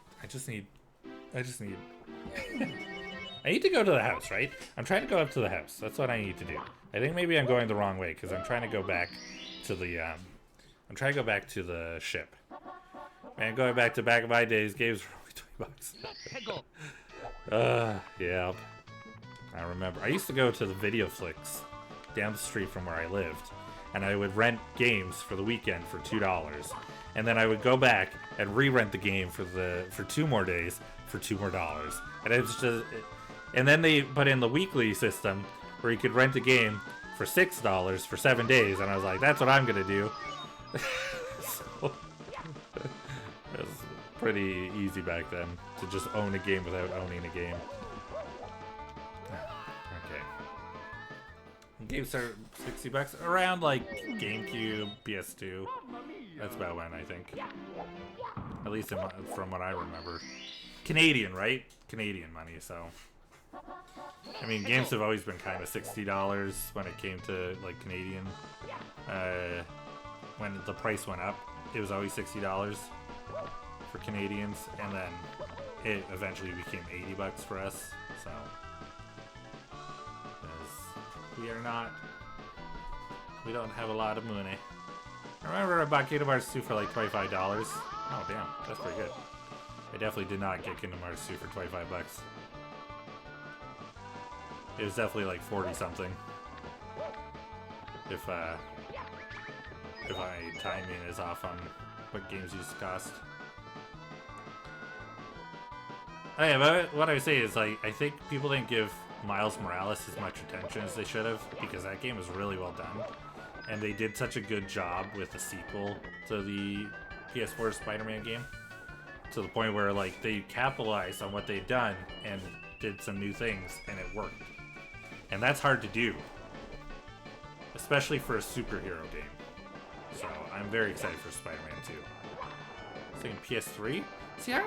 I need to go to the house, right? I'm trying to go up to the house. That's what I need to do. I think maybe I'm going the wrong way because I'm trying to go back to the. I'm trying to go back to the ship. Man, going back to back of my days, games were only $20. Yeah. I remember. I used to go to the Video Flicks down the street from where I lived, and I would rent games for the weekend for $2, and then I would go back and re-rent the game for 2 more days for $2 more, and it was just. And then they put in the weekly system where you could rent a game for $6 for 7 days, and I was like, that's what I'm gonna do. So, it was pretty easy back then to just own a game without owning a game. Okay. Games are $60 around like GameCube, PS2. That's about when I think. At least from what I remember. Canadian, right? Canadian money, so. I mean, games have always been kind of $60 when it came to like Canadian. When the price went up, it was always $60 for Canadians, and then it eventually became $80 for us. So, we don't have a lot of money. I remember I bought Kingdom Hearts 2 for like $25. Oh damn, that's pretty good. I definitely did not get Kingdom Hearts 2 for $25. It was definitely like 40 something. If my timing is off on what games used to cost. Oh yeah, but what I would say is, like, I think people didn't give Miles Morales as much attention as they should have, because that game was really well done. And they did such a good job with the sequel to the PS4 Spider-Man game, to the point where, like, they capitalized on what they'd done and did some new things, and it worked. And that's hard to do, especially for a superhero game. So I'm very excited for Spider-Man 2. I think PS3. See, I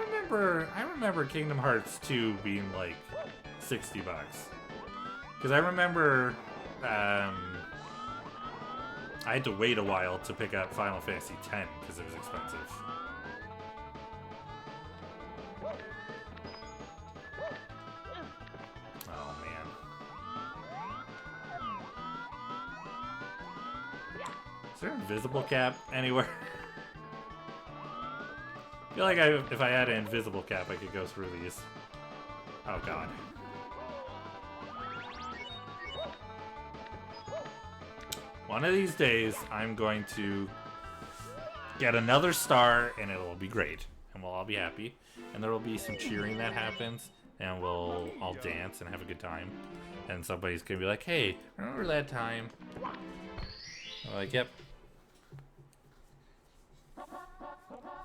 remember Kingdom Hearts 2 being like $60, because I remember I had to wait a while to pick up Final Fantasy X because it was expensive. Is there an invisible cap anywhere? I feel like if I had an invisible cap, I could go through these. Oh god. One of these days, I'm going to get another star, and it'll be great. And we'll all be happy. And there will be some cheering that happens, and we'll all dance and have a good time. And somebody's gonna be like, hey, remember that time? I'm like, yep.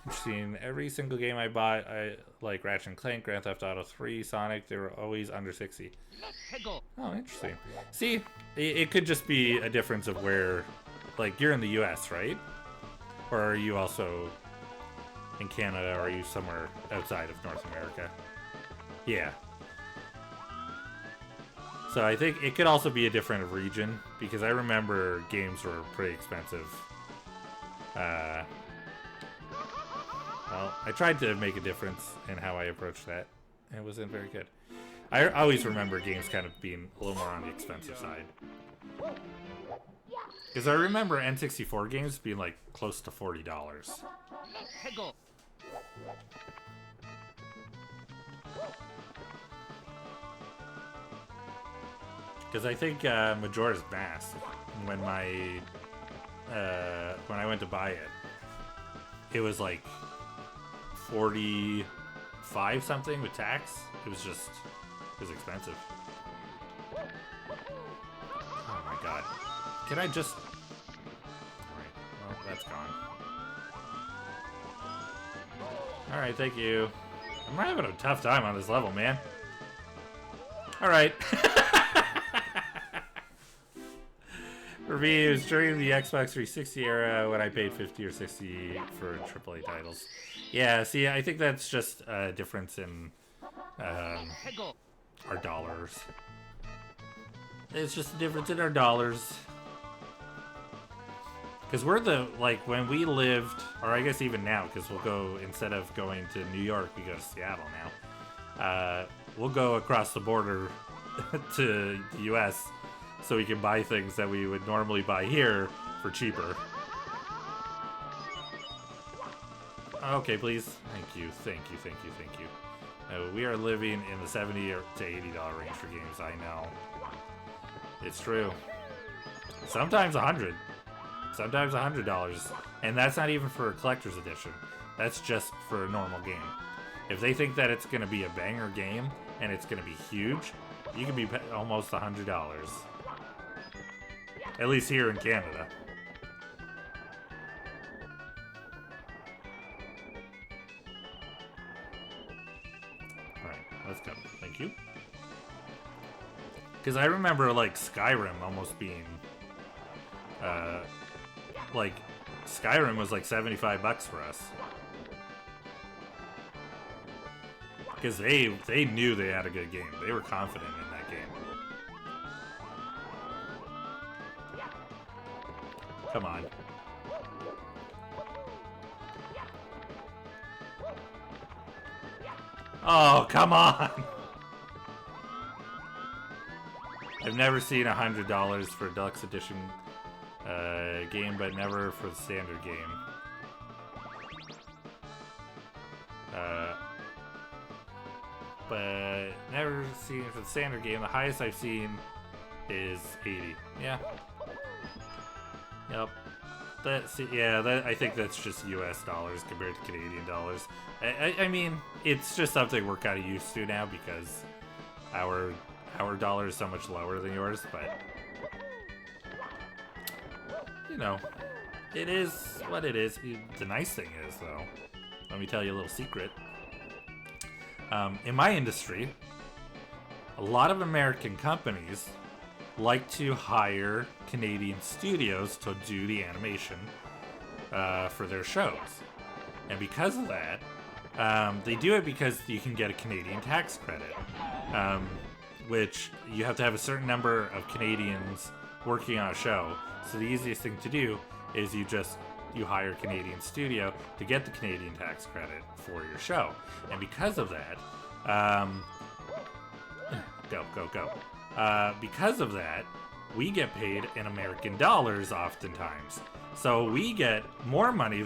Interesting. Every single game I bought, like Ratchet and Clank, Grand Theft Auto 3, Sonic, they were always under 60. Oh, interesting. See, it could just be a difference of where, like, you're in the US, right? Or are you also in Canada, or are you somewhere outside of North America? Yeah. So I think it could also be a different region, because I remember games were pretty expensive. Well, I tried to make a difference in how I approached that, and it wasn't very good. I always remember games kind of being a little more on the expensive side. Because I remember N64 games being like close to $40. Because I think Majora's Mask, when I went to buy it, it was like 45 something with tax. It was expensive. Oh my god. Can I just... Alright, well, that's gone. Alright, thank you. I'm having a tough time on this level, man. Alright. For me, it was during the Xbox 360 era when I paid 50 or 60 for AAA titles. Yeah, see, I think that's just a difference in our dollars. It's just a difference in our dollars. Because we're when we lived, or I guess even now, because we'll go, instead of going to New York, we go to Seattle now. We'll go across the border to the US so we can buy things that we would normally buy here for cheaper. Okay, please. Thank you, thank you, thank you, thank you. We are living in the $70 to $80 range for games, I know. It's true. Sometimes $100. Sometimes $100. And that's not even for a collector's edition. That's just for a normal game. If they think that it's going to be a banger game, and it's going to be huge, you can be almost $100. At least here in Canada. Alright, let's go. Thank you. Because I remember, like, Skyrim almost being... Skyrim was like $75 for us. Because they knew they had a good game. They were confident in that game. Come on. Oh, come on! I've never seen $100 for a deluxe edition game, but never for the standard game. But never seen for the standard game. The highest I've seen is 80. Yeah. Yep. I think that's just US dollars compared to Canadian dollars. I mean, it's just something we're kind of used to now because our dollar is so much lower than yours, but you know, it is what it is. The nice thing is, though, let me tell you a little secret. In my industry, a lot of American companies like to hire Canadian studios to do the animation for their shows. And because of that, they do it because you can get a Canadian tax credit, which you have to have a certain number of Canadians working on a show. So the easiest thing to do is you hire a Canadian studio to get the Canadian tax credit for your show. And because of that, go. Because of that, we get paid in American dollars oftentimes. So we get more money.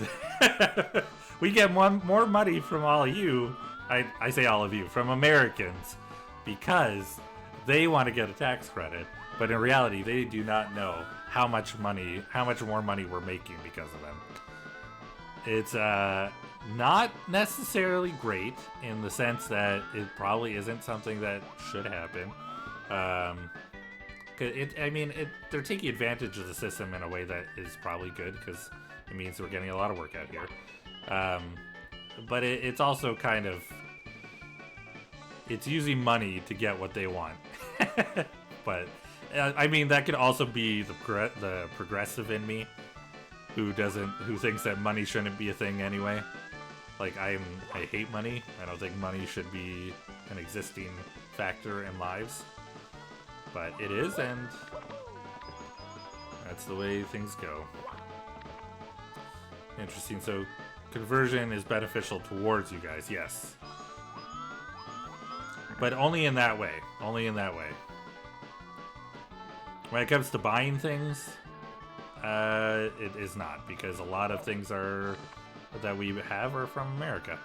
We get more money from all of you. I say all of you, from Americans, because they want to get a tax credit. But in reality, they do not know how much more money we're making because of them. It's not necessarily great in the sense that it probably isn't something that should happen. They're taking advantage of the system in a way that is probably good because it means we're getting a lot of work out here. But it's also kind of, it's using money to get what they want. But that could also be the progressive in me, who thinks that money shouldn't be a thing anyway. Like I hate money. I don't think money should be an existing factor in lives. But it is, and that's the way things go. Interesting. So conversion is beneficial towards you guys, yes. But only in that way. Only in that way. When it comes to buying things, it is not, because a lot of things that we have are from America.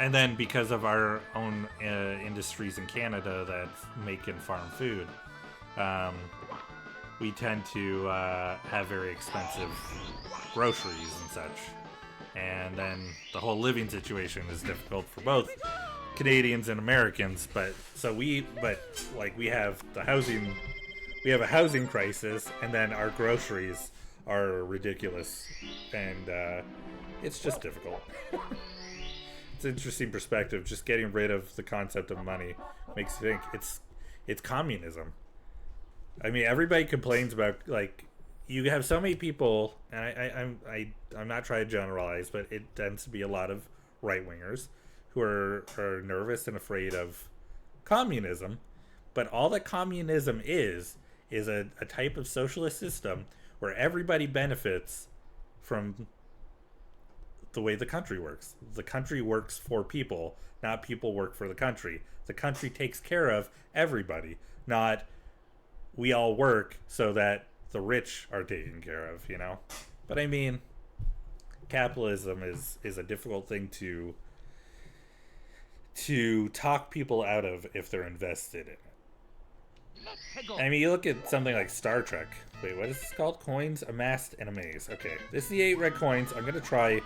And then because of our own industries in Canada that make and farm food, we tend to have very expensive groceries and such. And then the whole living situation is difficult for both Canadians and Americans. But we have a housing crisis, and then our groceries are ridiculous, and it's just difficult. It's an interesting perspective. Just getting rid of the concept of money makes you think it's communism. I mean, everybody complains about, like, you have so many people, and I'm not trying to generalize, but it tends to be a lot of right-wingers who are nervous and afraid of communism. But all that communism is a type of socialist system where everybody benefits from the way the country works. The country works for people, not people work for the country. The country takes care of everybody, not we all work so that the rich are taken care of, you know? But I mean, capitalism is a difficult thing to talk people out of if they're invested in it. I mean, you look at something like Star Trek. Wait, what is this called? Coins amassed in a maze. Okay, this is the 8 red coins. I'm gonna try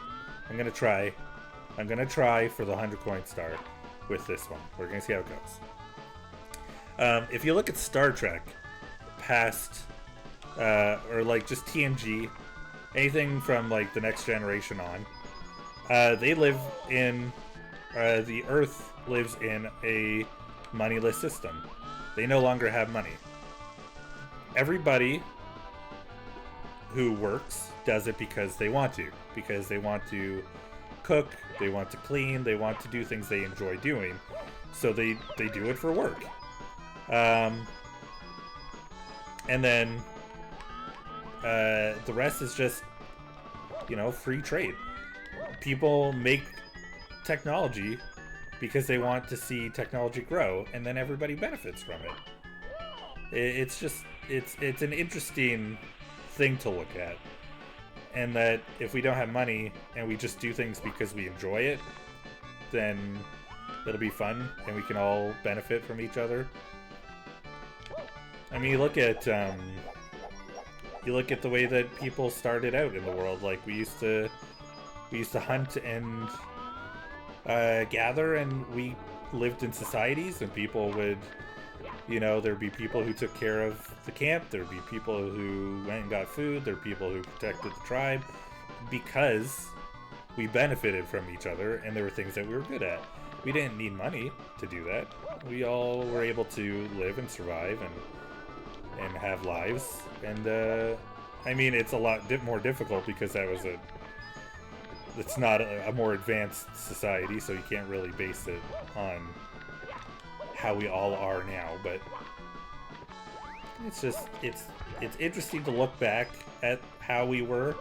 for the 100 coin star with this one. We're gonna see how it goes. If you look at Star Trek, past or like just TNG, anything from like the Next Generation on, they live in the Earth lives in a moneyless system. They no longer have money. Everybody who works does it because they want to. Because they want to cook, they want to clean, they want to do things they enjoy doing. So they do it for work. And then the rest is just, free trade. People make technology because they want to see technology grow, and then everybody benefits from it. It's an interesting thing to look at, and that if we don't have money and we just do things because we enjoy it, then it'll be fun and we can all benefit from each other. I mean, you look at the way that people started out in the world. Like we used to hunt and gather, and we lived in societies, and people would, there'd be people who took care of the camp, there'd be people who went and got food, there'd be people who protected the tribe, because we benefited from each other, and there were things that we were good at. We didn't need money to do that. We all were able to live and survive and have lives, and I mean, it's a lot more difficult because it's not a more advanced society, so you can't really base it on how we all are now. But it's interesting to look back at how we were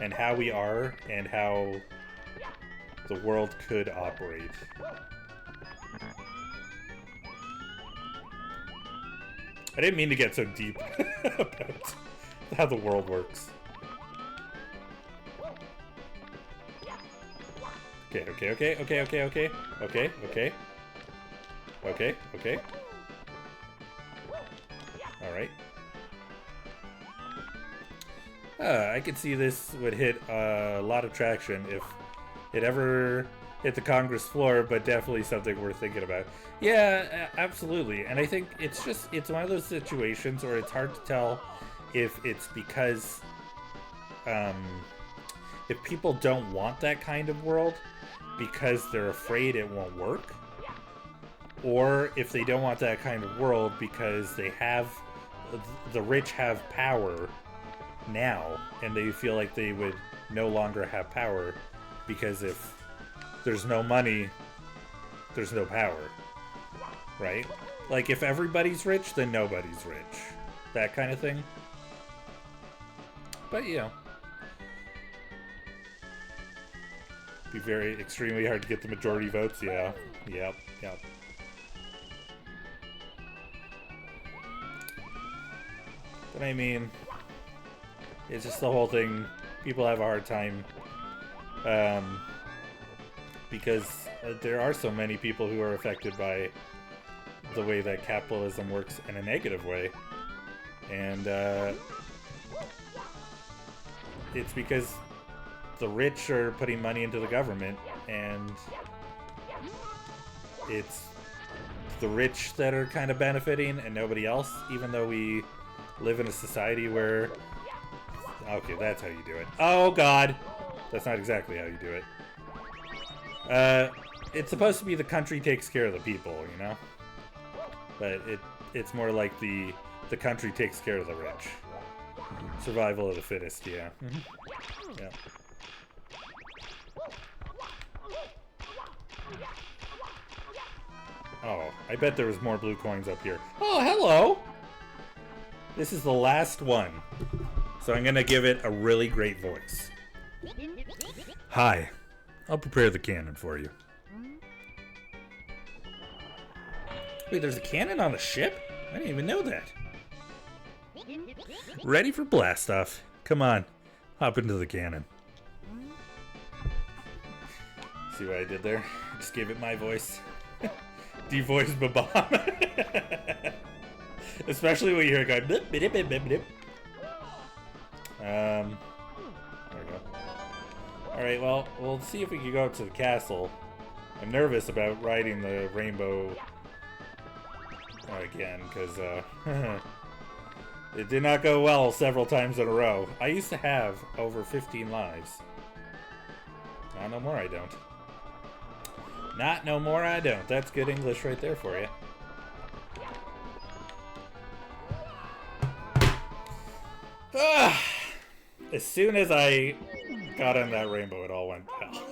and how we are and how the world could operate. I didn't mean to get so deep about how the world works. Okay, okay, okay, okay, okay, okay, okay, okay. Okay, okay. Alright. I could see this would hit a lot of traction if it ever hit the Congress floor, but definitely something worth thinking about. Yeah, absolutely. And I think it's one of those situations where it's hard to tell if it's because if people don't want that kind of world because they're afraid it won't work, or if they don't want that kind of world because the rich have power now and they feel like they would no longer have power because if there's no money, there's no power, right? Like if everybody's rich, then nobody's rich, that kind of thing. But you know, be extremely hard to get the majority votes. Yeah, yep. But I mean, it's just the whole thing. People have a hard time because there are so many people who are affected by the way that capitalism works in a negative way. And it's because the rich are putting money into the government, and it's the rich that are kind of benefiting and nobody else, even though we live in a society where... Okay, that's how you do it. Oh, God! That's not exactly how you do it. It's supposed to be the country takes care of the people, you know? But it's more like the country takes care of the rich. Survival of the fittest, yeah. Yeah. Oh, I bet there was more blue coins up here. Oh, hello! This is the last one. So I'm gonna give it a really great voice. Hi. I'll prepare the cannon for you. Wait, there's a cannon on the ship? I didn't even know that. Ready for blast off. Come on. Hop into the cannon. See what I did there? Just gave it my voice. Devoiced my bomb. Especially when you hear it going blip, blip, blip, blip, blip. There we go. Alright, well, we'll see if we can go up to the castle. I'm nervous about riding the rainbow again, because it did not go well several times in a row. I used to have over 15 lives. Not no more I don't. Not no more I don't. That's good English right there for you. As soon as I got on that rainbow, it all went hell.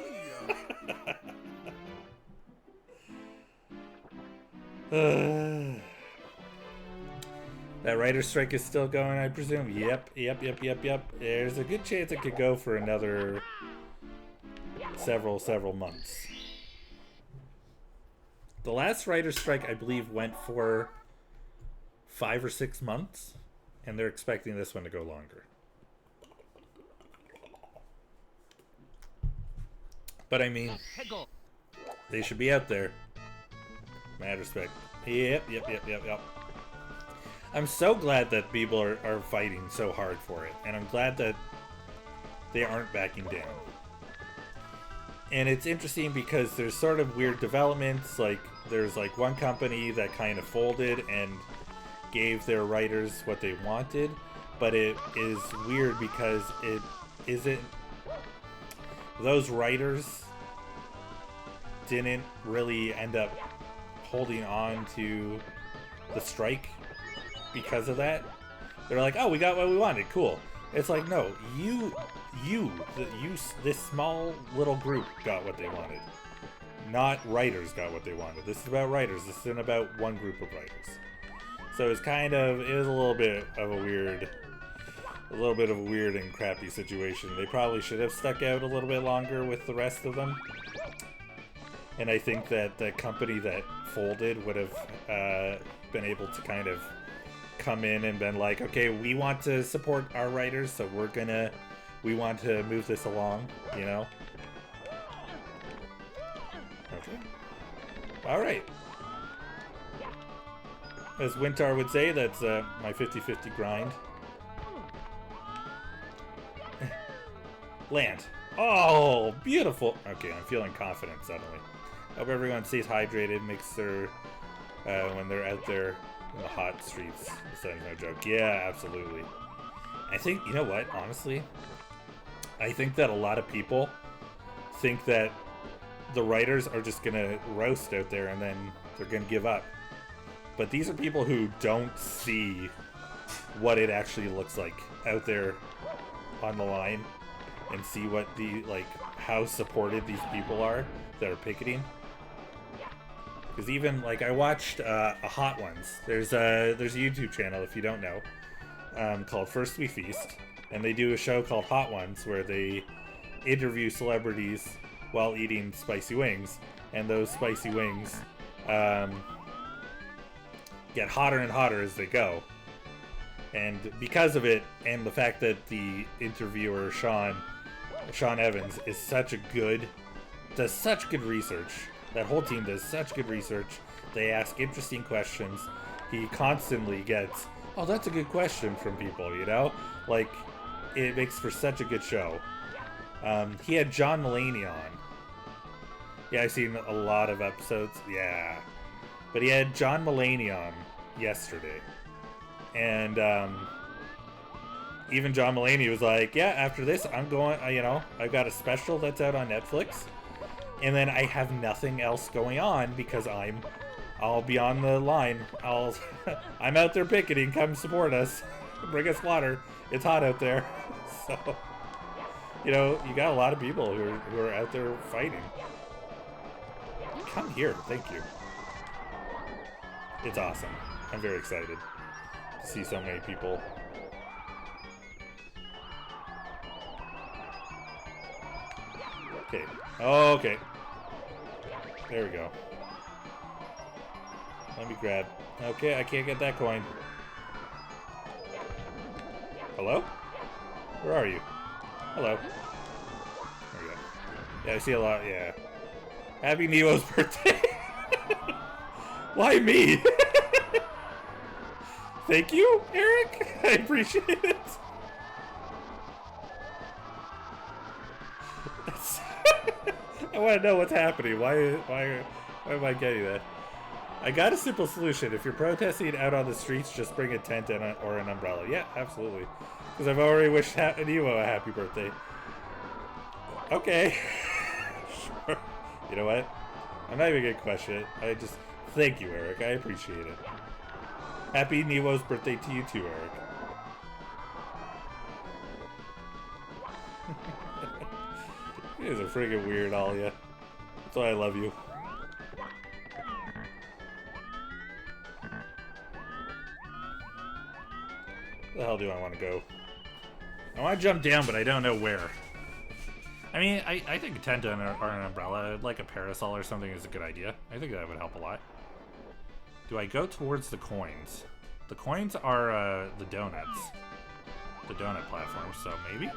That writer's strike is still going, I presume? Yep. There's a good chance it could go for another several months. The last writer's strike, I believe, went for 5 or 6 months, and they're expecting this one to go longer. But I mean, they should be out there. Mad respect. Yep. I'm so glad that people are fighting so hard for it, and I'm glad that they aren't backing down. And it's interesting because there's sort of weird developments, like there's like one company that kind of folded and gave their writers what they wanted, but it is weird because it isn't... Those writers didn't really end up holding on to the strike because of that. They're like, oh, we got what we wanted, cool. It's like, no, this small little group got what they wanted. Not writers got what they wanted. This is about writers. This isn't about one group of writers. So it's kind of, it was a little bit of a weird and crappy situation. They probably should have stuck out a little bit longer with the rest of them. And I think that the company that folded would have been able to kind of come in and been like, okay, we want to support our writers, so we want to move this along, you know? Okay. Alright. As Wintar would say, that's my 50-50 grind. Land. Oh, beautiful. Okay, I'm feeling confident suddenly. Hope everyone stays hydrated, makes their, when they're out there in the hot streets. That's no joke. Yeah, absolutely. I think, you know what, honestly? I think that a lot of people think that the writers are just gonna roast out there and then they're gonna give up. But these are people who don't see what it actually looks like out there on the line and see what the, like, how supported these people are that are picketing. Because even, like, I watched a Hot Ones. There's a YouTube channel, if you don't know, called First We Feast. And they do a show called Hot Ones where they interview celebrities while eating spicy wings. And those spicy wings get hotter and hotter as they go. And because of it, and the fact that the interviewer, Sean Evans, is does such good research. That whole team does such good research. They ask interesting questions. He constantly gets, oh, that's a good question from people, you know? Like, it makes for such a good show. He had John Mulaney on. Yeah, I've seen a lot of episodes. Yeah. But he had John Mulaney on yesterday. And, even John Mulaney was like, yeah, after this, I'm going, you know, I've got a special that's out on Netflix. And then I have nothing else going on because I'll be on the line. I'm out there picketing. Come support us. Bring us water. It's hot out there. So, you know, you got a lot of people who are out there fighting. Come here. Thank you. It's awesome. I'm very excited to see so many people. Okay. Oh, okay. There we go. Let me grab. Okay, I can't get that coin. Hello? Where are you? Hello. There we go. Yeah, I see a lot. Yeah. Happy Neo's birthday. Why me? Thank you, Eric. I appreciate it. I want to know what's happening. Why am I getting that? I got a simple solution. If you're protesting out on the streets, just bring a tent or an umbrella. Yeah, absolutely. Because I've already wished Nemo a happy birthday. Okay. Sure. You know what? I'm not even going to question it. I just... Thank you, Eric. I appreciate it. Happy Nemo's birthday to you too, Eric. You guys are friggin' weird, all of you. That's why I love you. Where the hell do I want to go? I want to jump down, but I don't know where. I mean, I think a tent or an umbrella, like a parasol or something, is a good idea. I think that would help a lot. Do I go towards the coins? The coins are the donuts. The donut platform, so maybe?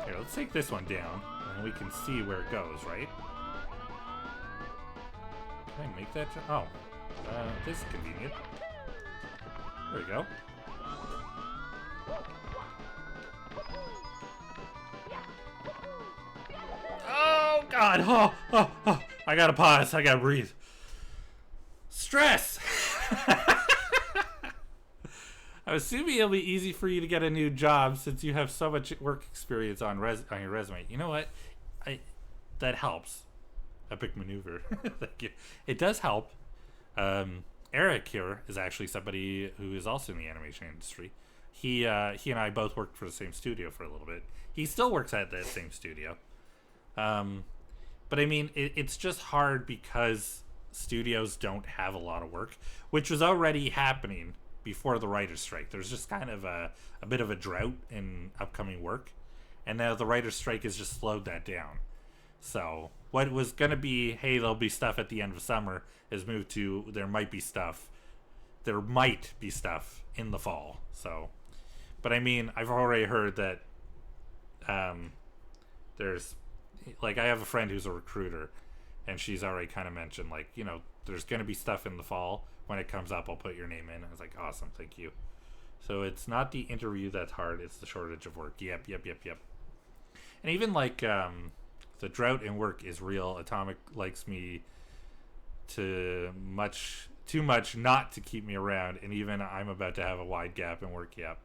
Here, let's take this one down, and we can see where it goes, right? Can I make that? Oh, this is convenient. There we go. Oh, God! Oh! I gotta pause. I gotta breathe. Stress! I was assuming it'll be easy for you to get a new job since you have so much work experience on your resume. You know what? That helps. Epic maneuver. Thank you. It does help. Eric here is actually somebody who is also in the animation industry. He and I both worked for the same studio for a little bit. He still works at that same studio. But I mean, it's just hard because studios don't have a lot of work, which was already happening before the writer's strike. There's just kind of a bit of a drought in upcoming work, and now the writer's strike has just slowed that down. So what was gonna be, hey, there'll be stuff at the end of summer, has moved to there might be stuff. There might be stuff in the fall. So, but I mean, I've already heard that there's, like, I have a friend who's a recruiter, and she's already kind of mentioned, like, you know, there's gonna be stuff in the fall. When it comes up, I'll put your name in. I was like, awesome, thank you. So it's not the interview that's hard, it's the shortage of work. Yep. And even like the drought in work is real. Atomic likes me too much not to keep me around, and even I'm about to have a wide gap in work. Yep.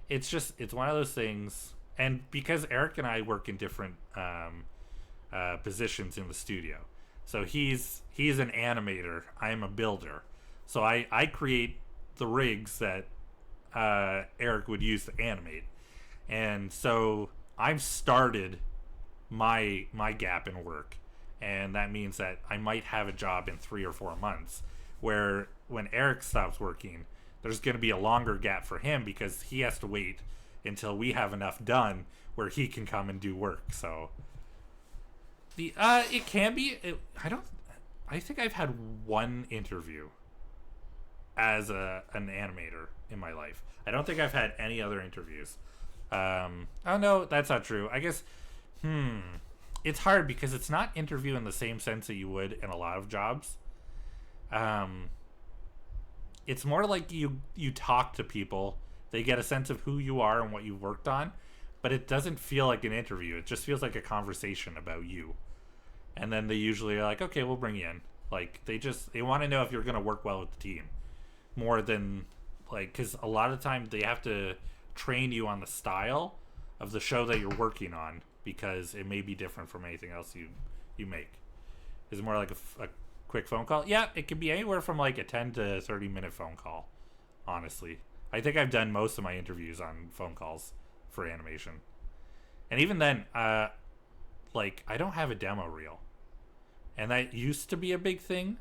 It's one of those things, and because Eric and I work in different positions in the studio. So he's an animator, I'm a builder. So I create the rigs that Eric would use to animate. And so I've started my gap in work. And that means that I might have a job in 3 or 4 months, where when Eric stops working, there's going to be a longer gap for him because he has to wait until we have enough done where he can come and do work. So it can be, I think I've had one interview as an animator in my life. I don't think I've had any other interviews. Oh no, that's not true. I guess, it's hard because it's not interview in the same sense that you would in a lot of jobs. It's more like you talk to people, they get a sense of who you are and what you've worked on, but it doesn't feel like an interview. It just feels like a conversation about you. And then they usually are like, okay, we'll bring you in. Like, they want to know if you're going to work well with the team. More than, like, because a lot of the time they have to train you on the style of the show that you're working on, because it may be different from anything else you make. Is it more like a quick phone call? Yeah, it could be anywhere from like a 10 to 30 minute phone call, honestly. I think I've done most of my interviews on phone calls for animation. And even then, like, I don't have a demo reel. And that used to be a big thing.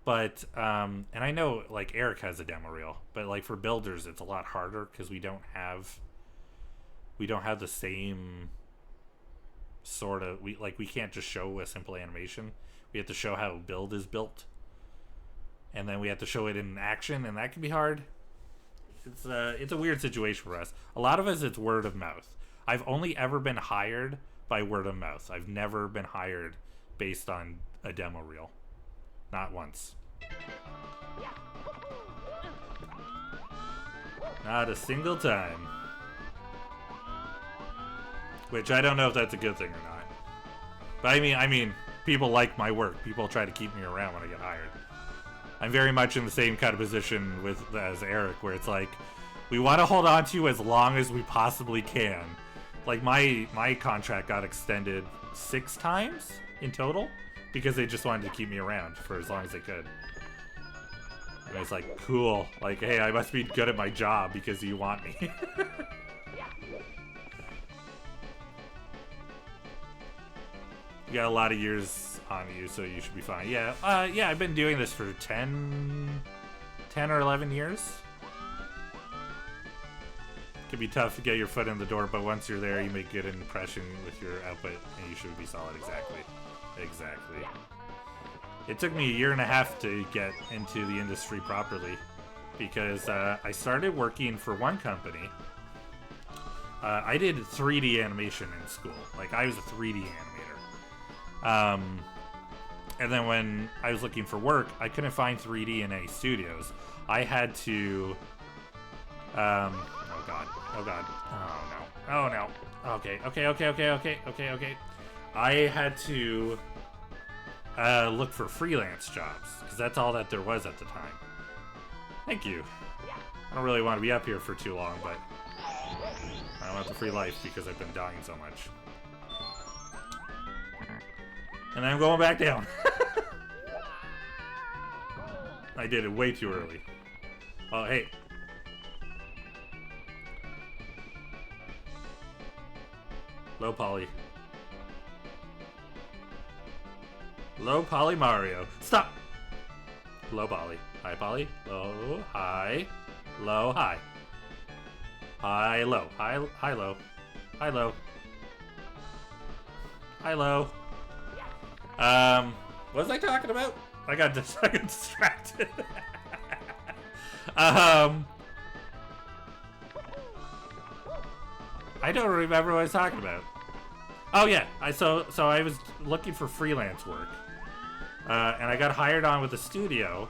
But, and I know, like, Eric has a demo reel. But, like, for builders, it's a lot harder because we don't have the same sort of, we can't just show a simple animation. We have to show how a build is built. And then we have to show it in action, and that can be hard. It's a weird situation for us. A lot of us, it's word of mouth. I've only ever been hired by word of mouth. I've never been hired based on a demo reel. Not once. Not a single time. Which I don't know if that's a good thing or not. But I mean, people like my work. People try to keep me around when I get hired. I'm very much in the same kind of position as Eric, where it's like, we want to hold on to you as long as we possibly can. Like, my contract got extended 6 times in total because they just wanted to keep me around for as long as they could. And it's like, cool. Like, hey, I must be good at my job because you want me. You got a lot of years on you, so you should be fine. Yeah, I've been doing this for 10 or 11 years. Can be tough to get your foot in the door, but once you're there, you make good impression with your output, and you should be solid. Exactly. It took me 1.5 years to get into the industry properly, because I started working for one company. I did 3D animation in school. Like, I was a 3D animator. And then when I was looking for work, I couldn't find 3D in any studios. I had to... Oh god. Oh no. Okay. I had to look for freelance jobs, because that's all that there was at the time. Thank you. I don't really want to be up here for too long, but I want the free life because I've been dying so much. And I'm going back down. I did it way too early. Oh, hey. Low poly. Low poly Mario. Stop! Low poly. High poly. Low, high. Low, high. High, low. High, low. High, low. High, low. What was I talking about? I got distracted. I don't remember what I was talking about. Oh yeah, so I was looking for freelance work, and I got hired on with a studio,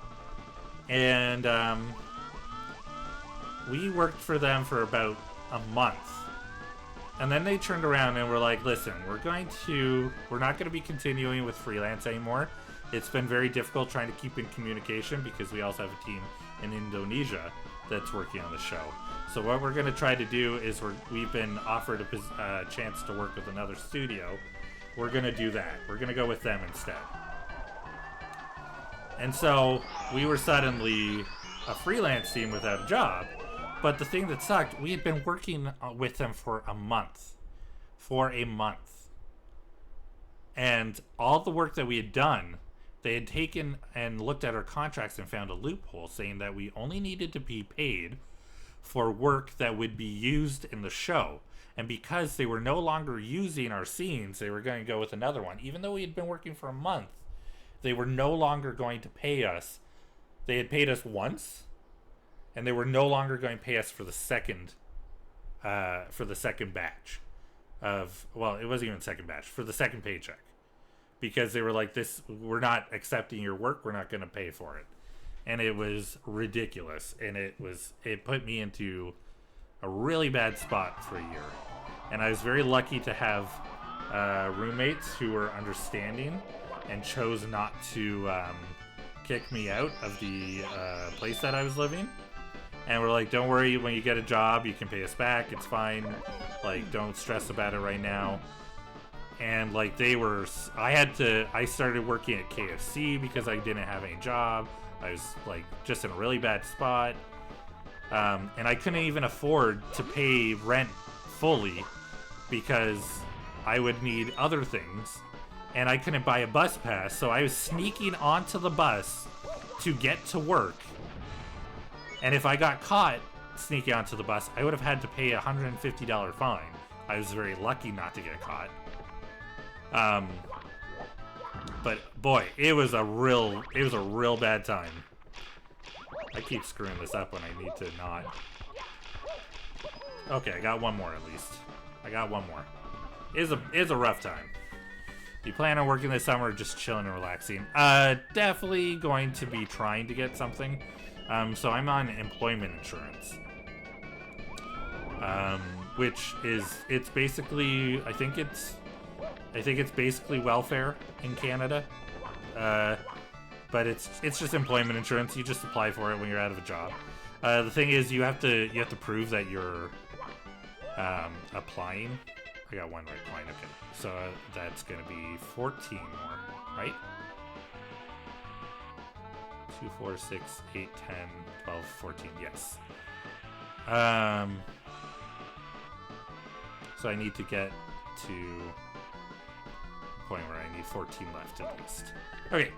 and we worked for them for about a month, and then they turned around and were like, "Listen, we're not going to be continuing with freelance anymore. It's been very difficult trying to keep in communication because we also have a team in Indonesia that's working on the show. So what we're going to try to do is we've been offered a chance to work with another studio. We're going to do that. We're going to go with them instead." And so we were suddenly a freelance team without a job. But the thing that sucked, we had been working with them for a month. And all the work that we had done, they had taken and looked at our contracts and found a loophole saying that we only needed to be paid for work that would be used in the show. And because they were no longer using our scenes, they were going to go with another one. Even though we had been working for a month, they were no longer going to pay us. They had paid us once, and they were no longer going to pay us for the second batch of, well, it wasn't even second batch, for the second paycheck. Because they were like, we're not accepting your work, we're not going to pay for it. And it was ridiculous, and it put me into a really bad spot for a year. And I was very lucky to have roommates who were understanding and chose not to kick me out of the place that I was living. And we're like, "Don't worry, when you get a job, you can pay us back. It's fine. Like, don't stress about it right now." And like I started working at KFC because I didn't have any job. I was like just in a really bad spot. And I couldn't even afford to pay rent fully because I would need other things. And I couldn't buy a bus pass, so I was sneaking onto the bus to get to work. And if I got caught sneaking onto the bus, I would have had to pay a $150 fine. I was very lucky not to get caught. But boy, it was a real bad time. I keep screwing this up when I need to not. Okay, I got one more at least. I got one more. It's a rough time. Do you plan on working this summer or just chilling and relaxing? Definitely going to be trying to get something. So I'm on employment insurance. Which is, it's basically, I think it's basically welfare in Canada. But it's just employment insurance. You just apply for it when you're out of a job. The thing is, you have to prove that you're applying. I got one right point. Okay, so that's gonna be 14 more, right? 2, 4, 6, 8, 10, 12, 14. Yes. So I need to get to a point where I need 14 left at least. Okay.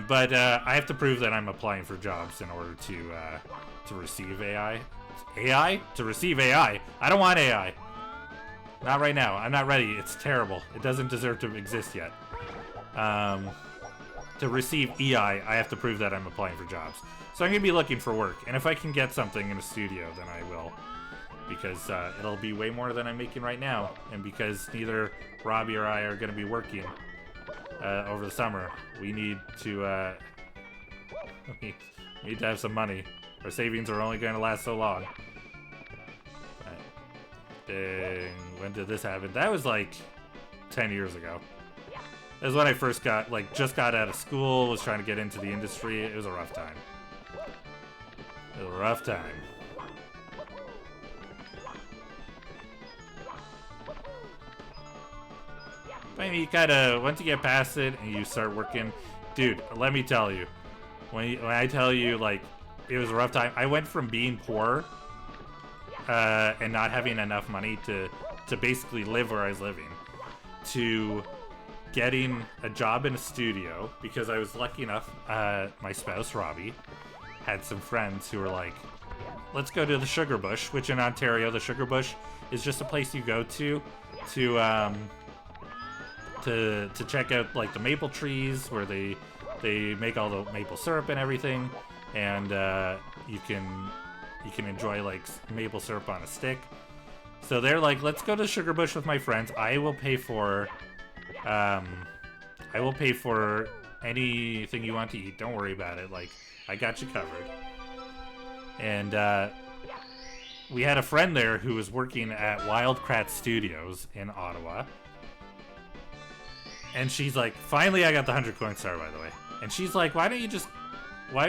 But I have to prove that I'm applying for jobs in order to receive AI. AI? To receive AI? I don't want AI. Not right now. I'm not ready. It's terrible. It doesn't deserve to exist yet. To receive EI, I have to prove that I'm applying for jobs. So I'm going to be looking for work. And if I can get something in a studio, then I will. Because it'll be way more than I'm making right now. And because neither Robbie or I are going to be working over the summer, we need to we need to have some money. Our savings are only going to last so long. Dang, when did this happen? That was like 10 years ago. That was when I first just got out of school, was trying to get into the industry. It was a rough time. It was a rough time. I mean, you kinda, once you get past it and you start working, dude, let me tell you, when I tell you, like, it was a rough time, I went from being poor, and not having enough money to basically live where I was living, to getting a job in a studio, because I was lucky enough, my spouse, Robbie, had some friends who were like, let's go to the Sugar Bush, which in Ontario, the Sugar Bush is just a place you go to to check out like the maple trees where they make all the maple syrup and everything, and you can enjoy like maple syrup on a stick. So they're like, let's go to Sugar Bush with my friends. I will pay for anything you want to eat. Don't worry about it. Like, I got you covered. And we had a friend there who was working at Wildcrat Studios in Ottawa. And she's like, finally I got the 100 coin star, by the way. And she's like, why don't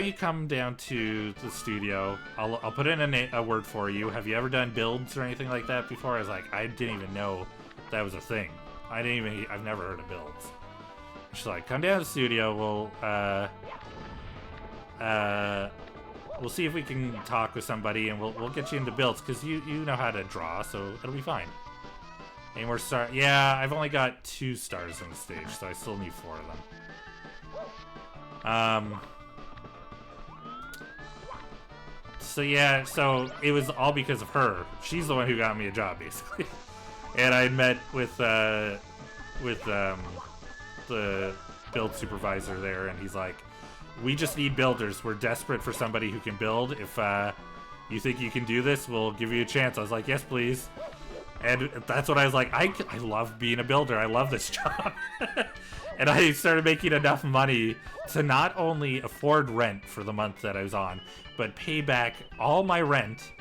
you come down to the studio? I'll put in a word for you. Have you ever done builds or anything like that before? I was like, I didn't even know that was a thing. I've never heard of builds. She's like, come down to the studio. We'll see if we can talk with somebody, and we'll get you into builds, because you know how to draw, so it'll be fine. And we're yeah, I've only got 2 stars on the stage, so I still need 4 of them. So yeah, so it was all because of her. She's the one who got me a job, basically. And I met with the build supervisor there, and he's like, we just need builders. We're desperate for somebody who can build. If you think you can do this, we'll give you a chance. I was like, yes, please. And that's what I was like, I love being a builder. I love this job. And I started making enough money to not only afford rent for the month that I was on, but pay back all my rent,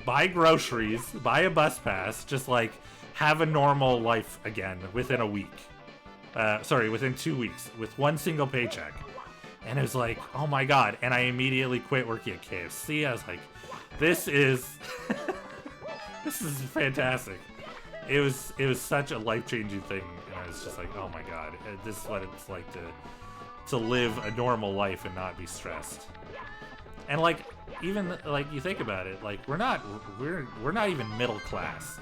buy groceries, buy a bus pass, just like have a normal life again within a week. Within 2 weeks with one single paycheck. And it was like, oh my god. And I immediately quit working at KFC. I was like, this is this is fantastic. It was such a life-changing thing, and I was just like, oh my god, this is what it's like to live a normal life and not be stressed. And like, even like you think about it, like we're not even middle class.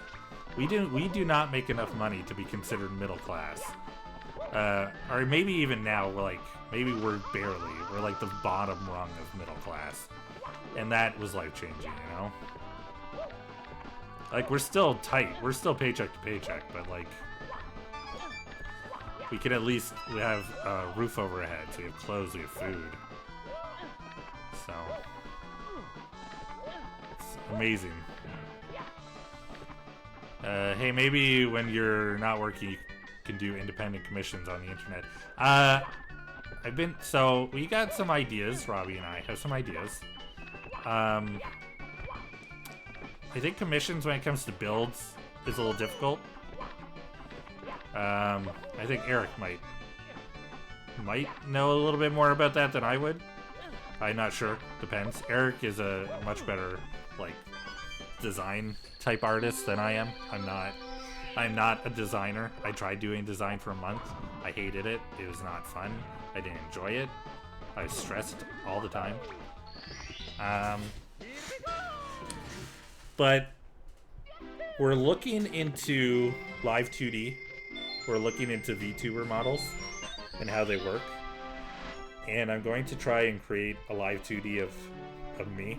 We do not make enough money to be considered middle class. Or maybe even now we're like, maybe we're like the bottom rung of middle class. And that was life-changing, you know? Like, we're still tight. We're still paycheck to paycheck, but, like, we can at least have a roof over our heads. We have clothes, we have food. So, it's amazing. Hey, maybe when you're not working, you can do independent commissions on the internet. So, we got some ideas. Robbie and I have some ideas. I think commissions when it comes to builds is a little difficult. I think Eric might know a little bit more about that than I would. I'm not sure. Depends. Eric is a much better, like, design type artist than I am. I'm not a designer. I tried doing design for a month. I hated it. It was not fun. I didn't enjoy it. I was stressed all the time. But we're looking into live 2D. We're looking into VTuber models and how they work. And I'm going to try and create a live 2D of me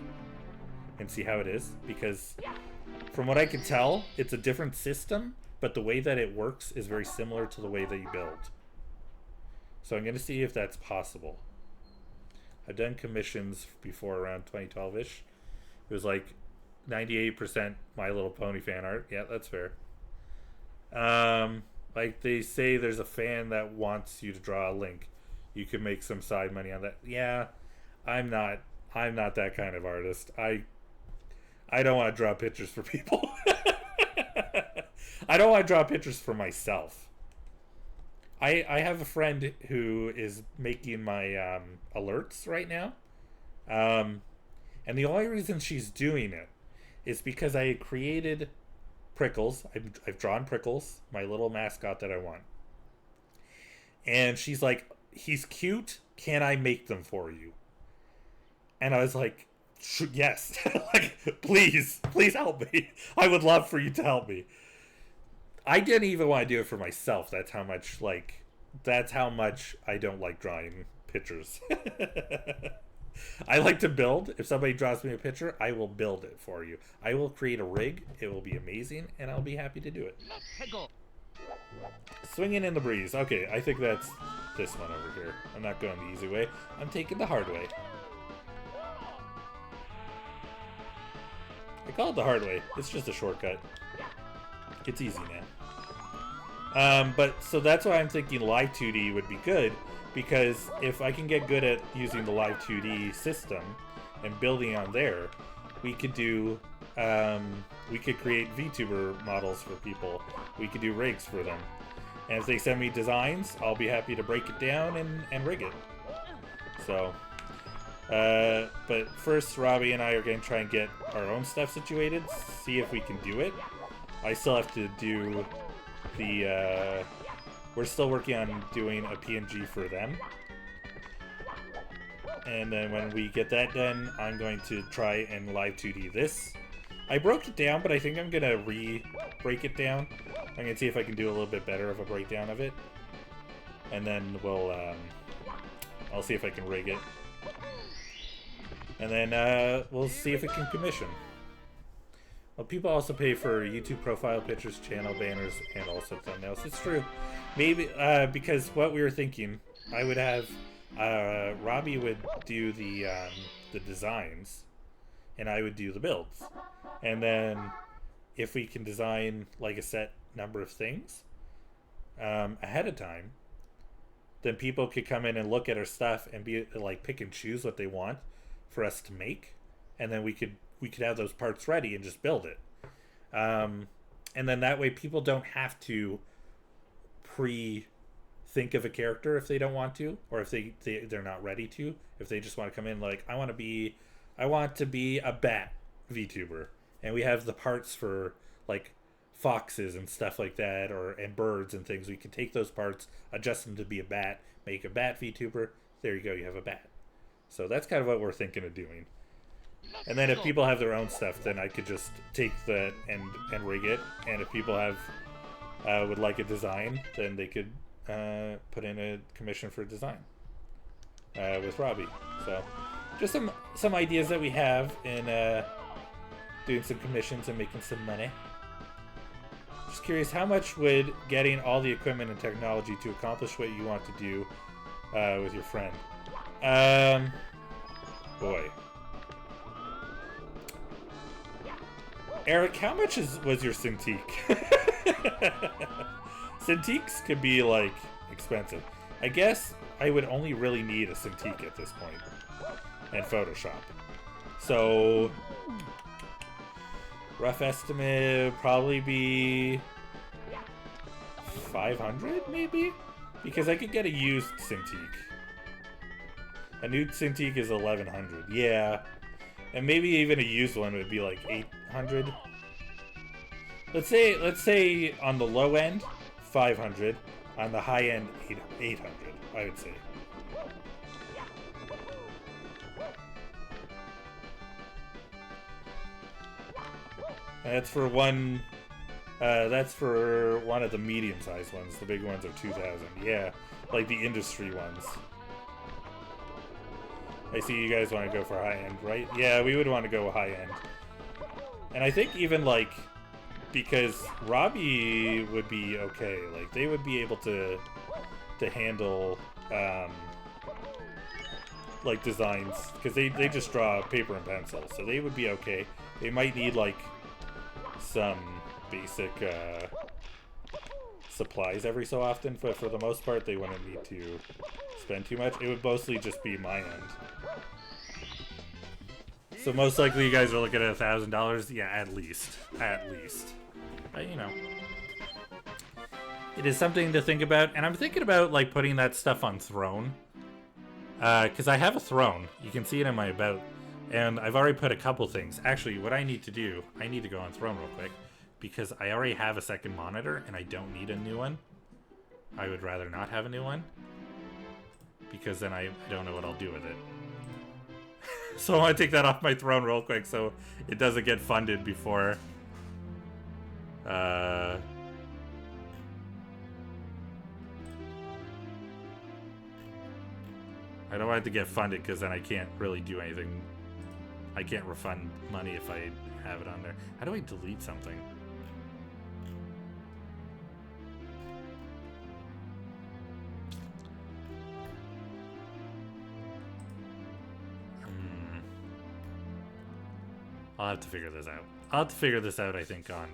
and see how it is. Because from what I can tell, it's a different system, but the way that it works is very similar to the way that you build. So I'm going to see if that's possible. I've done commissions before around 2012-ish. It was like 98% My Little Pony fan art. Yeah, that's fair. Like they say there's a fan that wants you to draw a Link. You can make some side money on that. Yeah, I'm not that kind of artist. I don't want to draw pictures for people. I don't want to draw pictures for myself. I have a friend who is making my alerts right now. And the only reason she's doing it is because I created Prickles. I've drawn Prickles, my little mascot that I want. And she's like, he's cute. Can I make them for you? And I was like, yes. Like, please help me. I would love for you to help me. I didn't even want to do it for myself. That's how much I don't like drawing pictures. I like to build. If somebody draws me a picture, I will build it for you. I will create a rig. It will be amazing, and I'll be happy to do it. Swinging in the breeze. Okay, I think that's this one over here. I'm not going the easy way. I'm taking the hard way. I call it the hard way. It's just a shortcut. It's easy now. But so that's why I'm thinking live 2D would be good, because if I can get good at using the live 2D system and building on there, we could do we could create VTuber models for people. We could do rigs for them. And if they send me designs, I'll be happy to break it down and rig it. So, but first, Robbie and I are going to try and get our own stuff situated, see if we can do it. I still have to do the, we're still working on doing a PNG for them. And then when we get that done, I'm going to try and live 2D this. I broke it down, but I think I'm going to re-break it down. I'm going to see if I can do a little bit better of a breakdown of it. And then we'll, I'll see if I can rig it. And then we'll see if it can commission. Well, people also pay for YouTube profile pictures, channel banners, and also thumbnails. It's true. Maybe, because what we were thinking, I would have, Robbie would do the designs, and I would do the builds. And then, if we can design, like, a set number of things ahead of time, then people could come in and look at our stuff and be, like, pick and choose what they want for us to make. And then we could have those parts ready and just build it. And then that way people don't have to think of a character if they don't want to, or if they're not ready to. If they just want to come in like, I want to be a bat VTuber, and we have the parts for like foxes and stuff like that, and birds and things. We can take those parts, adjust them to be a bat, make a bat VTuber. There you go, you have a bat. So that's kind of what we're thinking of doing. And then if people have their own stuff, then I could just take that and rig it. And if people have would like a design, then they could put in a commission for design with Robbie. So just some ideas that we have in doing some commissions and making some money. Just curious, how much would getting all the equipment and technology to accomplish what you want to do with your friend? Boy. Eric, how much was your Cintiq? Cintiqs could be, like, expensive. I guess I would only really need a Cintiq at this point. And Photoshop. So, rough estimate would probably be 500, maybe? Because I could get a used Cintiq. A new Cintiq is 1100. Yeah. And maybe even a used one would be like 800. Let's say on the low end, 500. On the high end, 800, I would say. And that's for one. That's for one of the medium-sized ones. The big ones are 2,000. Yeah, like the industry ones. I see you guys want to go for high-end, right? Yeah, we would want to go high-end. And I think even, like, because Robbie would be okay. Like, they would be able to handle, like, designs. Because they just draw paper and pencil. So they would be okay. They might need, like, some basic, supplies every so often. But for the most part, they wouldn't need to spend too much. It would mostly just be my end. So most likely you guys are looking at $1,000. Yeah, at least. But, you know, it is something to think about. And I'm thinking about, like, putting that stuff on Throne. Because I have a Throne. You can see it in my About. And I've already put a couple things. Actually, what I need to do, I need to go on Throne real quick. Because I already have a second monitor, and I don't need a new one. I would rather not have a new one. Because then I don't know what I'll do with it. So I want to take that off my Throne real quick so it doesn't get funded before... I don't want it to get funded because then I can't really do anything. I can't refund money if I have it on there. How do I delete something? I'll have to figure this out. I'll have to figure this out, I think, on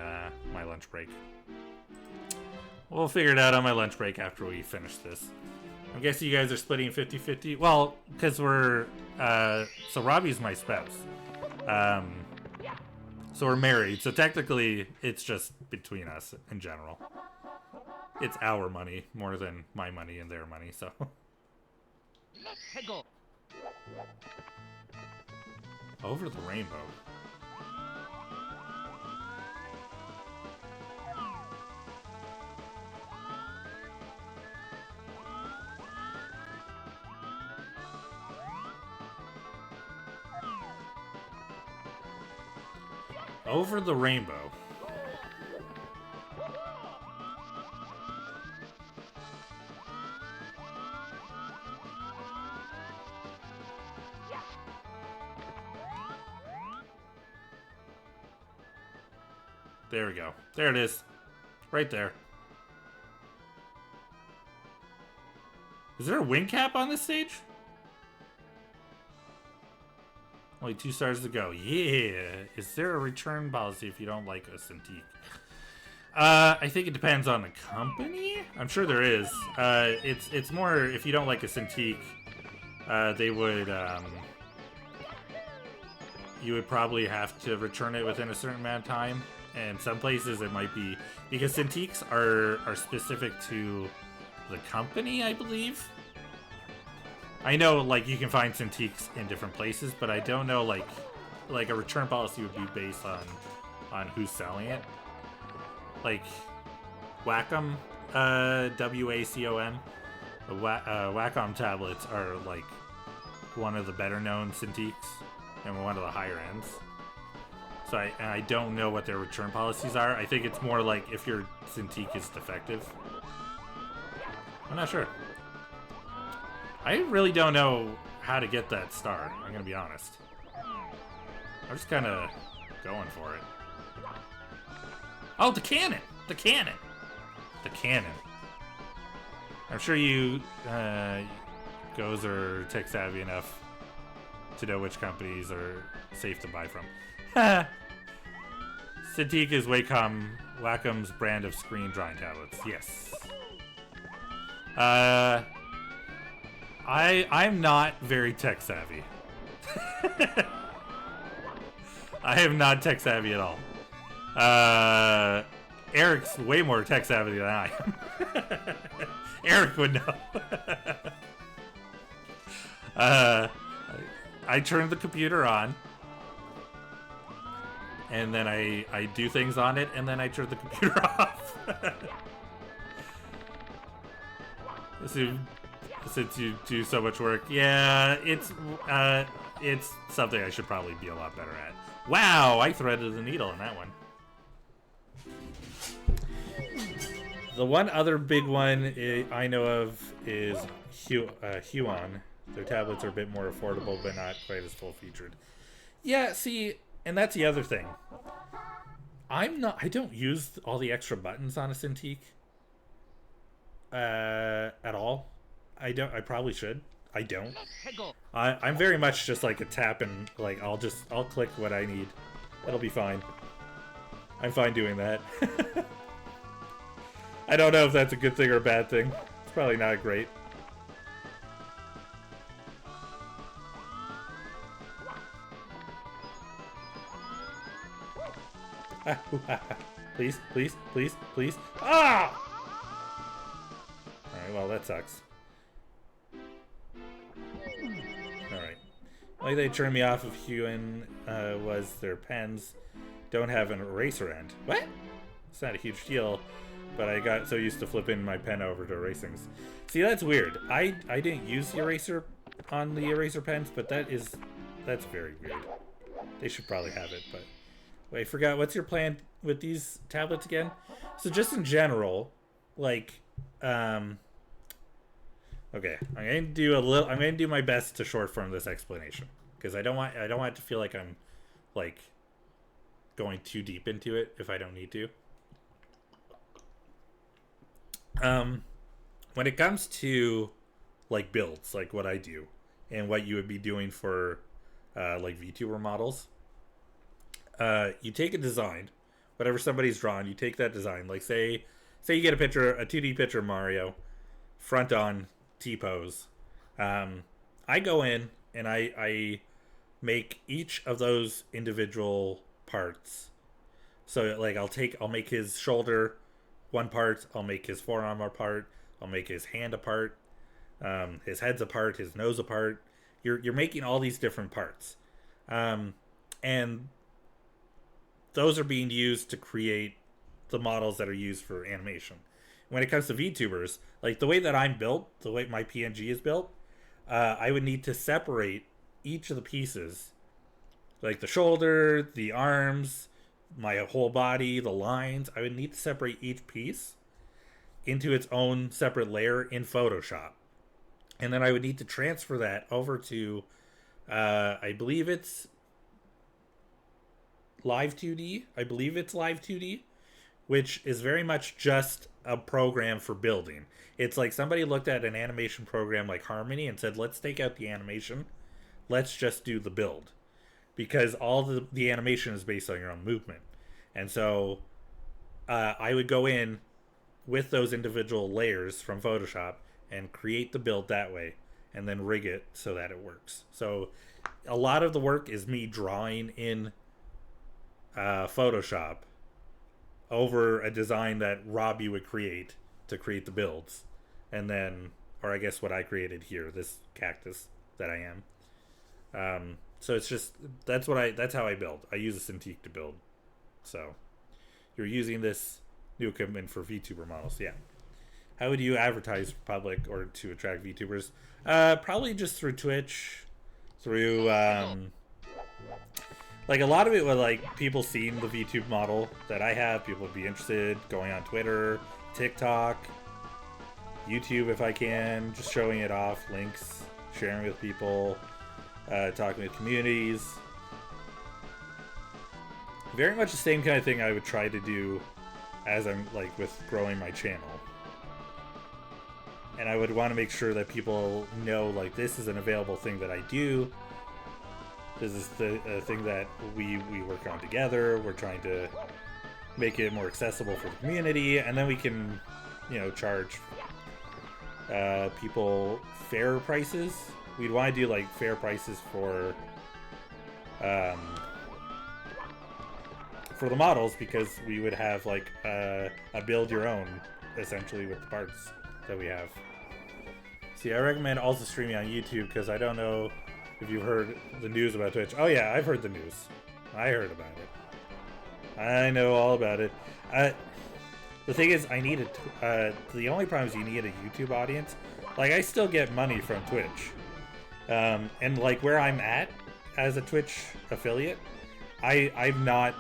my lunch break. We'll figure it out on my lunch break after we finish this. I'm guessing you guys are splitting 50-50. Well, because we're... so Robbie's my spouse. So we're married. So technically, it's just between us in general. It's our money more than my money and their money, so... Let's go. Over the rainbow. Over the rainbow. There we go. There it is. Right there. Is there a wing cap on this stage? Only 2 stars to go. Yeah. Is there a return policy if you don't like a Cintiq? I think it depends on the company. I'm sure there is. It's more if you don't like a Cintiq, they would you would probably have to return it within a certain amount of time. And some places it might be because Cintiqs are specific to the company, I believe. I know, like, you can find Cintiqs in different places, but I don't know, like a return policy would be based on who's selling it. Like, Wacom, W-A-C-O-M, Wacom tablets are, like, one of the better-known Cintiqs and one of the higher ends. So I don't know what their return policies are. I think it's more like if your Cintiq is defective. I'm not sure. I really don't know how to get that star. I'm gonna be honest. I'm just kind of going for it. Oh, the cannon! The cannon! The cannon. I'm sure you goes are tech savvy enough to know which companies are safe to buy from. Cintiq is Wacom's brand of screen drawing tablets. Yes. I'm not very tech savvy. I am not tech savvy at all. Eric's way more tech savvy than I am. Eric would know. I turned the computer on. And then I do things on it, and then I turn the computer off. Since you do so much work, yeah, it's something I should probably be a lot better at. Wow, I threaded the needle in that one. The one other big one I know of is Huon. Their tablets are a bit more affordable, but not quite as full-featured. Yeah, see, and that's the other thing. I don't use all the extra buttons on a Cintiq. At all. I probably should. I don't. I'm very much just like a tap and like I'll click what I need. That'll be fine. I'm fine doing that. I don't know if that's a good thing or a bad thing. It's probably not great. Please, please, please, please. Ah! Alright, well, that sucks. Alright. Why they turned me off of Huon was their pens don't have an eraser end. What? It's not a huge deal, but I got so used to flipping my pen over to erase things. See, that's weird. I didn't use the eraser on the eraser pens, but that's very weird. They should probably have it, but... Wait, I forgot. What's your plan with these tablets again? So just in general, like, okay, I'm gonna do my best to short form this explanation because I don't want it to feel like I'm like going too deep into it if I don't need to. When it comes to like builds, like what I do and what you would be doing for like VTuber models. You take a design, whatever somebody's drawn, you take that design. Like say you get a 2D picture of Mario, front on T-pose. I go in and I make each of those individual parts. So like I'll make his shoulder one part, I'll make his forearm apart, I'll make his hand apart, his head's apart, his nose apart. You're making all these different parts, and those are being used to create the models that are used for animation. When it comes to VTubers, like the way that I'm built, the way my PNG is built, I would need to separate each of the pieces, like the shoulder, the arms, my whole body, the lines. I would need to separate each piece into its own separate layer in Photoshop. And then I would need to transfer that over to, I believe it's Live 2D. I believe it's Live 2D, which is very much just a program for building. It's like somebody looked at an animation program like Harmony and said, let's take out the animation. Let's just do the build. Because all the animation is based on your own movement. And so I would go in with those individual layers from Photoshop and create the build that way and then rig it so that it works. So a lot of the work is me drawing in Photoshop over a design that Robbie would create to create the builds. And then, or I guess what I created here, this cactus that I am. So it's just, that's how I build. I use a Cintiq to build. So you're using this new equipment for VTuber models. Yeah. How would you advertise public or to attract VTubers? Probably just through Twitch, through, like a lot of it was like people seeing the VTube model that I have. People would be interested, going on Twitter, TikTok, YouTube if I can, just showing it off, links, sharing with people, talking with communities. Very much the same kind of thing I would try to do as I'm like with growing my channel. And I would want to make sure that people know like this is an available thing that I do. This is the thing that we work on together. We're trying to make it more accessible for the community, and then we can, you know, charge people fair prices. We'd want to do like fair prices for the models, because we would have like a build your own essentially with the parts that we have. See, I recommend also streaming on YouTube because I don't know if you've heard the news about Twitch. Oh yeah, I've heard the news. I heard about it. I know all about it. The thing is, I need the only problem is you need a YouTube audience. Like, I still get money from Twitch. And like where I'm at as a Twitch affiliate, I'm not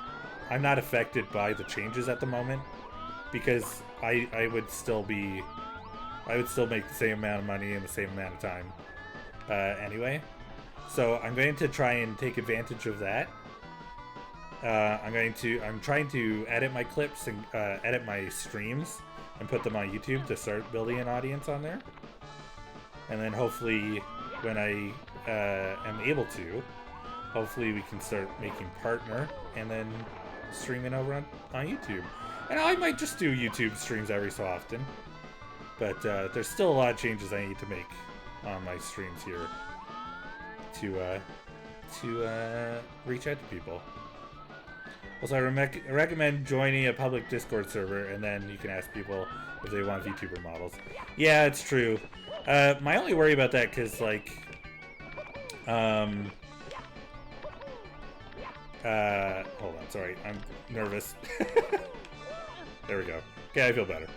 affected by the changes at the moment, because I would still make the same amount of money in the same amount of time anyway. So I'm going to try and take advantage of that. I'm trying to edit my clips and edit my streams and put them on YouTube to start building an audience on there. And then hopefully when I am able to, hopefully we can start making partner and then streaming over on YouTube. And I might just do YouTube streams every so often. But there's still a lot of changes I need to make on my streams here to reach out to people. Also, I recommend joining a public Discord server, and then you can ask people if they want VTuber models. Yeah, it's true. My only worry about that, because, like, hold on, sorry, I'm nervous. There we go. Okay, I feel better.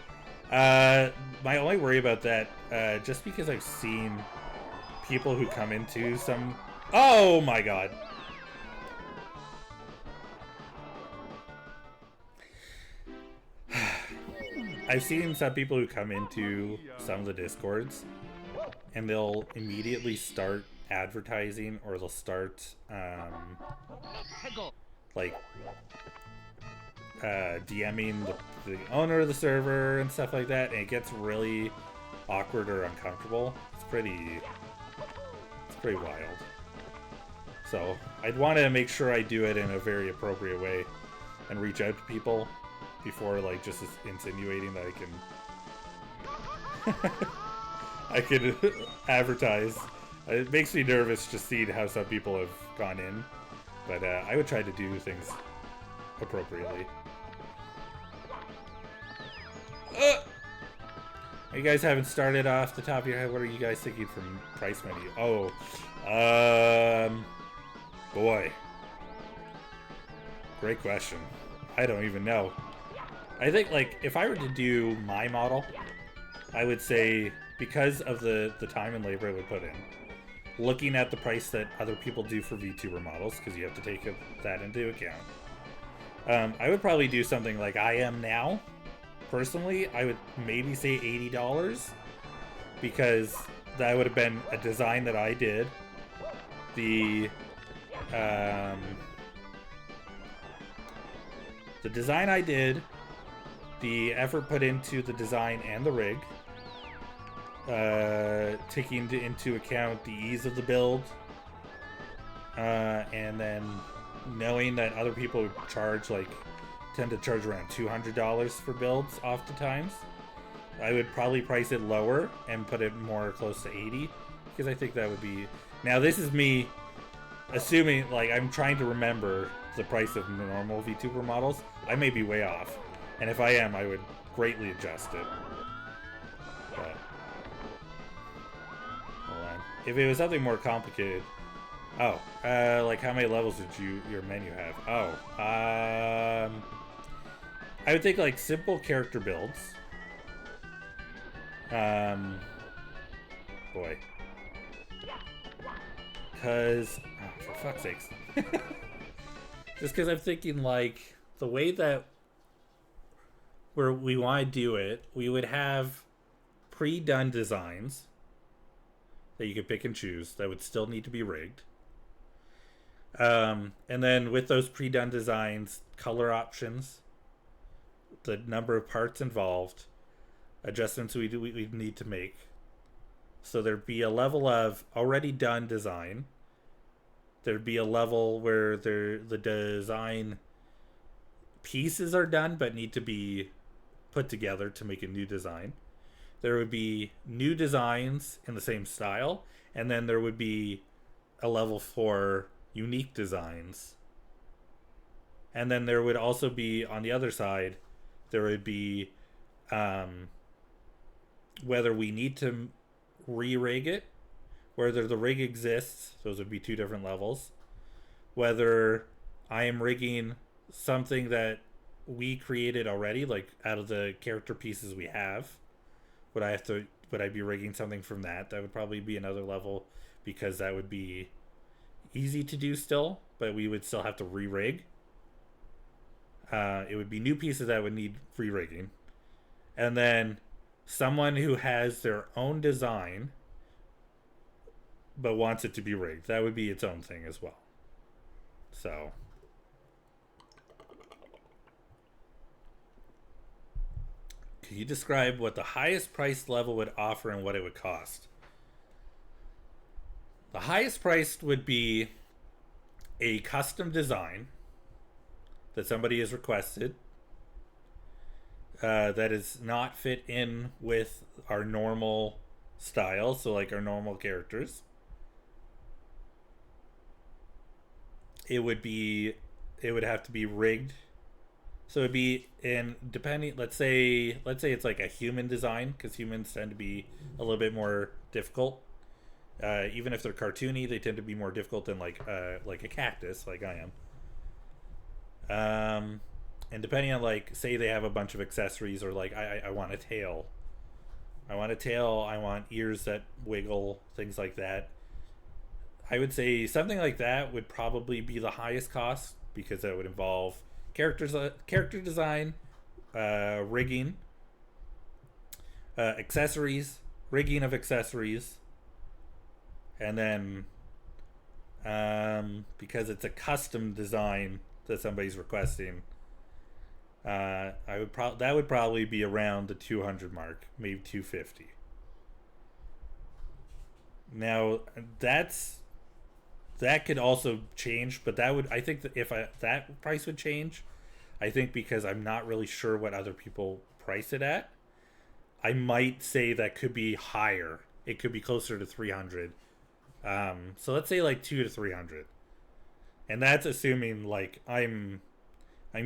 My only worry about that, just because I've seen people who come into some... Oh my god! I've seen some people who come into some of the Discords, and they'll immediately start advertising, or they'll start, like, DMing the owner of the server and stuff like that, and it gets really awkward or uncomfortable. It's pretty wild. So I'd want to make sure I do it in a very appropriate way and reach out to people before like just insinuating that I can advertise. It makes me nervous just seeing how some people have gone in, but I would try to do things appropriately. You guys haven't started off the top of your head. What are you guys thinking from price menu? Oh, boy. Great question. I don't even know. I think, like, if I were to do my model, I would say, because of the time and labor I would put in, looking at the price that other people do for VTuber models, because you have to take that into account, I would probably do something like I am now. Personally, I would maybe say $80, because that would have been a design that I did. The design I did, the effort put into the design and the rig, taking into account the ease of the build, and then knowing that other people would tend to charge around $200 for builds oftentimes, I would probably price it lower and put it more close to 80, because I think that would be... Now this is me assuming, like, I'm trying to remember the price of normal VTuber models. I may be way off, and if I am, I would greatly adjust it. But hold on. If it was something more complicated... Oh, like how many levels did your menu have? Oh, I would think like simple character builds. Boy. Cause, oh, for fuck's sakes. Just cause I'm thinking like the way that we want to do it, we would have pre-done designs that you could pick and choose that would still need to be rigged. And then with those pre-done designs, color options, the number of parts involved, adjustments we need to make. So there'd be a level of already done design. There'd be a level where the design pieces are done but need to be put together to make a new design. There would be new designs in the same style, and then there would be a level for unique designs. And then there would also be, on the other side, there would be whether we need to re-rig it, whether the rig exists, those would be two different levels. Whether I am rigging something that we created already, like out of the character pieces we have, would I be rigging something from that? That would probably be another level, because that would be easy to do still, but we would still have to re-rig. It would be new pieces that would need re-rigging. And then someone who has their own design but wants it to be rigged, that would be its own thing as well. So can you describe what the highest price level would offer and what it would cost? The highest priced would be a custom design that somebody has requested that is not fit in with our normal style, so like our normal characters. It would have to be rigged. So it'd be let's say it's like a human design, because humans tend to be a little bit more difficult. Even if they're cartoony, they tend to be more difficult than like a cactus, like I am. And depending on, like, say they have a bunch of accessories, or like I want a tail. I want ears that wiggle, things like that. I would say something like that would probably be the highest cost, because that would involve character design, rigging, accessories, rigging of accessories. And then, because it's a custom design that somebody's requesting, that would probably be around the 200 mark, maybe 250. Now, that's that could also change, but that would, I think that if that price would change, I think because I'm not really sure what other people price it at, I might say that could be higher. It could be closer to 300. So let's say like 2 to 300. And that's assuming like I'm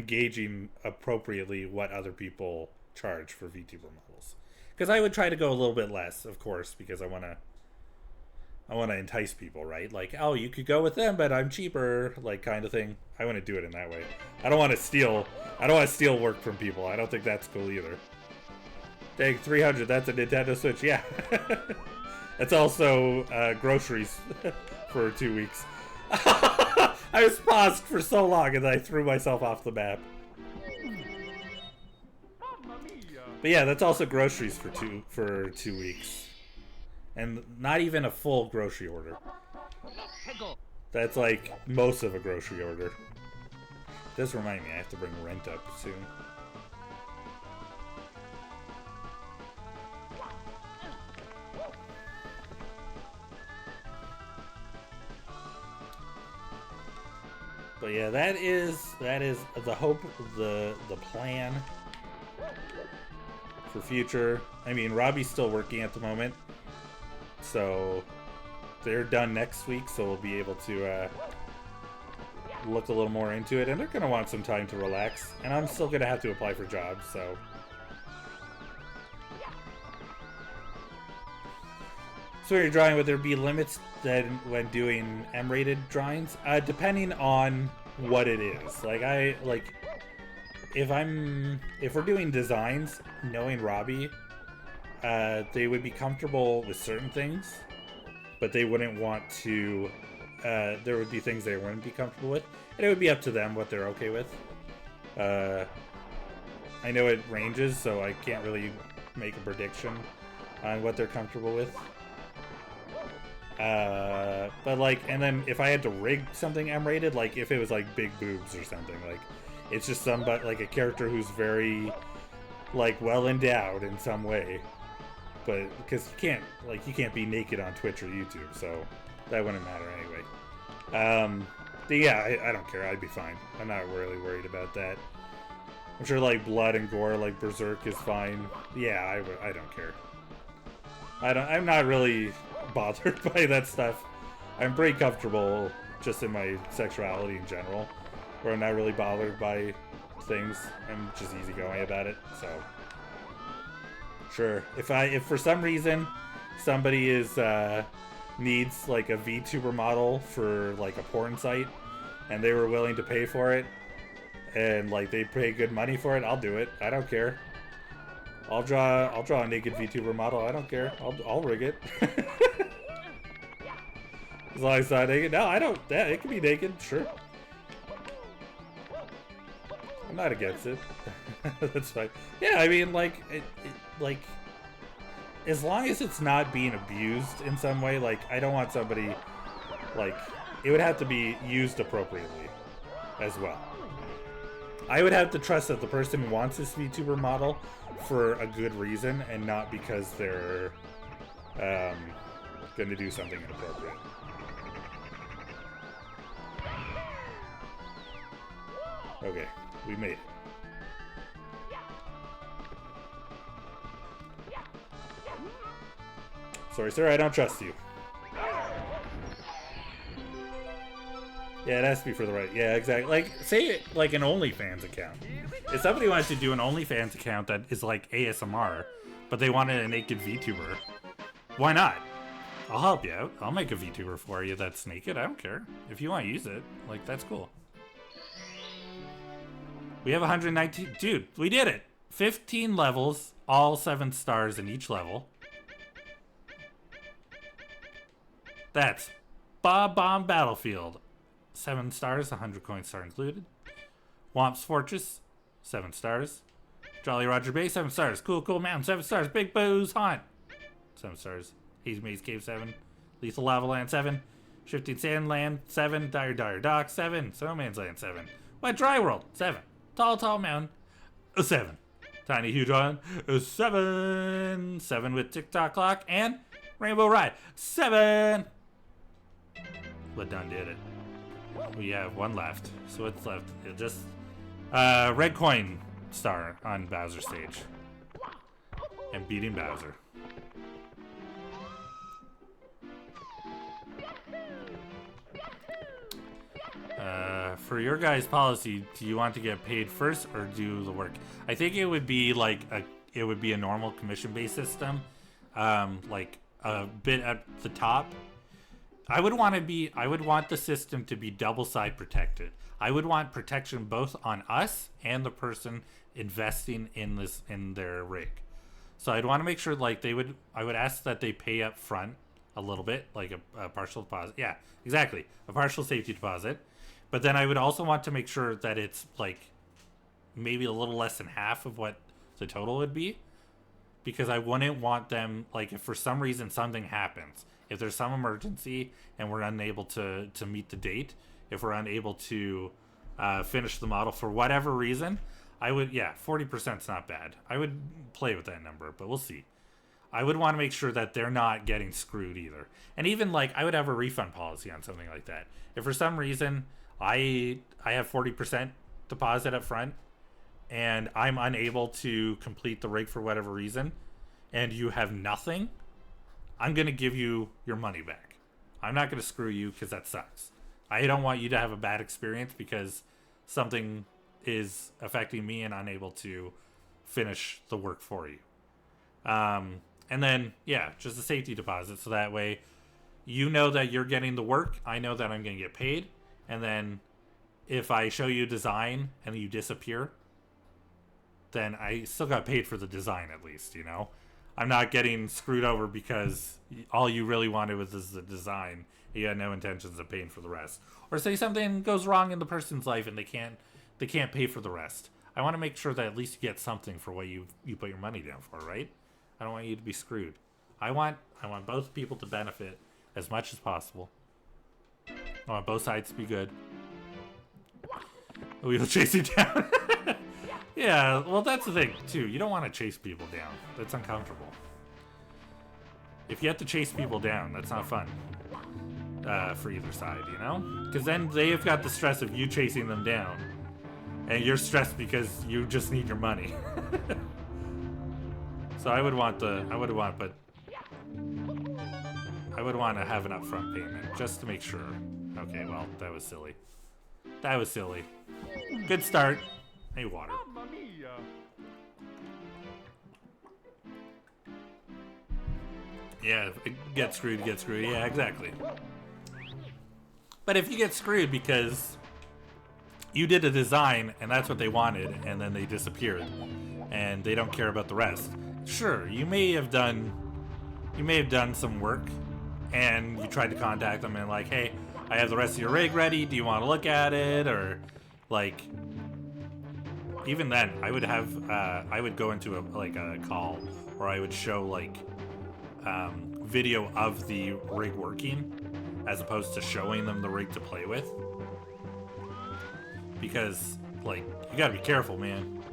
gauging appropriately what other people charge for VTuber models. Because I would try to go a little bit less, of course, because I want to entice people, right? Like, oh, you could go with them, but I'm cheaper, like kind of thing. I want to do it in that way. I don't want to steal work from people. I don't think that's cool either. Dang, 300, that's a Nintendo Switch. Yeah. That's also groceries for 2 weeks. I was paused for so long and then I threw myself off the map. But yeah, that's also groceries for 2 weeks. And not even a full grocery order. That's like most of a grocery order. It does remind me, I have to bring rent up soon. But yeah, that is the hope, the plan for future. I mean, Robbie's still working at the moment, so they're done next week, so we'll be able to look a little more into it, and they're gonna want some time to relax, and I'm still gonna have to apply for jobs, so. So when you're drawing, would there be limits then when doing M-rated drawings? Depending on what it is. If we're doing designs, knowing Robbie, they would be comfortable with certain things, but they wouldn't want to, there would be things they wouldn't be comfortable with, and it would be up to them what they're okay with. I know it ranges, so I can't really make a prediction on what they're comfortable with. But like, and then if I had to rig something M-rated, like if it was like big boobs or something, like it's just somebody, like a character who's very like well endowed in some way, but because you can't be naked on Twitch or YouTube, so that wouldn't matter anyway. But yeah, I don't care, I'd be fine. I'm not really worried about that. I'm sure like blood and gore, like Berserk is fine. Yeah, I don't care. I'm not really bothered by that stuff. I'm pretty comfortable just in my sexuality in general, where I'm not really bothered by things. I'm just easygoing about it, so sure. If for some reason somebody needs like a VTuber model for like a porn site and they were willing to pay for it and like they pay good money for it, I'll do it. I don't care. I'll draw a naked VTuber model. I don't care. I'll rig it. As long as it's not naked. No, I don't. Yeah, it can be naked. Sure. I'm not against it. That's fine. Yeah, I mean, like, like, as long as it's not being abused in some way, like, I don't want somebody, like, it would have to be used appropriately as well. I would have to trust that the person wants this VTuber model for a good reason and not because they're going to do something inappropriate. Okay, we made it. Sorry, sir, I don't trust you. Yeah, it has to be for the right. Yeah, exactly. Like, say it like an OnlyFans account. If somebody wants to do an OnlyFans account that is like ASMR, but they wanted a naked VTuber, why not? I'll help you out. I'll make a VTuber for you that's naked. I don't care. If you want to use it, like, that's cool. We have 119. Dude, we did it. 15 levels, all 7 stars in each level. That's Bob Bomb Battlefield. 7 stars, 100 coin star included. Womp's Fortress, 7 stars. Jolly Roger Bay, 7 stars. Cool Mountain, 7 stars. Big Boo's Haunt, 7 stars. Hazy Maze Cave, 7. Lethal Lava Land, 7. Shifting Sand Land, 7. Dire Dock, 7. Snowman's Land, 7. Wet Dry World, 7. Tall Mountain, 7. Tiny Huge Island, 7. 7 with TikTok Clock, and Rainbow Ride, 7. but done did it. We have one left. So what's left? Just red coin star on Bowser stage. And beating Bowser. For your guys' policy, do you want to get paid first or do the work? I think it would be like a normal commission-based system, like a bit at the top. I would want the system to be double side protected. I would want protection both on us and the person investing in their rig. So I'd want to make sure like I would ask that they pay up front a little bit, like a partial deposit. Yeah, exactly. A partial safety deposit. But then I would also want to make sure that it's like maybe a little less than half of what the total would be. Because I wouldn't want them, like, if for some reason something happens, if there's some emergency and we're unable to meet the date, if we're unable to finish the model for whatever reason, I would, 40% is not bad. I would play with that number, but we'll see. I would want to make sure that they're not getting screwed either. And even, like, I would have a refund policy on something like that. If for some reason I have 40% deposit up front and I'm unable to complete the rig for whatever reason and you have nothing, I'm going to give you your money back. I'm not going to screw you because that sucks. I don't want you to have a bad experience because something is affecting me and unable to finish the work for you. And then, just a safety deposit. So that way you know that you're getting the work. I know that I'm going to get paid. And then if I show you a design and you disappear, then I still got paid for the design at least, you know? I'm not getting screwed over because all you really wanted was the design. You had no intentions of paying for the rest. Or say something goes wrong in the person's life and they can't pay for the rest. I want to make sure that at least you get something for what you put your money down for, right? I don't want you to be screwed. I want both people to benefit as much as possible. I want both sides to be good. We will chase you down. Yeah, well, that's the thing, too. You don't want to chase people down. That's uncomfortable. If you have to chase people down, that's not fun. For either side, you know? Because then they've got the stress of you chasing them down. And you're stressed because you just need your money. So I would want to have an upfront payment, just to make sure. Okay, well, that was silly. That was silly. Good start. Hey, water. Yeah, get screwed, get screwed. Yeah, exactly. But if you get screwed because you did a design and that's what they wanted and then they disappeared and they don't care about the rest, sure, you may have done some work and you tried to contact them and like, hey, I have the rest of your rig ready, do you want to look at it? Or like, even then I would go into a call where I would show like video of the rig working as opposed to showing them the rig to play with, because like you gotta be careful, man.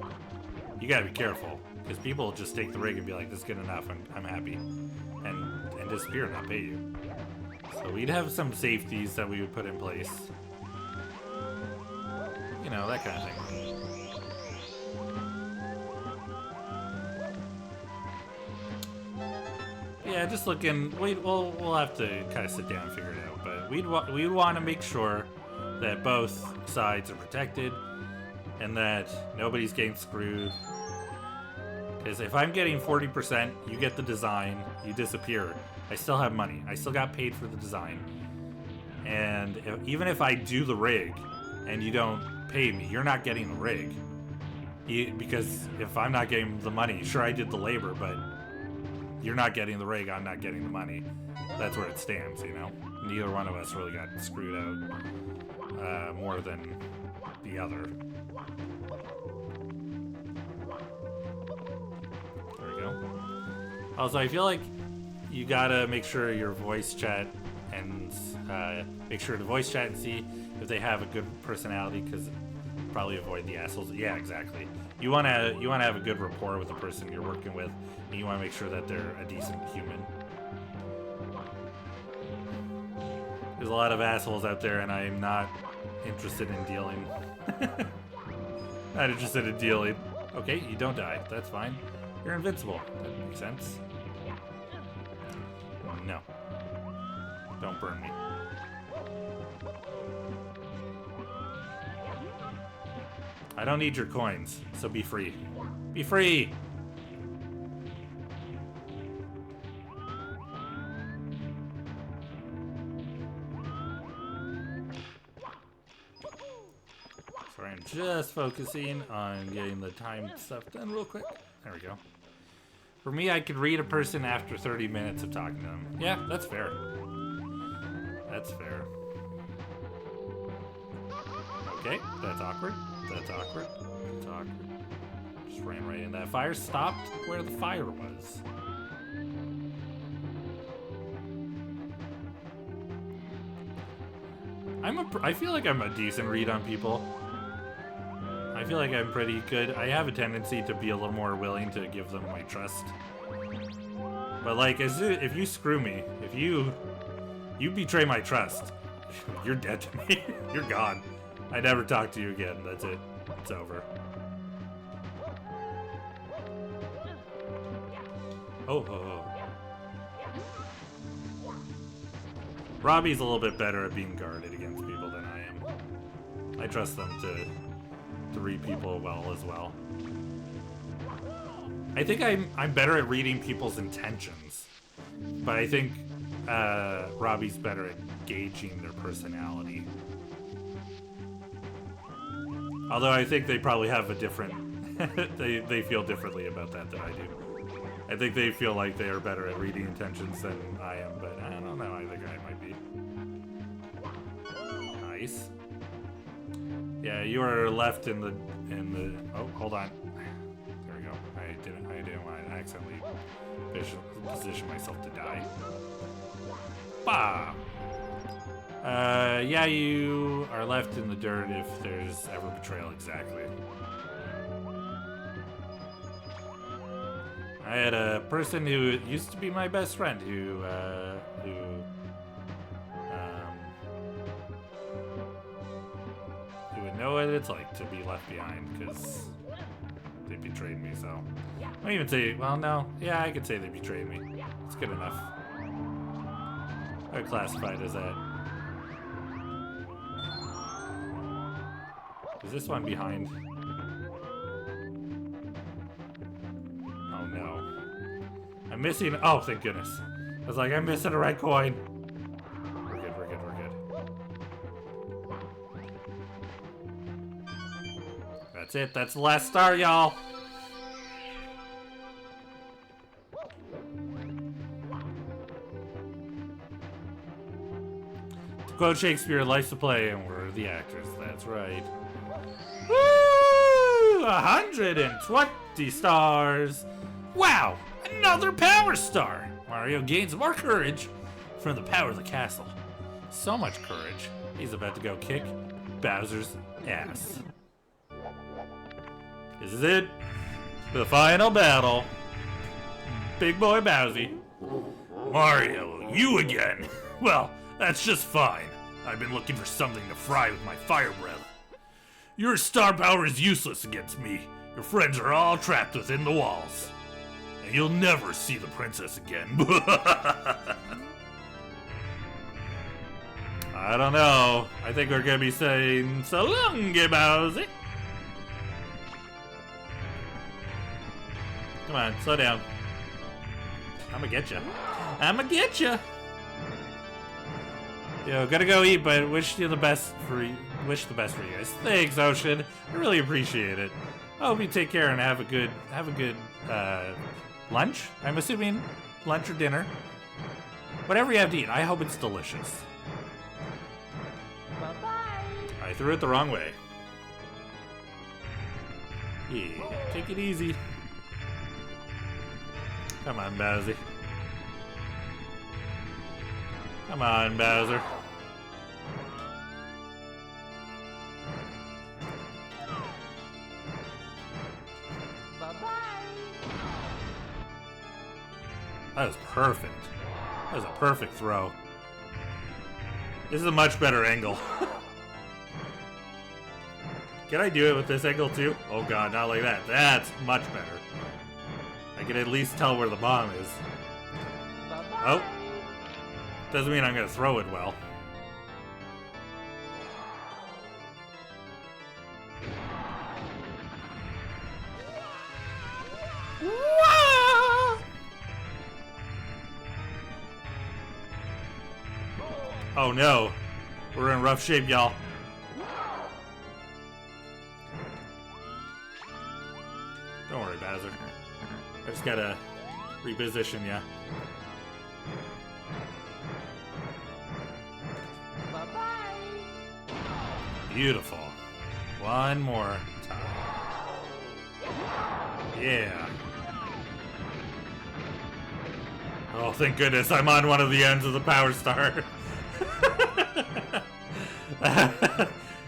You gotta be careful because people will just take the rig and be like, this is good enough, I'm happy, and disappear and not pay you. So we'd have some safeties that we would put in place, you know, that kind of thing. Yeah, just looking. We'll have to kind of sit down and figure it out. But we'd want to make sure that both sides are protected and that nobody's getting screwed. Because if I'm getting 40%, you get the design, you disappear. I still have money. I still got paid for the design. And even if I do the rig and you don't pay me, you're not getting the rig. Because if I'm not getting the money, sure, I did the labor, but you're not getting the rig, I'm not getting the money. That's where it stands, you know? Neither one of us really got screwed out more than the other. There we go. Also, I feel like you gotta make sure your voice chat and make sure to voice chat and see if they have a good personality, because probably avoid the assholes. Yeah, exactly. You wanna have a good rapport with the person you're working with, and you wanna make sure that they're a decent human. There's a lot of assholes out there, and I am not interested in dealing. Not interested in dealing. Okay, you don't die. That's fine. You're invincible. That makes sense. No. Don't burn me. I don't need your coins, so be free. Be free! Sorry, I'm just focusing on getting the timed stuff done real quick. There we go. For me, I could read a person after 30 minutes of talking to them. Yeah, that's fair. That's fair. Okay, that's awkward. That's awkward. That's awkward. Just ran right in that fire. Stopped where the fire was. I feel like I'm a decent read on people. I feel like I'm pretty good. I have a tendency to be a little more willing to give them my trust. But like, if you screw me, if you betray my trust, you're dead to me. You're gone. I never talk to you again. That's it. It's over. Oh, oh, oh. Robbie's a little bit better at being guarded against people than I am. I trust them to read people well as well. I think I'm better at reading people's intentions, but I think Robbie's better at gauging their personality. Although I think they probably have a different they feel differently about that than I do. I think they feel like they are better at reading intentions than I am, but I don't know. I think I might be. Nice. Yeah, you are left in the oh, hold on. There we go. I didn't want to accidentally position myself to die. Bah! Yeah, you are left in the dirt if there's ever betrayal, exactly. I had a person who used to be my best friend who would know what it's like to be left behind because they betrayed me, so. I don't even say, well, no. Yeah, I could say they betrayed me. It's good enough. I would classify it as that. Is this one behind? Oh no. I'm missing. Oh, thank goodness. I was like, I'm missing a red coin. We're good, we're good, we're good. That's it. That's the last star, y'all. To quote Shakespeare, life's a play and we're the actors. That's right. Woo! 120 stars. Wow, another power star. Mario gains more courage from the power of the castle. So much courage. He's about to go kick Bowser's ass. This is it. The final battle. Big boy Bowsy. Mario, you again? Well, that's just fine. I've been looking for something to fry with my fire breath. Your star power is useless against me. Your friends are all trapped within the walls. And you'll never see the princess again. I don't know. I think we're gonna be saying so long, Bowsy. Come on, slow down. I'm gonna get you. I'm gonna get you. Yo, gotta go eat, but wish the best for you guys. Thanks, Ocean. I really appreciate it. I hope you take care and have a good lunch. I'm assuming lunch or dinner. Whatever you have to eat, I hope it's delicious. Bye-bye. I threw it the wrong way. Yeah, take it easy. Come on, Bowsy. Come on, Bowser. That was perfect. That was a perfect throw. This is a much better angle. Can I do it with this angle too? Oh god, not like that. That's much better. I can at least tell where the bomb is. Oh. Doesn't mean I'm gonna throw it well. Oh no. We're in rough shape, y'all. Don't worry, Bowser. I just gotta reposition ya. Bye-bye. Beautiful. One more time. Yeah. Oh, thank goodness I'm on one of the ends of the power star.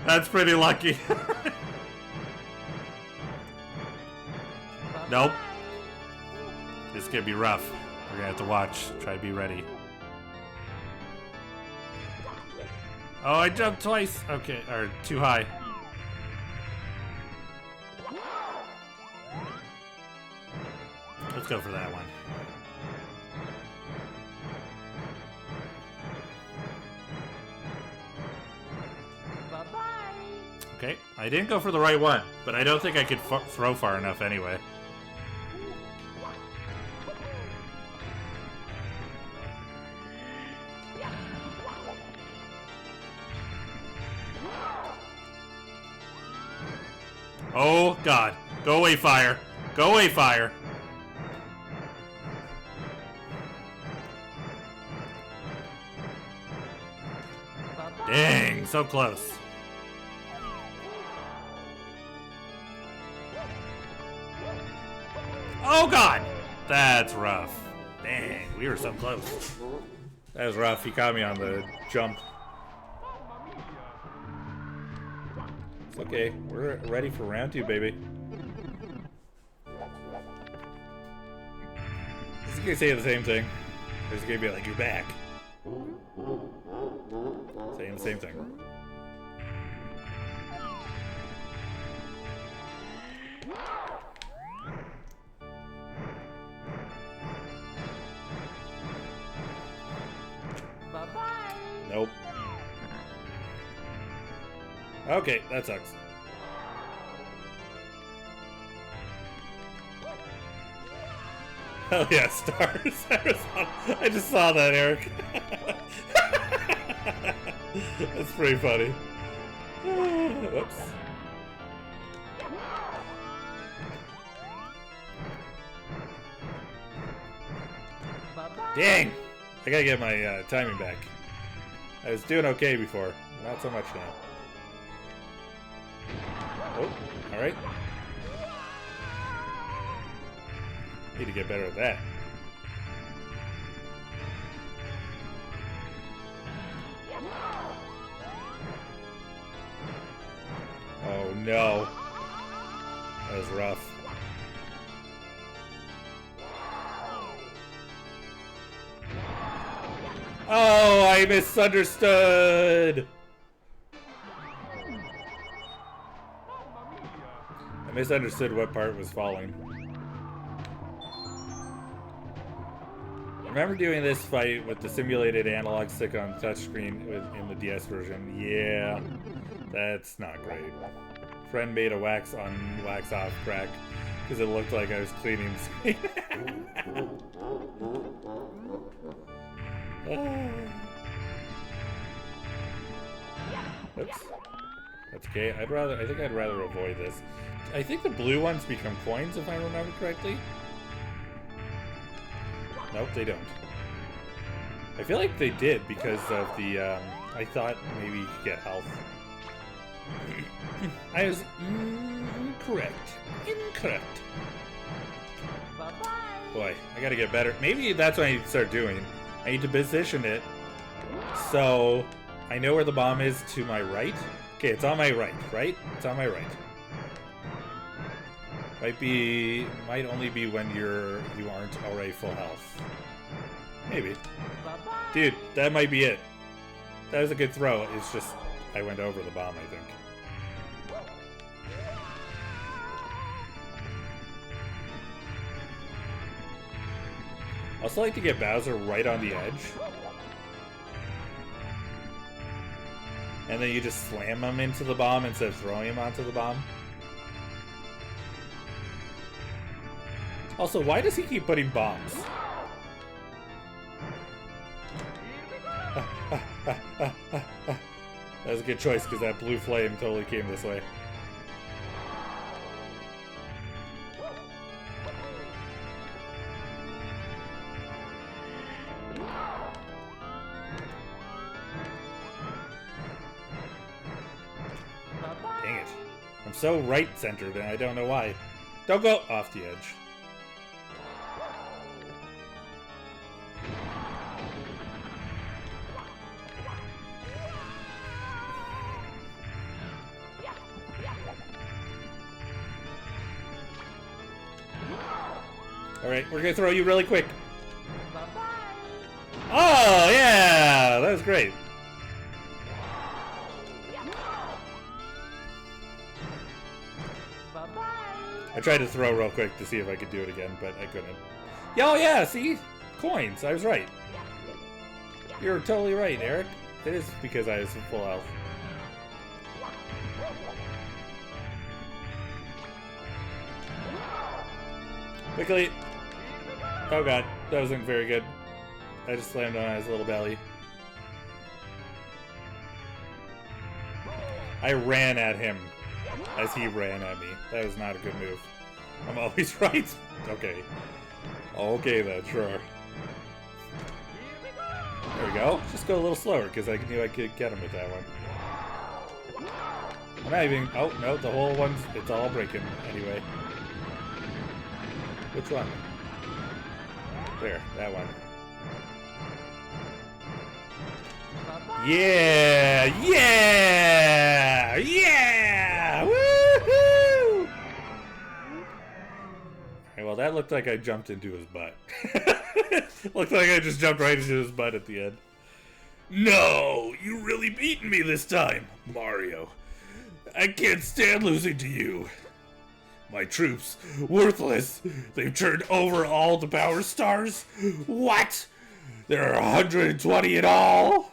That's pretty lucky. Nope. This is gonna be rough. We're gonna have to watch. Try to be ready. Oh, I jumped twice. Okay, or too high. Let's go for that one. Bye-bye. Okay, I didn't go for the right one, but I don't think I could throw far enough anyway. Oh, God. Go away, fire. Go away, fire. Dang, so close. Oh, God. That's rough. Dang, we were so close. That was rough. He caught me on the jump. It's okay. We're ready for round 2, baby. Is he gonna say the same thing? Or is he gonna be like, you're back? Saying the same thing. Bye-bye. Nope. Okay, that sucks. Hell yeah, stars. I just saw that, Eric. That's pretty funny. Whoops. Bye-bye. Dang! I gotta get my timing back. I was doing okay before. Not so much now. Oh, alright. Need to get better at that. Oh no. That was rough. Oh, I misunderstood! I misunderstood what part was falling. I remember doing this fight with the simulated analog stick on touchscreen in the DS version. Yeah, that's not great. Friend made a wax on, wax off crack because it looked like I was cleaning the screen. Oops. That's okay. I think I'd rather avoid this. I think the blue ones become coins if I remember correctly. Nope, they don't. I feel like they did because of the, I thought maybe you could get health. I was incorrect. Incorrect. Bye-bye. Boy, I gotta get better. Maybe that's what I need to start doing. I need to position it so I know where the bomb is to my right. Okay, it's on my right, right? It's on my right. Might only be when you aren't already full health. Maybe. Bye-bye. Dude, that might be it. That was a good throw. It's just I went over the bomb, I think. I also like to get Bowser right on the edge. And then you just slam him into the bomb instead of throwing him onto the bomb. Also, why does he keep putting bombs? That was a good choice because that blue flame totally came this way. Dang it. I'm so right-centered and I don't know why. Don't go off the edge. Alright, we're gonna throw you really quick. Oh, yeah! That was great. I tried to throw real quick to see if I could do it again, but I couldn't. Oh, yeah, see? Coins. I was right. You're totally right, Eric. It is because I was full health. Quickly. Oh god, that wasn't very good. I just slammed on his little belly. I ran at him as he ran at me. That was not a good move. I'm always right. Okay. Okay then, sure. There we go. Just go a little slower because I knew I could get him with that one. I'm not even... Oh, no, the whole one's... It's all breaking anyway. Which one? There, that one. Yeah! Yeah! Yeah! Woohoo! Okay, well, that looked like I jumped into his butt. Looked like I just jumped right into his butt at the end. No! You really beaten me this time, Mario. I can't stand losing to you. My troops, worthless. They've turned over all the power stars. What? There are 120 in all?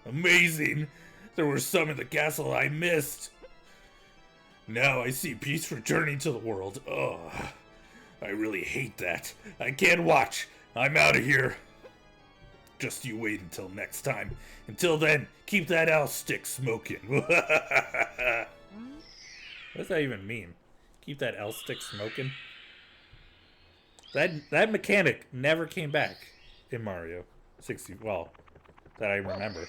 Amazing. There were some in the castle I missed. Now I see peace returning to the world. Ugh. I really hate that. I can't watch. I'm out of here. Just you wait until next time. Until then, keep that owl stick smoking. What does that even mean? Keep that L stick smoking. That mechanic never came back in Mario 60. Well, that I remember.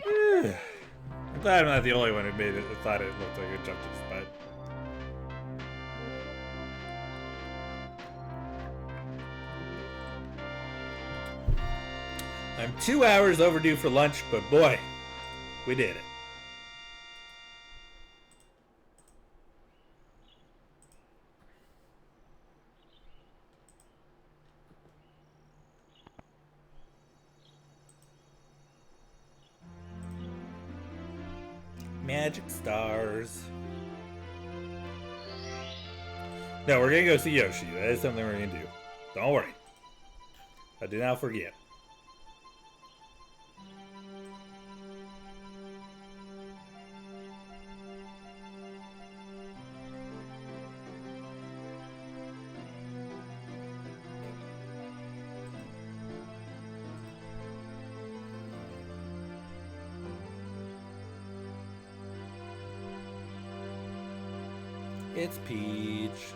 I'm glad I'm not the only one who made it. I thought it looked like it jumped his butt. I'm 2 hours overdue for lunch, but boy, we did it. Magic stars. No, we're gonna go see Yoshi. That is something we're gonna do. Don't worry. I do not forget. It's Peach.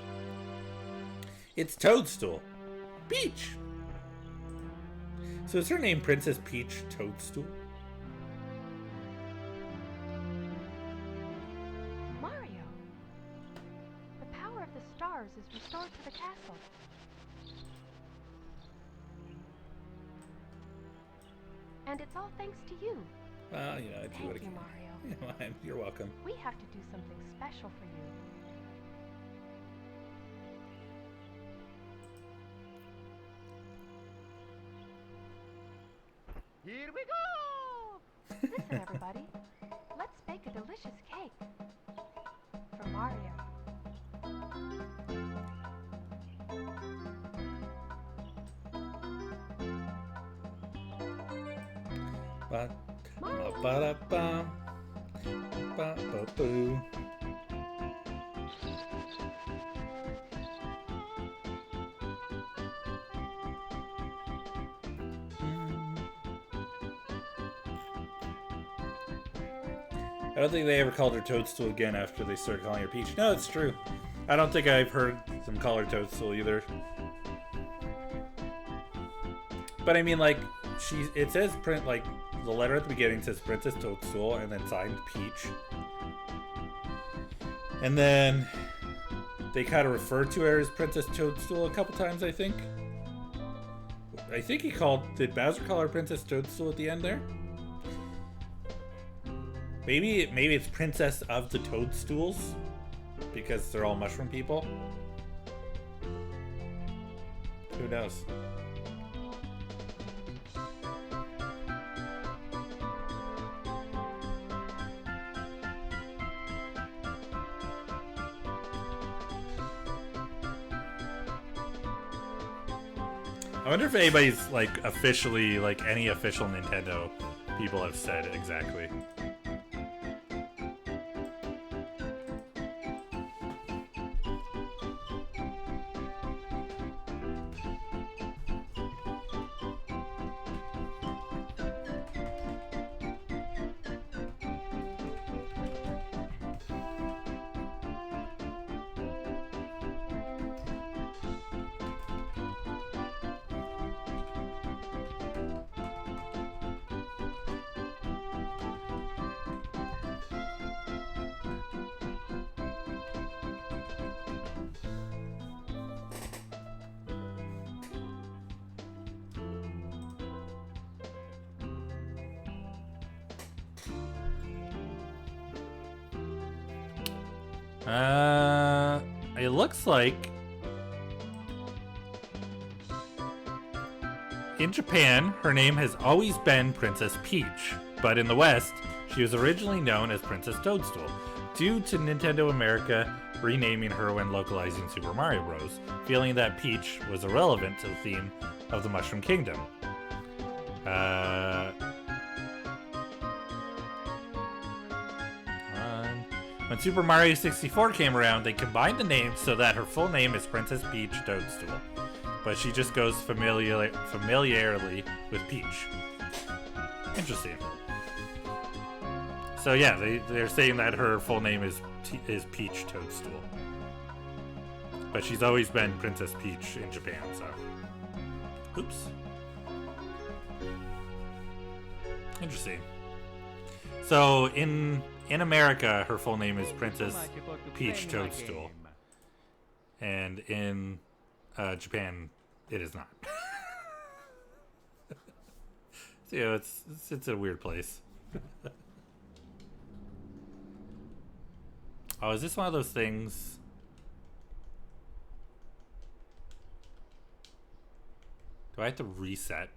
It's Toadstool. Peach! So is her name Princess Peach Toadstool? Mario! The power of the stars is restored to the castle. And it's all thanks to you. Well, you know, I do it Thank you, again. Mario. You're welcome. We have to do something special for you. Here we go! Listen, everybody. Let's bake a delicious cake. For Mario. Ba ba da ba ba ba boo. I don't think they ever called her Toadstool again after they started calling her Peach. No, it's true. I don't think I've heard them call her Toadstool either. But I mean, like, it says print, like, the letter at the beginning says Princess Toadstool and then signed Peach. And then they kind of refer to her as Princess Toadstool a couple times, I think. I think did Bowser call her Princess Toadstool at the end there? Maybe it's Princess of the Toadstools because they're all mushroom people. Who knows? I wonder if anybody's like officially, like any official Nintendo people have said exactly. It looks like in Japan, her name has always been Princess Peach, but in the West, she was originally known as Princess Toadstool, due to Nintendo America renaming her when localizing Super Mario Bros., feeling that Peach was irrelevant to the theme of the Mushroom Kingdom. When Super Mario 64 came around, they combined the names so that her full name is Princess Peach Toadstool, but she just goes familiarly with Peach. Interesting. So yeah, they're saying that her full name is Peach Toadstool, but she's always been Princess Peach in Japan. So, oops. Interesting. So in America, her full name is Princess Peach Toadstool, and in Japan, it is not. So, you know, it's a weird place. Oh, is this one of those things? Do I have to reset?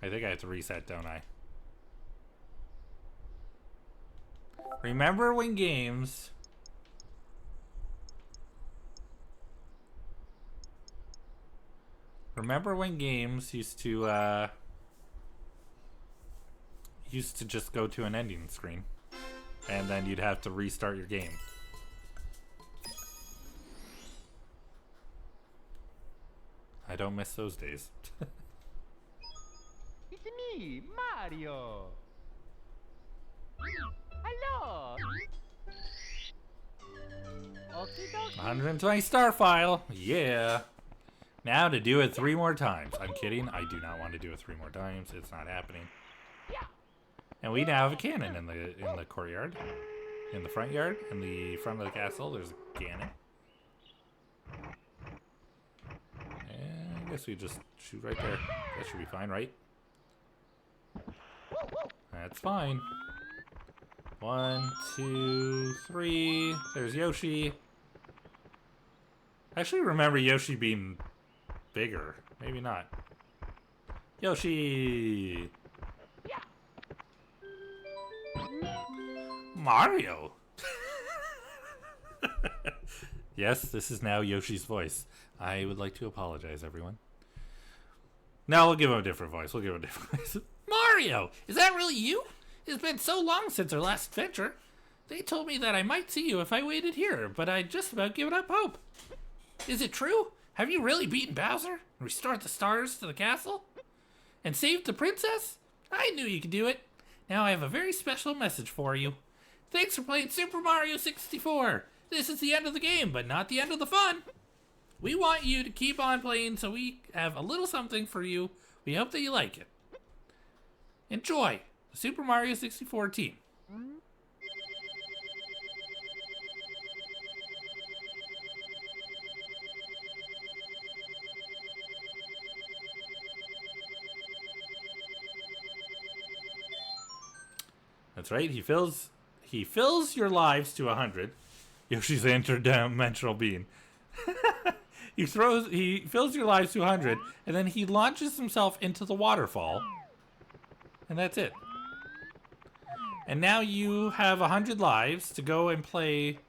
I think I have to reset, don't I? Remember when games... used to just go to an ending screen, and then you'd have to restart your game. I don't miss those days. It's me, Mario. Hello. Okie dokie. 120 star file, yeah. Now to do it 3 more times. I'm kidding. I do not want to do it 3 more times. It's not happening. And we now have a cannon in the courtyard, in the front yard, in the front of the castle. There's a cannon. And I guess we just shoot right there. That should be fine, right? That's fine. 1, 2, 3. There's Yoshi. I actually remember Yoshi being bigger. Maybe not. Yoshi! Mario! Yes, this is now Yoshi's voice. I would like to apologize, everyone. No, we'll give him a different voice. We'll give him a different voice. Mario, is that really you? It's been so long since our last adventure. They told me that I might see you if I waited here, but I'd just about given up hope. Is it true? Have you really beaten Bowser and restored the stars to the castle? And saved the princess? I knew you could do it. Now I have a very special message for you. Thanks for playing Super Mario 64. This is the end of the game, but not the end of the fun. We want you to keep on playing, so we have a little something for you. We hope that you like it. Enjoy the Super Mario 64 team. That's right. He fills your lives to 100. Yoshi's an interdimensional being. He fills your lives to 100, and then he launches himself into the waterfall. And that's it. And now you have 100 lives to go and play.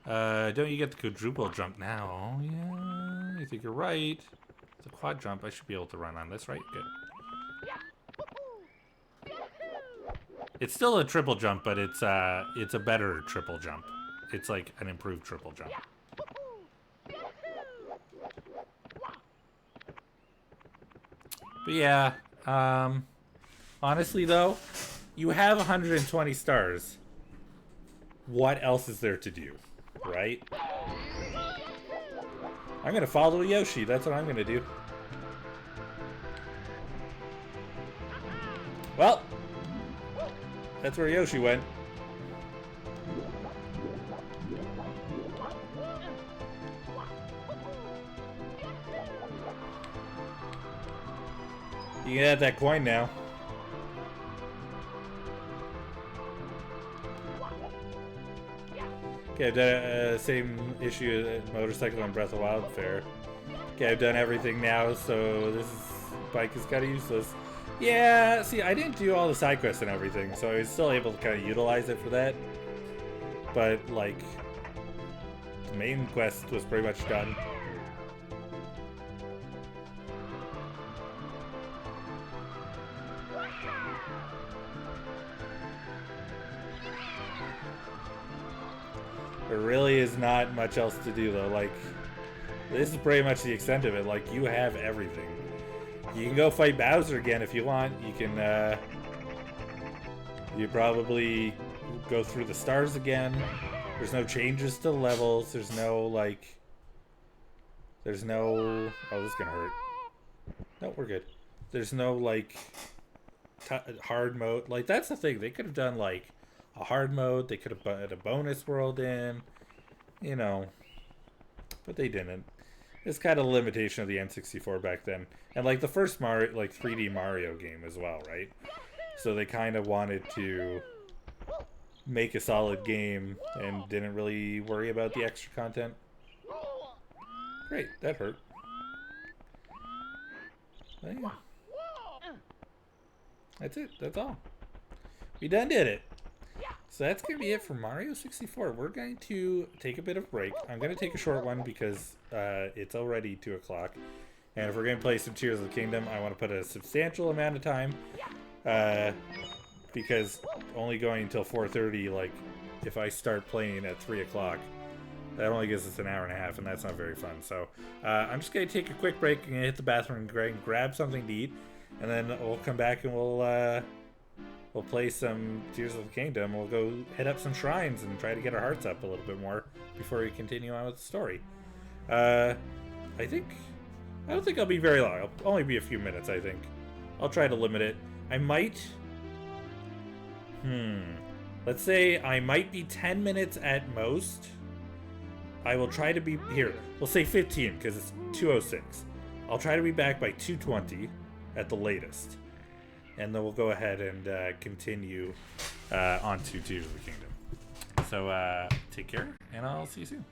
Don't you get the quadruple jump now? Oh, yeah, I think you're right. It's a quad jump. I should be able to run on this, right? Good. It's still a triple jump, but it's a better triple jump. It's like an improved triple jump. But yeah, honestly though, you have 120 stars. What else is there to do, right? I'm gonna follow Yoshi. That's what I'm gonna do. Well, that's where Yoshi went. You can add that coin now. Okay, I've done same issue as motorcycle on Breath of Wildfire. Okay, I've done everything now, so this bike is kind of useless. Yeah, see, I didn't do all the side quests and everything, so I was still able to kind of utilize it for that. But, like, the main quest was pretty much done. There really is not much else to do, though. Like, this is pretty much the extent of it. Like, you have everything. You can go fight Bowser again if you want. You can, you probably go through the stars again. There's no changes to levels. There's no, like... There's no... Oh, this is gonna hurt. No, we're good. There's no, like... hard mode. Like, that's the thing. They could have done, like, a hard mode. They could have put a bonus world in. You know. But they didn't. It's kind of a limitation of the N64 back then. And, like, the first Mario, like, 3D Mario game as well, right? So they kind of wanted to make a solid game and didn't really worry about the extra content. Great, that hurt. But yeah. That's it, that's all. We done did it. So that's going to be it for Mario 64. We're going to take a bit of break. I'm going to take a short one because it's already 2 o'clock. And if we're going to play some Tears of the Kingdom, I want to put a substantial amount of time. Because only going until 4:30, like, if I start playing at 3 o'clock, that only gives us an hour and a half, and that's not very fun. So I'm just going to take a quick break and hit the bathroom and grab something to eat. And then we'll come back and we'll play some Tears of the Kingdom. We'll go hit up some shrines and try to get our hearts up a little bit more before we continue on with the story. I don't think I'll be very long. I'll only be a few minutes, I think. I'll try to limit it. I might... Let's say I might be 10 minutes at most. I will try to be... Here, we'll say 15, because it's 2:06. I'll try to be back by 2:20 at the latest. and then we'll go ahead and continue on to Tears of the Kingdom. So take care, and I'll see you soon.